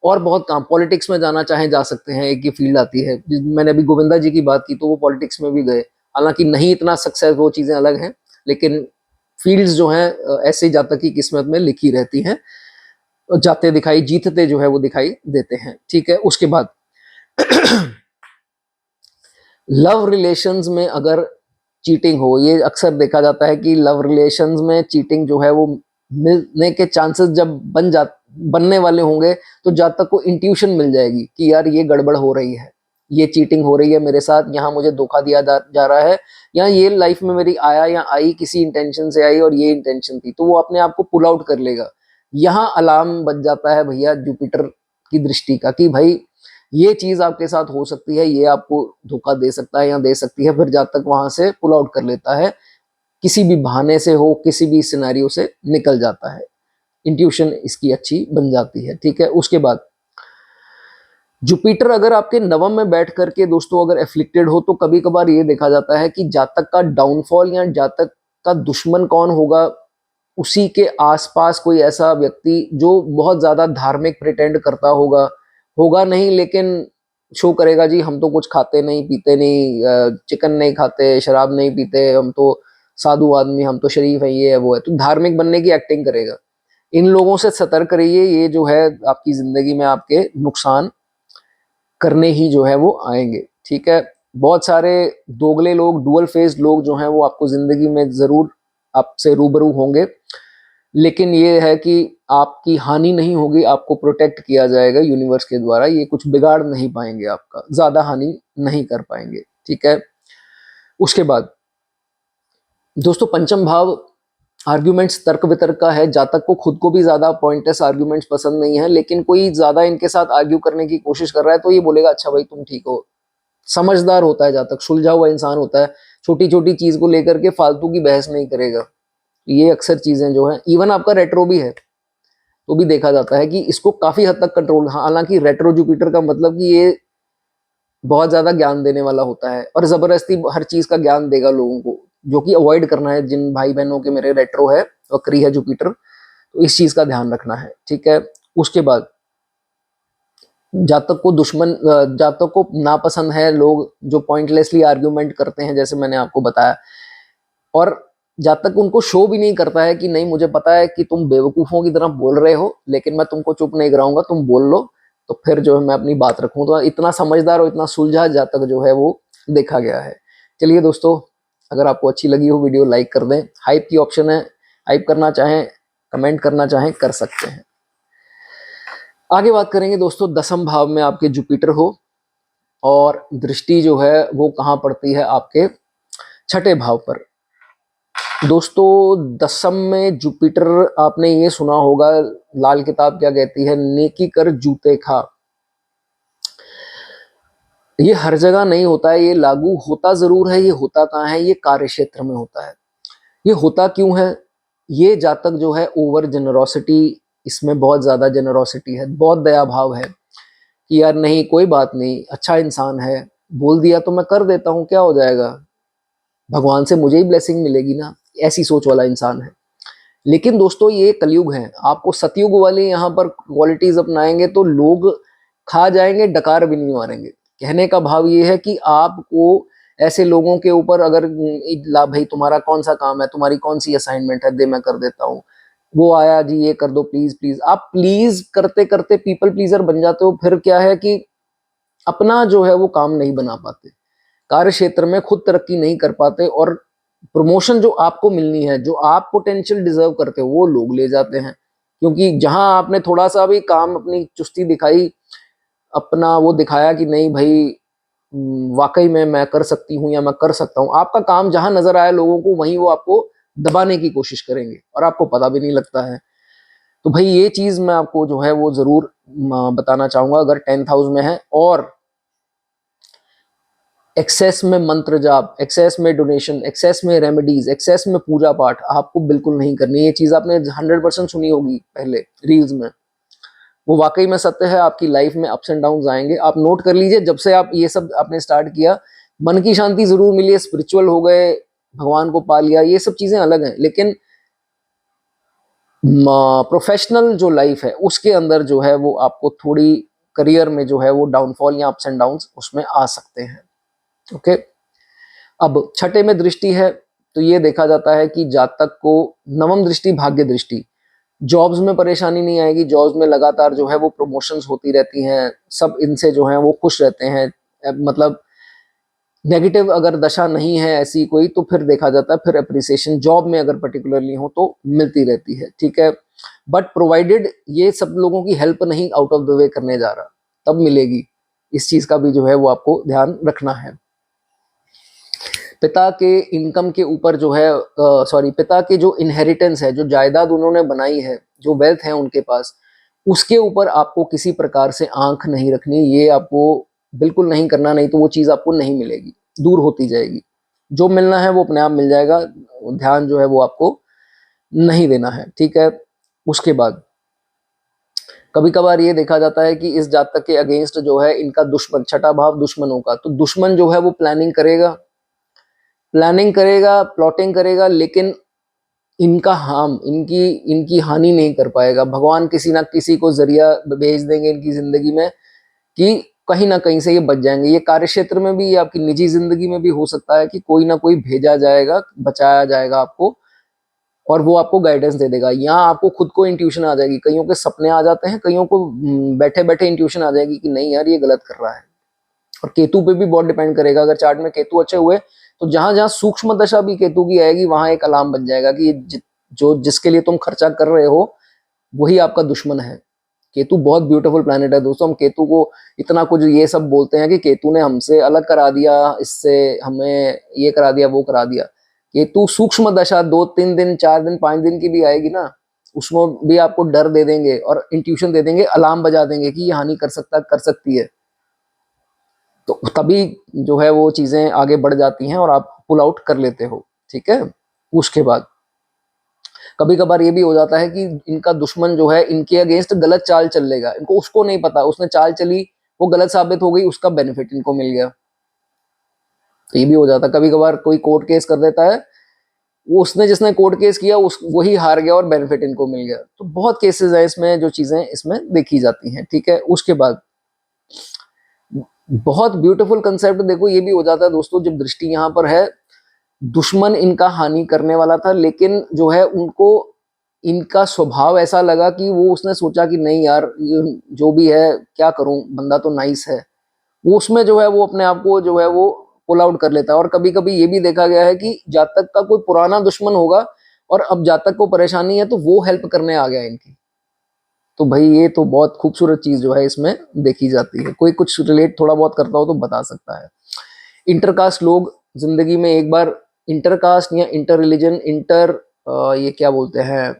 और बहुत काम, पॉलिटिक्स में जाना चाहे जा सकते हैं, एक ही फील्ड आती है। मैंने अभी गोविंदा जी की बात की तो वो पॉलिटिक्स में भी गए, हालांकि नहीं इतना सक्सेस, वो चीजें अलग हैं, लेकिन फील्ड्स जो हैं ऐसे जातक की किस्मत में लिखी रहती हैं, जाते दिखाई, जीतते जो है वो दिखाई देते हैं, ठीक है। उसके बाद लव रिलेशंस में अगर चीटिंग हो, ये अक्सर देखा जाता है कि लव रिलेशंस में चीटिंग जो है वो मिलने के चांसेस जब बनने वाले होंगे, तो जातक को इंट्यूशन मिल जाएगी कि यार ये गड़बड़ हो रही है, ये चीटिंग हो रही है मेरे साथ, यहाँ मुझे धोखा दिया जा रहा है, या ये लाइफ में मेरी आया या आई किसी इंटेंशन से आई और ये इंटेंशन थी, तो वो अपने आप को पुल आउट कर लेगा। यहाँ अलार्म बज जाता है भैया जुपिटर की दृष्टि का कि भाई ये चीज आपके साथ हो सकती है, ये आपको धोखा दे सकता है या दे सकती है, फिर जातक वहां से पुल आउट कर लेता है, किसी भी बहाने से हो, किसी भी सिनेरियो से निकल जाता है, इंट्यूशन इसकी अच्छी बन जाती है, ठीक है। उसके बाद जुपिटर अगर आपके नवम में बैठ करके दोस्तों अगर एफ्लिक्टेड हो, तो कभी कभार ये देखा जाता है कि जातक का डाउनफॉल या जातक का दुश्मन कौन होगा, उसी के आसपास कोई ऐसा व्यक्ति जो बहुत ज्यादा धार्मिक प्रिटेंड करता होगा, होगा नहीं लेकिन शो करेगा जी हम तो कुछ खाते नहीं पीते नहीं, चिकन नहीं खाते, शराब नहीं पीते, हम तो साधु आदमी, हम तो शरीफ है, ये है वो है, तो धार्मिक बनने की एक्टिंग करेगा। इन लोगों से सतर्क रहिए, ये जो है आपकी जिंदगी में आपके नुकसान करने ही जो है वो आएंगे, ठीक है। बहुत सारे दोगले लोग, डुअल फेस्ड लोग जो हैं वो आपको जिंदगी में जरूर आपसे रूबरू होंगे, लेकिन ये है कि आपकी हानि नहीं होगी, आपको प्रोटेक्ट किया जाएगा यूनिवर्स के द्वारा, ये कुछ बिगाड़ नहीं पाएंगे, आपका ज्यादा हानि नहीं कर पाएंगे, ठीक है। उसके बाद दोस्तों पंचम भाव आर्ग्यूमेंट्स, तर्क वितर्क का है, जातक को खुद को भी ज्यादा पॉइंटलेस आर्ग्यूमेंट्स पसंद नहीं है, लेकिन कोई ज्यादा इनके साथ आर्ग्यू करने की कोशिश कर रहा है तो ये बोलेगा अच्छा भाई तुम ठीक हो, समझदार होता है जातक, सुलझा हुआ इंसान होता है, छोटी छोटी चीज को लेकर के फालतू की बहस नहीं करेगा। ये अक्सर चीजें जो है, इवन आपका रेट्रो भी है तो भी देखा जाता है कि इसको काफी हद तक कंट्रोल, हालांकि रेट्रो जुपिटर का मतलब कि ये बहुत ज्यादा ज्ञान देने वाला होता है और जबरदस्ती हर चीज का ज्ञान देगा लोगों को, जो कि अवॉइड करना है। जिन भाई बहनों के मेरे रेट्रो है, वक्री है जुपिटर, तो इस चीज का ध्यान रखना है, ठीक है। उसके बाद जातक को नापसंद है लोग जो पॉइंटलेसली आर्ग्यूमेंट करते हैं, जैसे मैंने आपको बताया, और जातक उनको शो भी नहीं करता है कि नहीं मुझे पता है कि तुम बेवकूफों की तरह बोल रहे हो, लेकिन मैं तुमको चुप नहीं कराऊंगा, तुम बोल लो तो फिर जो है मैं अपनी बात रखूं। तो इतना समझदार और इतना सुलझा जातक जो है वो देखा गया है। चलिए दोस्तों, अगर आपको अच्छी लगी हो वीडियो लाइक कर दें, हाइप की ऑप्शन है, हाइप करना चाहें, कमेंट करना चाहें कर सकते हैं। आगे बात करेंगे दोस्तों, दसम भाव में आपके जुपिटर हो और दृष्टि जो है वो कहाँ पड़ती है, आपके छठे भाव पर। दोस्तों दसम में जुपिटर, आपने ये सुना होगा लाल किताब क्या कहती है, नेकी कर जूते खा। ये हर जगह नहीं होता है, ये लागू होता जरूर है। ये होता कहाँ है, ये कार्य क्षेत्र में होता है। ये होता क्यों है, ये जातक जो है ओवर जेनरोसिटी, इसमें बहुत ज्यादा जेनरोसिटी है, बहुत दया भाव है कि यार नहीं कोई बात नहीं, अच्छा इंसान है, बोल दिया तो मैं कर देता हूँ, क्या हो जाएगा, भगवान से मुझे ही ब्लेसिंग मिलेगी ना, ऐसी सोच वाला इंसान है। लेकिन दोस्तों ये कलयुग है, आपको सतयुग वाले यहाँ पर क्वालिटीज अपनाएंगे तो लोग खा जाएंगे, डकार भी नहीं मारेंगे। कहने का भाव ये है कि आपको ऐसे लोगों के ऊपर अगर ला भाई तुम्हारा कौन सा काम है, तुम्हारी कौन सी असाइनमेंट है, दे मैं कर देता हूँ, वो आया जी ये कर दो प्लीज प्लीज, आप प्लीज करते करते पीपल प्लीजर बन जाते हो। फिर क्या है कि अपना जो है वो काम नहीं बना पाते, कार्य क्षेत्र में खुद तरक्की नहीं कर पाते, और प्रमोशन जो आपको मिलनी है, जो आप पोटेंशियल डिजर्व करते हो, वो लोग ले जाते हैं। क्योंकि जहां आपने थोड़ा सा भी काम, अपनी चुस्ती दिखाई, अपना वो दिखाया कि नहीं भाई वाकई में मैं कर सकती हूँ या मैं कर सकता हूँ, आपका काम जहां नजर आया लोगों को, वहीं वो आपको दबाने की कोशिश करेंगे और आपको पता भी नहीं लगता है। तो भाई ये चीज मैं आपको जो है वो जरूर बताना चाहूंगा। अगर 10th हाउस में है और एक्सेस में मंत्र जाप, एक्सेस में डोनेशन, एक्सेस में रेमेडीज, एक्सेस में पूजा पाठ आपको बिल्कुल नहीं करनी। ये चीज आपने 100% सुनी होगी पहले रील्स में, वो वाकई में सत्य है। आपकी लाइफ में अप्स एंड डाउन आएंगे, आप नोट कर लीजिए। जब से आप ये सब आपने स्टार्ट किया, मन की शांति जरूर मिली है, स्पिरिचुअल हो गए, भगवान को पा लिया, ये सब चीजें अलग हैं, लेकिन प्रोफेशनल जो लाइफ है उसके अंदर जो है वो आपको थोड़ी, करियर में जो है वो डाउनफॉल या अप्स एंड डाउन उसमें आ सकते हैं। ओके, अब छठे में दृष्टि है तो ये देखा जाता है कि जातक को नवम दृष्टि, भाग्य दृष्टि, जॉब्स में परेशानी नहीं आएगी, जॉब्स में लगातार जो है वो प्रमोशंस होती रहती हैं, सब इनसे जो है वो खुश रहते हैं। मतलब नेगेटिव अगर दशा नहीं है ऐसी कोई, तो फिर देखा जाता है फिर अप्रिसिएशन जॉब में अगर पर्टिकुलरली हो तो मिलती रहती है, ठीक है। बट प्रोवाइडेड ये सब लोगों की हेल्प नहीं आउट ऑफ द वे करने जा रहा, तब मिलेगी। इस चीज का भी जो है वो आपको ध्यान रखना है। पिता के इनकम के ऊपर जो है, सॉरी, पिता के जो इनहेरिटेंस है, जो जायदाद उन्होंने बनाई है, जो वेल्थ है उनके पास, उसके ऊपर आपको किसी प्रकार से आंख नहीं रखनी, ये आपको बिल्कुल नहीं करना, नहीं तो वो चीज आपको नहीं मिलेगी, दूर होती जाएगी। जो मिलना है वो अपने आप मिल जाएगा, ध्यान जो है वो आपको नहीं देना है, ठीक है। उसके बाद कभी कभार ये देखा जाता है कि इस जातक के अगेंस्ट जो है इनका दुश्मन, छठा भाव दुश्मनों का, तो दुश्मन जो है वो प्लानिंग करेगा, प्लानिंग करेगा, प्लॉटिंग करेगा, लेकिन इनका हार्म, इनकी इनकी हानि नहीं कर पाएगा। भगवान किसी ना किसी को जरिया भेज देंगे इनकी जिंदगी में कि कहीं ना कहीं से ये बच जाएंगे। ये कार्य क्षेत्र में भी, ये आपकी निजी जिंदगी में भी हो सकता है कि कोई ना कोई भेजा जाएगा, बचाया जाएगा आपको, और वो आपको गाइडेंस दे देगा। यहाँ आपको खुद को इंट्यूशन आ जाएगी, कईयों के सपने आ जाते हैं, कईयों को बैठे बैठे इंट्यूशन आ जाएगी कि नहीं यार ये गलत कर रहा है। और केतु पे भी बहुत डिपेंड करेगा, अगर चार्ट में केतु अच्छे हुए तो जहां जहां सूक्ष्म दशा भी केतु की आएगी, वहां एक अलार्म बन जाएगा कि जो जिसके लिए तुम खर्चा कर रहे हो वही आपका दुश्मन है। केतु बहुत ब्यूटीफुल प्लैनेट है दोस्तों। हम केतु को इतना कुछ ये सब बोलते हैं कि केतु ने हमसे अलग करा दिया, इससे हमें ये करा दिया, वो करा दिया। केतु सूक्ष्म दशा 2-3 दिन, 4 दिन, 5 दिन की भी आएगी ना, उसमें भी आपको डर दे देंगे और इंट्यूशन दे देंगे, अलार्म बजा देंगे कि ये हानि कर सकता, कर सकती है। तो तभी जो है वो चीज़ें आगे बढ़ जाती हैं और आप पुल आउट कर लेते हो, ठीक है। उसके बाद कभी कभार ये भी हो जाता है कि इनका दुश्मन जो है इनके अगेंस्ट गलत चाल चल लेगा, इनको उसको नहीं पता उसने चाल चली, वो गलत साबित हो गई, उसका बेनिफिट इनको मिल गया। तो ये भी हो जाता है, कभी कभार कोई कोर्ट केस कर देता है, वो उसने जिसने कोर्ट केस किया उस वही हार गया और बेनिफिट इनको मिल गया। तो बहुत केसेस है इसमें, जो चीजें इसमें देखी जाती हैं, ठीक है। उसके बाद बहुत ब्यूटीफुल कंसेप्ट देखो ये भी हो जाता है दोस्तों, जब दृष्टि यहाँ पर है, दुश्मन इनका हानि करने वाला था, लेकिन जो है उनको इनका स्वभाव ऐसा लगा कि वो उसने सोचा कि नहीं यार ये जो भी है क्या करूं, बंदा तो नाइस है, वो उसमें जो है वो अपने आप को जो है वो पुल आउट कर लेता है। और कभी कभी ये भी देखा गया है कि जातक का कोई पुराना दुश्मन होगा और अब जातक को परेशानी है तो वो हेल्प करने आ गया इनकी। तो भाई ये तो बहुत खूबसूरत चीज जो है इसमें देखी जाती है। कोई कुछ रिलेट थोड़ा बहुत करता हो तो बता सकता है। इंटरकास्ट लोग जिंदगी में एक बार, इंटरकास्ट या इंटर रिलीजन, इंटर ये क्या बोलते हैं,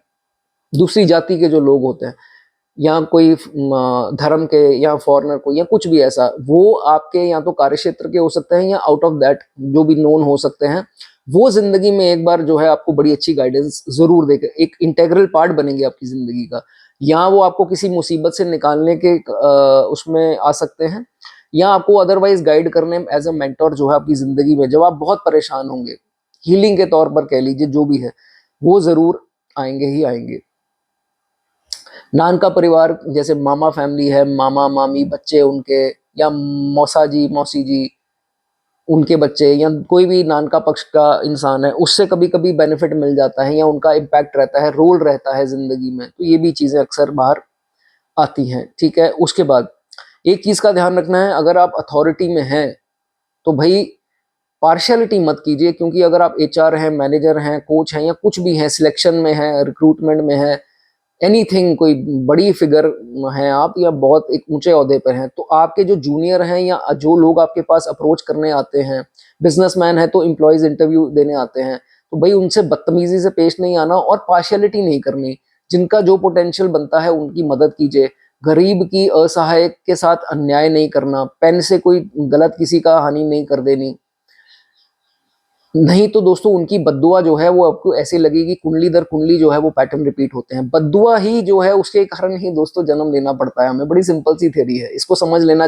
दूसरी जाति के जो लोग होते हैं या कोई धर्म के या फॉरेनर को या कुछ भी ऐसा, वो आपके या तो कार्य क्षेत्र के हो सकते हैं या आउट ऑफ दैट जो भी नोन हो सकते हैं, वो जिंदगी में एक बार जो है आपको बड़ी अच्छी गाइडेंस जरूर देकर एक इंटेग्रल पार्ट बनेंगे आपकी जिंदगी का। या वो आपको किसी मुसीबत से निकालने के उसमें आ सकते हैं, या आपको अदरवाइज गाइड करने एज अ मेंटोर जो है आपकी जिंदगी में, जब आप बहुत परेशान होंगे, हीलिंग के तौर पर कह लीजिए, जो भी है वो जरूर आएंगे ही आएंगे। नानका परिवार जैसे मामा फैमिली है, मामा मामी बच्चे उनके, या मौसा जी मौसी जी उनके बच्चे, या कोई भी नानका पक्ष का इंसान है, उससे कभी कभी बेनिफिट मिल जाता है या उनका इम्पैक्ट रहता है, रोल रहता है जिंदगी में। तो ये भी चीजें अक्सर बाहर आती हैं, ठीक है। उसके बाद एक चीज का ध्यान रखना है, अगर आप अथॉरिटी में हैं तो भाई पार्शियलिटी मत कीजिए, क्योंकि अगर आप एचआर हैं, मैनेजर हैं, कोच हैं, या कुछ भी हैं, सिलेक्शन में है, रिक्रूटमेंट में है, एनीथिंग, कोई बड़ी फिगर हैं आप या बहुत एक ऊंचे ओहदे पर हैं, तो आपके जो जूनियर हैं या जो लोग आपके पास अप्रोच करने आते हैं, बिजनेसमैन है तो एम्प्लॉयज इंटरव्यू देने आते हैं, तो भाई उनसे बदतमीजी से पेश नहीं आना और पार्शियलिटी नहीं करनी। जिनका जो पोटेंशियल बनता है उनकी मदद कीजिए, गरीब की असहाय के साथ अन्याय नहीं करना, पेन से कोई गलत किसी का हानि नहीं कर देनी, नहीं तो दोस्तों उनकी बद्दुआ जो है वो आपको ऐसे लगेगी, कुंडली दर कुंडली जो है वो पैटर्न रिपीट होते हैं। बद्दुआ ही जो है उसके कारण ही दोस्तों जन्म लेना पड़ता है हमें। बड़ी सिंपल सी थ्योरी है, इसको समझ लेना।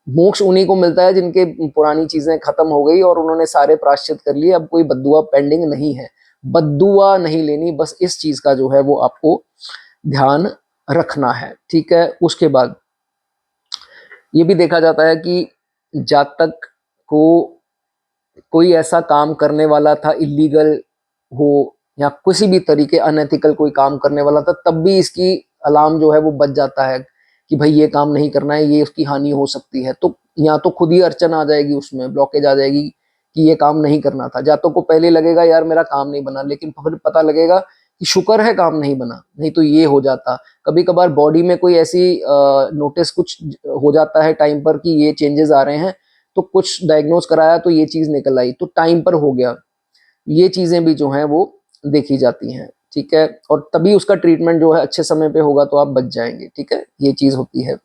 मोक्ष उन्हीं को मिलता है जिनके पुरानी चीजें खत्म हो गई और उन्होंने सारे प्रायश्चित कर लिए, अब कोई बद्दुआ पेंडिंग नहीं है। बद्दुआ नहीं लेनी, बस इस चीज का जो है वो आपको ध्यान रखना है, ठीक है। उसके बाद ये भी देखा जाता है कि जातक को कोई ऐसा काम करने वाला था इलीगल हो या किसी भी तरीके अनएथिकल कोई काम करने वाला था, तब भी इसकी अलार्म जो है वो बच जाता है कि भाई ये काम नहीं करना है, ये उसकी हानि हो सकती है। तो या तो खुद ही अड़चन आ जाएगी, उसमें ब्लॉकेज आ जाएगी कि ये काम नहीं करना था। जातों को पहले लगेगा यार मेरा काम नहीं बना, लेकिन फिर पता लगेगा कि शुक्र है काम नहीं बना, नहीं तो ये हो जाता। कभी कभार बॉडी में कोई ऐसी नोटिस कुछ हो जाता है टाइम पर कि ये चेंजेस आ रहे हैं, तो कुछ डायग्नोज कराया तो ये चीज निकल आई, तो टाइम पर हो गया। ये चीजें भी जो हैं वो देखी जाती हैं, ठीक है। और तभी उसका ट्रीटमेंट जो है अच्छे समय पे होगा तो आप बच जाएंगे, ठीक है। ये चीज होती है।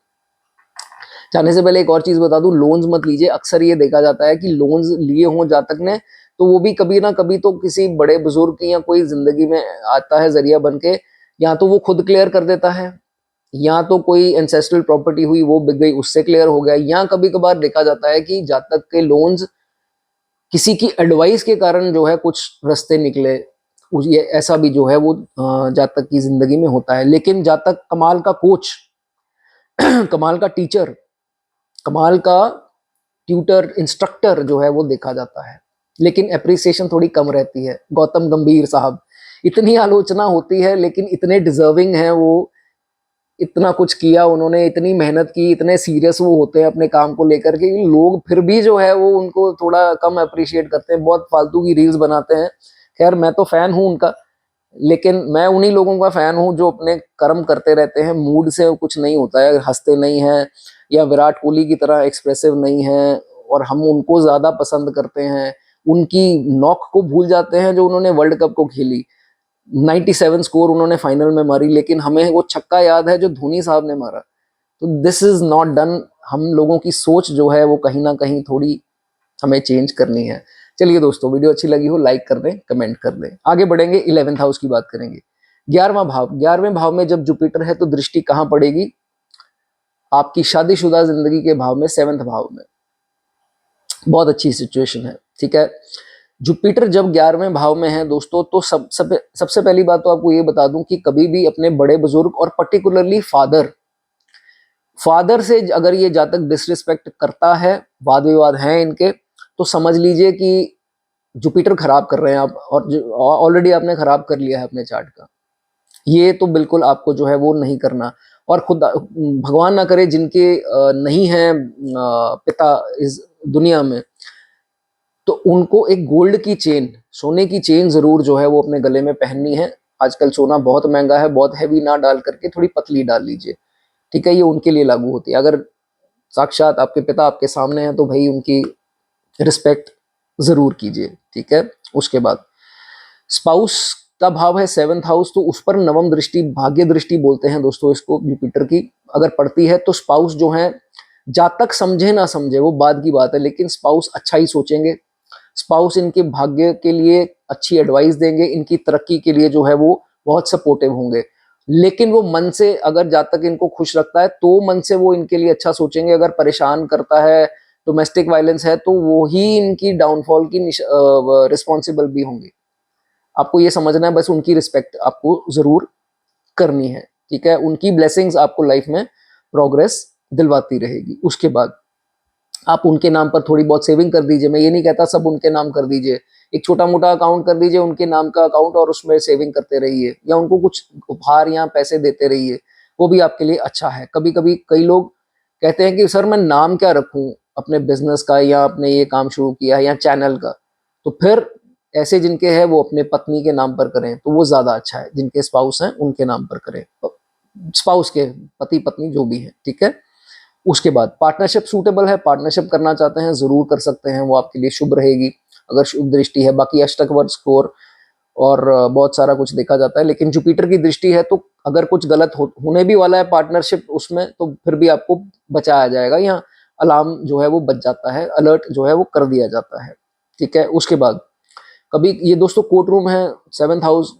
जाने से पहले एक और चीज बता दूं, लोन्स मत लीजिए। अक्सर ये देखा जाता है कि लोन्स लिए हों जातक ने, तो वो भी कभी ना कभी तो किसी बड़े बुजुर्ग की या कोई जिंदगी में आता है जरिया बन के, या तो वो खुद क्लियर कर देता है, या तो कोई एंसेस्ट्रल प्रॉपर्टी हुई वो बिक गई उससे क्लियर हो गया, या कभी कभार देखा जाता है कि जातक के लोन्स किसी की एडवाइस के कारण जो है कुछ रास्ते निकले। ये ऐसा भी जो है वो जातक की जिंदगी में होता है। लेकिन जातक कमाल का कोच, कमाल का टीचर, कमाल का ट्यूटर, इंस्ट्रक्टर जो है वो देखा जाता है, लेकिन एप्रिसिएशन थोड़ी कम रहती है। गौतम गंभीर साहब, इतनी आलोचना होती है लेकिन इतने डिजर्विंग हैं वो, इतना कुछ किया उन्होंने, इतनी मेहनत की, इतने सीरियस वो होते हैं अपने काम को लेकर के, लोग फिर भी जो है वो उनको थोड़ा कम अप्रिशिएट करते हैं, बहुत फालतू की रील्स बनाते हैं। खैर मैं तो फैन हूँ उनका, लेकिन मैं उन्हीं लोगों का फैन हूँ जो अपने कर्म करते रहते हैं, मूड से कुछ नहीं होता है, हंसते नहीं हैं, या विराट कोहली की तरह एक्सप्रेसिव नहीं है, और हम उनको ज्यादा पसंद करते हैं। उनकी नॉक को भूल जाते हैं जो उन्होंने वर्ल्ड कप को खेली, 97 स्कोर उन्होंने फाइनल में मारी, लेकिन हमें वो छक्का याद है जो धोनी साहब ने मारा। तो दिस इज नॉट डन हम लोगों की सोच जो है वो कहीं ना कहीं थोड़ी हमें चेंज करनी है। चलिए दोस्तों, वीडियो अच्छी लगी हो लाइक कर दें, कमेंट कर दें। आगे बढ़ेंगे, 11th हाउस की बात करेंगे। 11वां भाव, 11वें भाव में जब जुपिटर है तो दृष्टि कहां पड़ेगी? आपकी शादीशुदा जिंदगी के भाव में, 7वें भाव में। बहुत अच्छी सिचुएशन है, ठीक है। जुपिटर जब 11वें भाव में है दोस्तों, तो सबसे पहली बात तो आपको ये बता दूं कि कभी भी अपने बड़े बुजुर्ग और पर्टिकुलरली फादर से अगर ये जातक डिसरिस्पेक्ट करता है, वाद विवाद हैं इनके, तो समझ लीजिए कि जुपिटर खराब कर रहे हैं आप, और ऑलरेडी आपने खराब कर लिया है अपने चार्ट का। ये तो बिल्कुल आपको जो है वो नहीं करना। और खुद भगवान ना करे जिनके नहीं है पिता इस दुनिया में, तो उनको एक गोल्ड की चेन, सोने की चेन जरूर जो है वो अपने गले में पहननी है। आजकल सोना बहुत महंगा है, बहुत हैवी ना डाल करके थोड़ी पतली डाल लीजिए, ठीक है। ये उनके लिए लागू होती है। अगर साक्षात आपके पिता आपके सामने हैं तो भाई उनकी रिस्पेक्ट जरूर कीजिए, ठीक है। उसके बाद स्पाउस का भाव है 7th हाउस, तो उस पर नवम दृष्टि, भाग्य दृष्टि बोलते हैं दोस्तों इसको, जुपिटर की अगर पड़ती है तो स्पाउस जो है, जातक समझे ना समझे वो बाद की बात है, लेकिन स्पाउस अच्छा ही सोचेंगे। स्पाउस इनके भाग्य के लिए अच्छी एडवाइस देंगे, इनकी तरक्की के लिए जो है वो बहुत सपोर्टिव होंगे। लेकिन वो मन से, अगर जातक इनको खुश रखता है तो मन से वो इनके लिए अच्छा सोचेंगे। अगर परेशान करता है, डोमेस्टिक वायलेंस है, तो वो ही इनकी डाउनफॉल की रिस्पॉन्सिबल भी होंगे। आपको ये समझना है, बस उनकी रिस्पेक्ट आपको जरूर करनी है, ठीक है। उनकी ब्लेसिंग्स आपको लाइफ में प्रोग्रेस दिलवाती रहेगी। उसके बाद आप उनके नाम पर थोड़ी बहुत सेविंग कर दीजिए। मैं ये नहीं कहता सब उनके नाम कर दीजिए, एक छोटा मोटा अकाउंट कर दीजिए उनके नाम का अकाउंट, और उसमें सेविंग करते रहिए, या उनको कुछ उपहार या पैसे देते रहिए, वो भी आपके लिए अच्छा है। कभी कभी कई लोग कहते हैं कि सर मैं नाम क्या रखूं अपने बिजनेस का, या अपने ये काम शुरू किया है, या चैनल का, तो फिर ऐसे जिनके हैं वो अपने पत्नी के नाम पर करें तो वो ज्यादा अच्छा है। जिनके स्पाउस हैं उनके नाम पर करें, स्पाउस के पति पत्नी जो भी है, ठीक है। उसके बाद पार्टनरशिप सूटेबल है, पार्टनरशिप करना चाहते हैं जरूर कर सकते हैं, वो आपके लिए शुभ रहेगी अगर शुभ दृष्टि है। बाकी अष्टक वर्ग स्कोर और बहुत सारा कुछ देखा जाता है, लेकिन जुपिटर की दृष्टि है तो अगर कुछ गलत होने भी वाला है पार्टनरशिप उसमें, तो फिर भी आपको बचाया जाएगा, या अलार्म जो है वो बच जाता है, अलर्ट जो है वो कर दिया जाता है, ठीक है। उसके बाद कभी ये दोस्तों कोर्ट रूम है, 7th हाउस,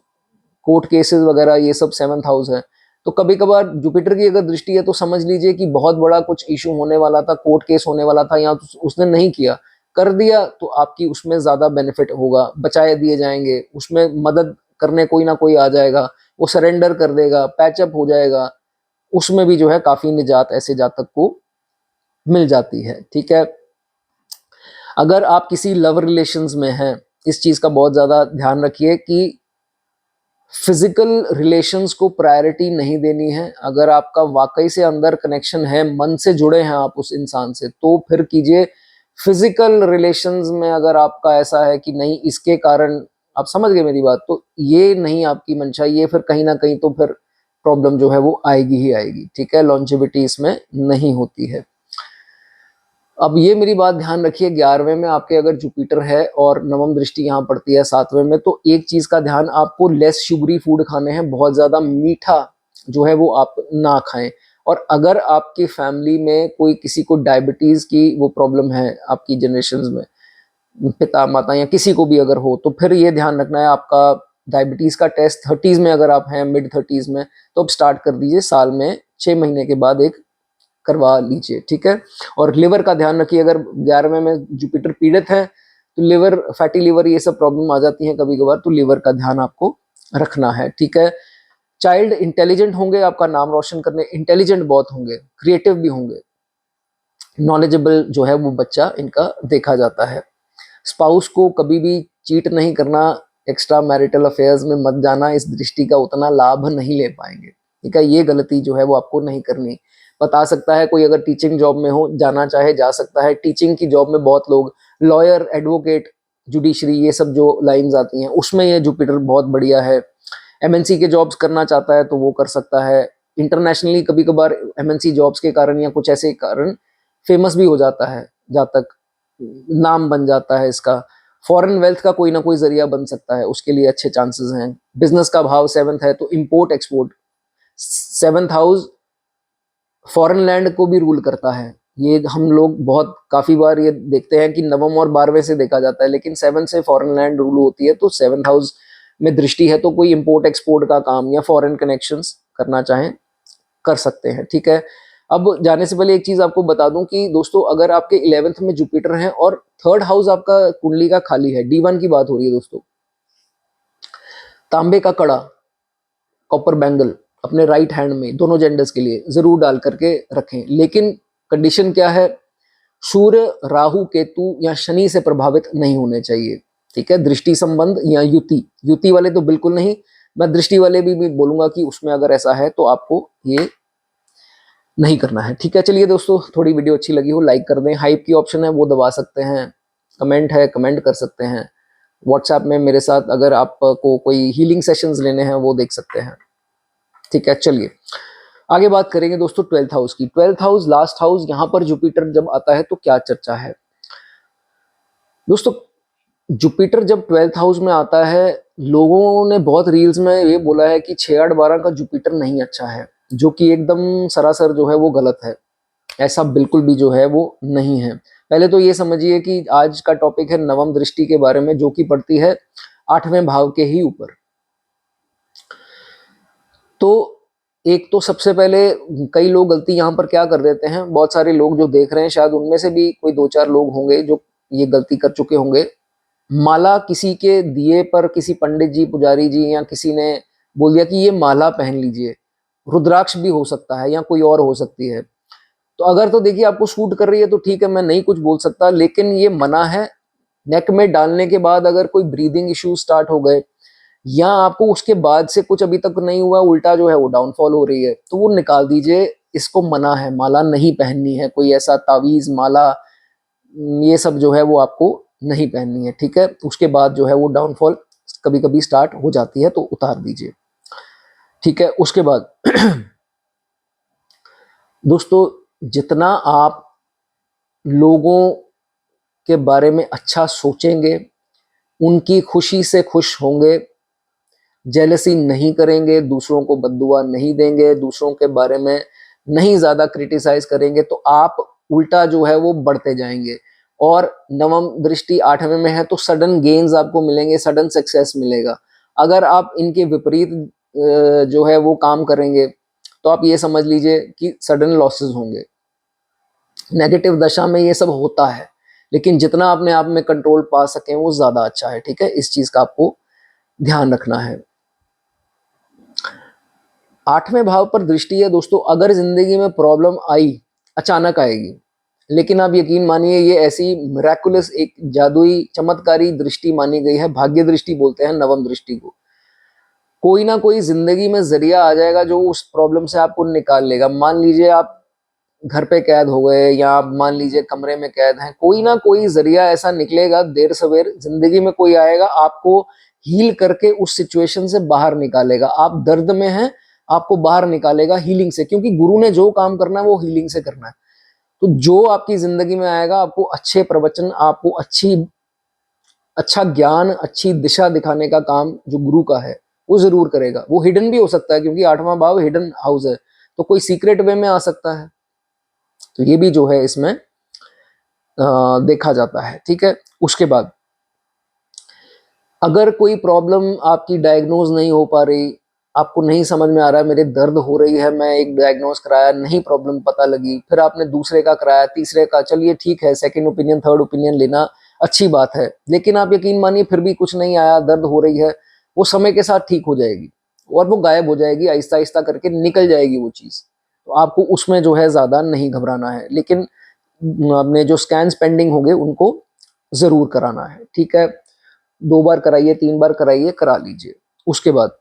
कोर्ट केसेस वगैरह ये सब 7th हाउस है, तो कभी कभार जुपिटर की अगर दृष्टि है तो समझ लीजिए कि बहुत बड़ा कुछ इशू होने वाला था, कोर्ट केस होने वाला था, या उसने नहीं किया, कर दिया, तो आपकी उसमें ज्यादा बेनिफिट होगा, बचाए दिए जाएंगे, उसमें मदद करने कोई ना कोई आ जाएगा, वो सरेंडर कर देगा, पैचअप हो जाएगा, उसमें भी जो है काफी निजात ऐसे जातक को मिल जाती है, ठीक है। अगर आप किसी लव रिलेशंस में हैं, इस चीज का बहुत ज्यादा ध्यान रखिए कि फिजिकल रिलेशंस को प्रायोरिटी नहीं देनी है। अगर आपका वाकई से अंदर कनेक्शन है, मन से जुड़े हैं आप उस इंसान से, तो फिर कीजिए। फिजिकल रिलेशंस में अगर आपका ऐसा है कि नहीं इसके कारण, आप समझ गए मेरी बात, तो ये नहीं आपकी मंशा, ये फिर कहीं ना कहीं तो फिर प्रॉब्लम जो है वो आएगी ही आएगी, ठीक है। लॉन्जेविटी इसमें नहीं होती है। अब ये मेरी बात ध्यान रखिए, 11वें में आपके अगर जुपिटर है और नवम दृष्टि यहाँ पड़ती है 7वें में, तो एक चीज का ध्यान, आपको लेस शुगरी फूड खाने हैं, बहुत ज्यादा मीठा जो है वो आप ना खाएं। और अगर आपकी फैमिली में कोई किसी को डायबिटीज की वो प्रॉब्लम है आपकी जनरेशन में, पिता माता या किसी को भी अगर हो, तो फिर ये ध्यान रखना है आपका डायबिटीज का टेस्ट 30s में अगर आप हैं, मिड 30s में, तो अब स्टार्ट कर दीजिए, साल में 6 महीने के बाद एक करवा लीजिए, ठीक है। और लिवर का ध्यान रखिए, अगर 11वें में जुपिटर पीड़ित है तो लिवर, फैटी लिवर, ये सब प्रॉब्लम आ जाती है कभी कभार, तो लिवर का ध्यान आपको रखना है, ठीक है। चाइल्ड इंटेलिजेंट होंगे, आपका नाम रोशन करने, इंटेलिजेंट बहुत होंगे, क्रिएटिव भी होंगे, नॉलेजेबल जो है वो बच्चा इनका देखा जाता है। स्पाउस को कभी भी चीट नहीं करना, एक्स्ट्रा मैरिटल अफेयर्स में मत जाना, इस दृष्टि का उतना लाभ नहीं ले पाएंगे, ठीक है। ये गलती जो है वो आपको नहीं करनी। बता सकता है कोई अगर टीचिंग जॉब में हो, जाना चाहे जा सकता है। टीचिंग की जॉब में बहुत लोग, लॉयर, एडवोकेट, जुडिशरी, ये सब जो लाइंस आती हैं उसमें ये जुपिटर बहुत बढ़िया है। एमएनसी के जॉब्स करना चाहता है तो वो कर सकता है। इंटरनेशनली कभी कभार एमएनसी जॉब्स के कारण या कुछ ऐसे कारण फेमस भी हो जाता है, जहाँ तक नाम बन जाता है इसका। फॉरेन वेल्थ का कोई ना कोई जरिया बन सकता है, उसके लिए अच्छे चांसेस हैं। बिजनेस का भाव 7th है तो import export, 7th house foreign land को भी रूल करता है, ये हम लोग बहुत काफी बार ये देखते हैं कि नवम और 12वें से देखा जाता है, लेकिन 7 से फॉरेन लैंड रूल होती है। तो 7th हाउस में दृष्टि है तो कोई इंपोर्ट एक्सपोर्ट का काम या फॉरेन कनेक्शंस करना चाहें कर सकते हैं, ठीक है। अब जाने से पहले एक चीज आपको बता दूं कि दोस्तों अगर आपके 11th में जुपिटर है और 3rd हाउस आपका कुंडली का खाली है, D1 की बात हो रही है दोस्तों, तांबे का कड़ा, कॉपर बैंगल अपने राइट हैंड में दोनों जेंडर्स के लिए जरूर डाल करके रखें। लेकिन कंडीशन क्या है, सूर्य, राहु, केतु या शनि से प्रभावित नहीं होने चाहिए, ठीक है। दृष्टि संबंध या युति, युति वाले तो बिल्कुल नहीं, मैं दृष्टि वाले भी बोलूंगा कि उसमें अगर ऐसा है तो आपको ये नहीं करना है, ठीक है। चलिए दोस्तों, थोड़ी वीडियो अच्छी लगी हो लाइक कर दें, हाइप की ऑप्शन है वो दबा सकते हैं, कमेंट है कमेंट कर सकते हैं, व्हाट्सएप में मेरे साथ अगर आपको कोई हीलिंग सेशंस लेने हैं वो देख सकते हैं, ठीक है। चलिए आगे बात करेंगे दोस्तों 12th हाउस की। 12th हाउस लास्ट हाउस, यहां पर जुपिटर जब आता है तो क्या चर्चा है दोस्तों। जुपिटर जब 12th हाउस में आता है, लोगों ने बहुत रील्स में ये बोला है कि 6 8 12 का जुपिटर नहीं अच्छा है, जो कि एकदम सरासर जो है वो गलत है। ऐसा बिल्कुल भी जो है वो नहीं है। पहले तो ये समझिए कि आज का टॉपिक है नवम दृष्टि के बारे में, जो कि पड़ती है 8वें भाव के ही ऊपर। तो एक तो सबसे पहले कई लोग गलती यहाँ पर क्या कर देते हैं, बहुत सारे लोग जो देख रहे हैं शायद उनमें से भी कोई 2 4 लोग होंगे जो ये गलती कर चुके होंगे। माला किसी के दिए पर किसी पंडित जी, पुजारी जी या किसी ने बोल दिया कि ये माला पहन लीजिए, रुद्राक्ष भी हो सकता है या कोई और हो सकती है। तो अगर तो देखिए आपको सूट कर रही है तो ठीक है, मैं नहीं कुछ बोल सकता, लेकिन ये मना है। नेक में डालने के बाद अगर कोई ब्रीदिंग इश्यू स्टार्ट हो गए या आपको उसके बाद से कुछ अभी तक नहीं हुआ, उल्टा जो है वो डाउनफॉल हो रही है, तो वो निकाल दीजिए, इसको मना है, माला नहीं पहननी है। कोई ऐसा तावीज माला ये सब जो है वो आपको नहीं पहननी है, ठीक है। उसके बाद जो है वो डाउनफॉल कभी कभी स्टार्ट हो जाती है तो उतार दीजिए, ठीक है। उसके बाद दोस्तों जितना आप लोगों के बारे में अच्छा सोचेंगे, उनकी खुशी से खुश होंगे, जेलसी नहीं करेंगे, दूसरों को बद्दुआ नहीं देंगे, दूसरों के बारे में नहीं ज्यादा क्रिटिसाइज करेंगे, तो आप उल्टा जो है वो बढ़ते जाएंगे। और नवम दृष्टि 8वें में है तो सडन गेन्स आपको मिलेंगे, सडन सक्सेस मिलेगा। अगर आप इनके विपरीत जो है वो काम करेंगे तो आप ये समझ लीजिए कि सडन लॉसेस होंगे। नेगेटिव दशा में ये सब होता है, लेकिन जितना अपने आप में कंट्रोल पा सकें वो ज्यादा अच्छा है, ठीक है। इस चीज का आपको ध्यान रखना है। 8वें भाव पर दृष्टि है दोस्तों, अगर जिंदगी में प्रॉब्लम आई, अचानक आएगी, लेकिन आप यकीन मानिए ये ऐसी मिराकुलस एक जादुई चमत्कारी दृष्टि मानी गई है, भाग्य दृष्टि बोलते हैं नवम दृष्टि को। कोई ना कोई जिंदगी में जरिया आ जाएगा जो उस प्रॉब्लम से आपको निकाल लेगा। मान लीजिए आप घर पे कैद हो गए या आप मान लीजिए कमरे में कैद हैं, कोई ना कोई जरिया ऐसा निकलेगा, देर सवेर जिंदगी में कोई आएगा, आपको हील करके उस सिचुएशन से बाहर निकालेगा। आप दर्द में हैं, आपको बाहर निकालेगा हीलिंग से, क्योंकि गुरु ने जो काम करना है वो हीलिंग से करना है। तो जो आपकी जिंदगी में आएगा, आपको अच्छे प्रवचन, आपको अच्छा ज्ञान, अच्छी दिशा दिखाने का काम जो गुरु का है वो जरूर करेगा। वो हिडन भी हो सकता है, क्योंकि 8वां भाव हिडन हाउस है, तो कोई सीक्रेट वे में आ सकता है। तो ये भी जो है इसमें देखा जाता है, ठीक है। उसके बाद अगर कोई प्रॉब्लम आपकी डायग्नोज नहीं हो पा रही, आपको नहीं समझ में आ रहा है मेरे दर्द हो रही है, मैं एक डायग्नोज कराया, नहीं प्रॉब्लम पता लगी, फिर आपने दूसरे का कराया, तीसरे का, चलिए ठीक है, सेकंड ओपिनियन थर्ड ओपिनियन लेना अच्छी बात है, लेकिन आप यकीन मानिए फिर भी कुछ नहीं आया, दर्द हो रही है, वो समय के साथ ठीक हो जाएगी और वो गायब हो जाएगी, आहिस्ता आहिस्ता करके निकल जाएगी वो चीज। तो आपको उसमें जो है ज्यादा नहीं घबराना है, लेकिन अपने जो स्कैन्स पेंडिंग होंगे उनको जरूर कराना है, ठीक है। 2 बार कराइए, 3 बार कराइए, करा लीजिए। उसके बाद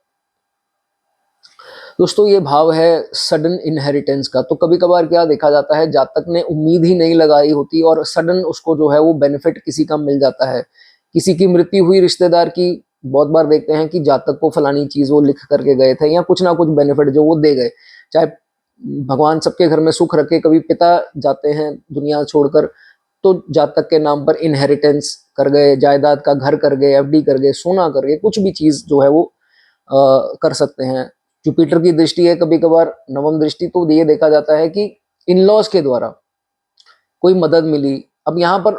दोस्तों ये भाव है सडन इनहेरिटेंस का। तो कभी कभार क्या देखा जाता है, जातक ने उम्मीद ही नहीं लगाई होती और सडन उसको जो है वो बेनिफिट किसी का मिल जाता है। किसी की मृत्यु हुई रिश्तेदार की, बहुत बार देखते हैं कि जातक को फलानी चीज वो लिख करके गए थे या कुछ ना कुछ बेनिफिट जो वो दे गए। चाहे भगवान सबके घर में सुख रखे, कभी पिता जाते हैं दुनिया छोड़कर तो जातक के नाम पर इनहेरिटेंस कर गए, जायदाद का घर कर गए, एफडी कर गए, सोना कर गए, कुछ भी चीज जो है वो कर सकते हैं। जुपिटर की दृष्टि है कभी कभार नवम दृष्टि, तो ये देखा जाता है कि इन लॉज के द्वारा कोई मदद मिली। अब यहाँ पर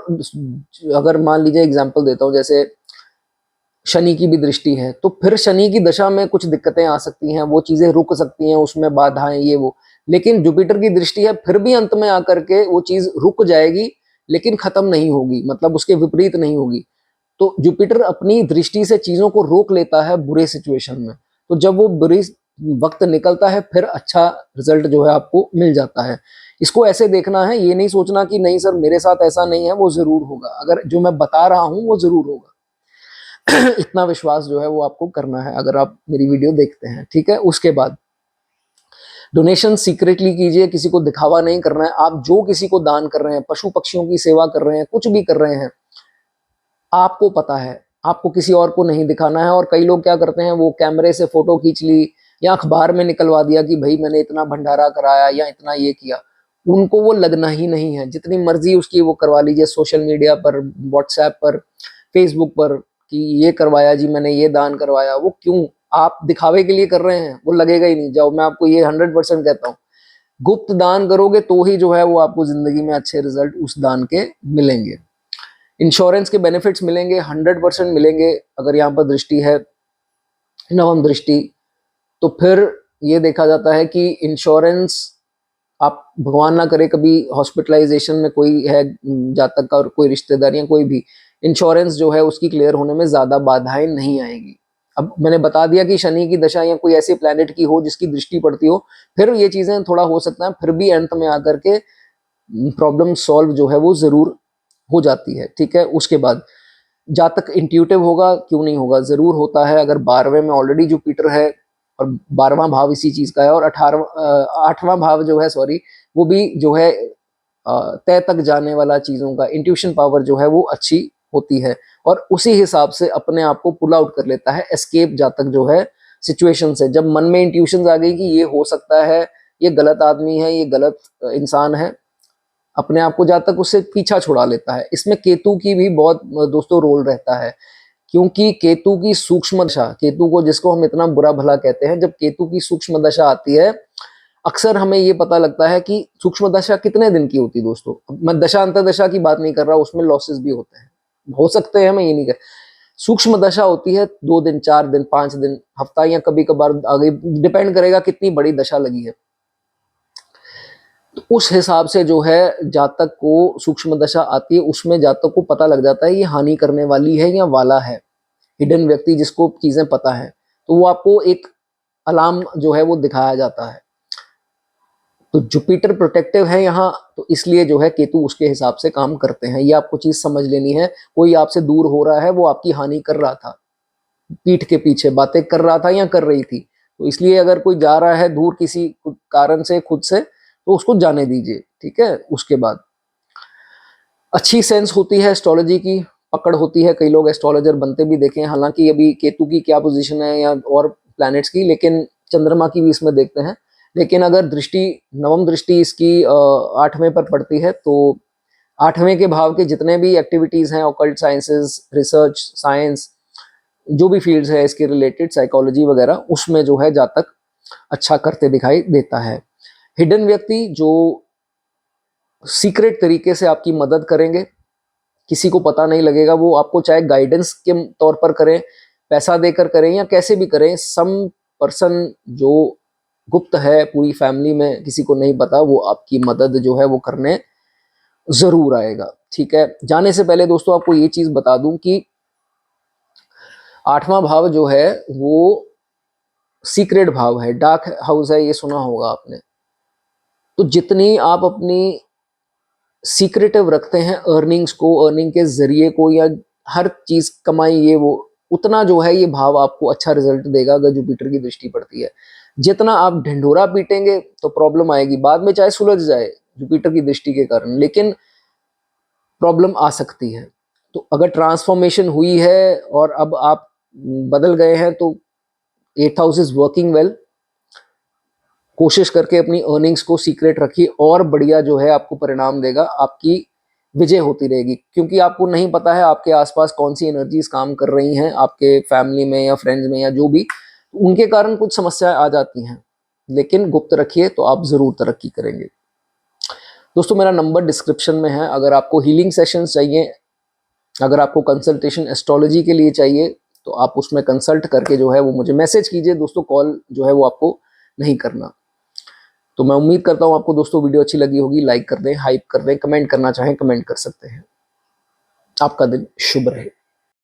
अगर मान लीजिए एग्जांपल देता हूँ, जैसे शनि की भी दृष्टि है, तो फिर शनि की दशा में कुछ दिक्कतें आ सकती हैं, वो चीजें रुक सकती हैं, उसमें बाधाएं ये वो। लेकिन जुपिटर की दृष्टि है, फिर भी अंत में आकर के वो चीज रुक जाएगी, लेकिन खत्म नहीं होगी, मतलब उसके विपरीत नहीं होगी। तो जुपिटर अपनी दृष्टि से चीजों को रोक लेता है बुरे सिचुएशन में। तो जब वो बुरी वक्त निकलता है, फिर अच्छा रिजल्ट जो है आपको मिल जाता है। इसको ऐसे देखना है, ये नहीं सोचना कि नहीं सर मेरे साथ ऐसा नहीं है, वो जरूर होगा, अगर जो मैं बता रहा हूं वो जरूर होगा। इतना विश्वास जो है वो आपको करना है अगर आप मेरी वीडियो देखते हैं, ठीक है। उसके बाद डोनेशन सीक्रेटली कीजिए, किसी को दिखावा नहीं करना है। आप जो किसी को दान कर रहे हैं, पशु पक्षियों की सेवा कर रहे हैं, कुछ भी कर रहे हैं, आपको पता है, आपको किसी और को नहीं दिखाना है। और कई लोग क्या करते हैं, वो कैमरे से फोटो खींच ली या अखबार में निकलवा दिया कि भाई मैंने इतना भंडारा कराया या इतना ये किया। उनको वो लगना ही नहीं है, जितनी मर्जी उसकी वो करवा लीजिए सोशल मीडिया पर, व्हाट्सएप पर, फेसबुक पर, कि ये करवाया जी मैंने, ये दान करवाया। वो क्यों, आप दिखावे के लिए कर रहे हैं, वो लगेगा ही नहीं। जाओ, मैं आपको ये 100% कहता हूँ, गुप्त दान करोगे तो ही जो है वो आपको जिंदगी में अच्छे रिजल्ट उस दान के मिलेंगे। इंश्योरेंस के बेनिफिट्स मिलेंगे, 100% मिलेंगे। अगर यहाँ पर दृष्टि है नवम दृष्टि, तो फिर ये देखा जाता है कि इंश्योरेंस, आप भगवान ना करे कभी हॉस्पिटलाइजेशन में कोई है जातक का और कोई रिश्तेदार या कोई भी, इंश्योरेंस जो है उसकी क्लियर होने में ज्यादा बाधाएं नहीं आएगी। अब मैंने बता दिया कि शनि की दशा या कोई ऐसे प्लैनेट की हो जिसकी दृष्टि पड़ती हो, फिर ये चीजें थोड़ा हो सकता है, फिर भी अंत में आकर के प्रॉब्लम सॉल्व जो है वो जरूर हो जाती है, ठीक है। उसके बाद जातक इंट्यूटिव होगा, क्यों नहीं होगा, जरूर होता है। अगर 12वें में ऑलरेडी जुपिटर है और 12वां भाव इसी चीज का है, और 8वां भाव जो है, सॉरी, वो भी जो है तय तक जाने वाला चीजों का इंट्यूशन पावर जो है वो अच्छी होती है, और उसी हिसाब से अपने आप को पुल आउट कर लेता है, एस्केप जातक जो है सिचुएशन से। जब मन में इंट्यूशन आ गई कि ये हो सकता है, ये गलत आदमी है, ये गलत इंसान है, अपने आप को जातक उससे पीछा छुड़ा लेता है। इसमें केतु की भी बहुत दोस्तों रोल रहता है, क्योंकि केतु की सूक्ष्म दशा, केतु को जिसको हम इतना बुरा भला कहते हैं, जब केतु की सूक्ष्म दशा आती है, अक्सर हमें ये पता लगता है कि सूक्ष्म दशा कितने दिन की होती है दोस्तों। मैं दशा अंतर्दशा की बात नहीं कर रहा, उसमें लॉसेस भी होते हैं, हो सकते हैं, मैं ये नहीं कह। सूक्ष्म दशा होती है 2 दिन, 4 दिन, 5 दिन, हफ्ता, या कभी कभार आगे, डिपेंड करेगा कितनी बड़ी दशा लगी है। तो उस हिसाब से जो है जातक को सूक्ष्म दशा आती है, उसमें जातक को पता लग जाता है ये हानि करने वाली है या वाला है। हिडन व्यक्ति जिसको चीजें पता है, तो वो आपको एक अलार्म जो है वो दिखाया जाता है। तो जुपिटर प्रोटेक्टिव है यहाँ, तो इसलिए जो है केतु उसके हिसाब से काम करते हैं। ये आपको चीज समझ लेनी है। कोई आपसे दूर हो रहा है, वो आपकी हानि कर रहा था, पीठ के पीछे बातें कर रहा था या कर रही थी, तो इसलिए अगर कोई जा रहा है दूर किसी कारण से, खुद से, तो उसको जाने दीजिए, ठीक है। उसके बाद अच्छी सेंस होती है एस्ट्रोलॉजी की, पकड़ होती है, कई लोग एस्ट्रोलॉजर बनते भी देखे हैं। हालांकि अभी केतु की क्या पोजीशन है या और प्लैनेट्स की, लेकिन चंद्रमा की भी इसमें देखते हैं। लेकिन अगर दृष्टि, नवम दृष्टि इसकी 8वें पर पड़ती है, तो 8वें के भाव के जितने भी एक्टिविटीज हैं, ऑकल्ट साइंसेस, रिसर्च साइंस, जो भी फील्ड्स है इसके रिलेटेड, साइकोलॉजी वगैरह, उसमें जो है जातक अच्छा करते दिखाई देता है। हिडन व्यक्ति जो सीक्रेट तरीके से आपकी मदद करेंगे, किसी को पता नहीं लगेगा, वो आपको चाहे गाइडेंस के तौर पर करें, पैसा देकर करें या कैसे भी करें, सम पर्सन जो गुप्त है पूरी फैमिली में, किसी को नहीं पता, वो आपकी मदद जो है वो करने जरूर आएगा, ठीक है। जाने से पहले दोस्तों आपको ये चीज बता दूं कि 8वां भाव जो है वो सीक्रेट भाव है, डार्क हाउस है, ये सुना होगा आपने। तो जितनी आप अपनी सीक्रेटिव रखते हैं अर्निंग्स को, अर्निंग के जरिए को, या हर चीज कमाई ये वो, उतना जो है ये भाव आपको अच्छा रिजल्ट देगा अगर जुपिटर की दृष्टि पड़ती है। जितना आप ढिंढोरा पीटेंगे तो प्रॉब्लम आएगी बाद में, चाहे सुलझ जाए जुपिटर की दृष्टि के कारण, लेकिन प्रॉब्लम आ सकती है। तो अगर ट्रांसफॉर्मेशन हुई है और अब आप बदल गए हैं, तो 8th house is working well. कोशिश करके अपनी अर्निंग्स को सीक्रेट रखिए, और बढ़िया जो है आपको परिणाम देगा, आपकी विजय होती रहेगी। क्योंकि आपको नहीं पता है आपके आसपास कौन सी एनर्जीज काम कर रही हैं, आपके फैमिली में या फ्रेंड्स में या जो भी, उनके कारण कुछ समस्याएं आ जाती हैं। लेकिन गुप्त रखिए तो आप जरूर तरक्की करेंगे। दोस्तों मेरा नंबर डिस्क्रिप्शन में है, अगर आपको हीलिंग सेशंस चाहिए, अगर आपको कंसल्टेशन एस्ट्रोलॉजी के लिए चाहिए तो आप उसमें कंसल्ट करके जो है वो मुझे मैसेज कीजिए दोस्तों, कॉल जो है वो आपको नहीं करना। तो मैं उम्मीद करता हूँ आपको दोस्तों वीडियो अच्छी लगी होगी। लाइक कर दें, हाइप कर दें, कमेंट करना चाहें कमेंट कर सकते हैं। आपका दिन शुभ रहे।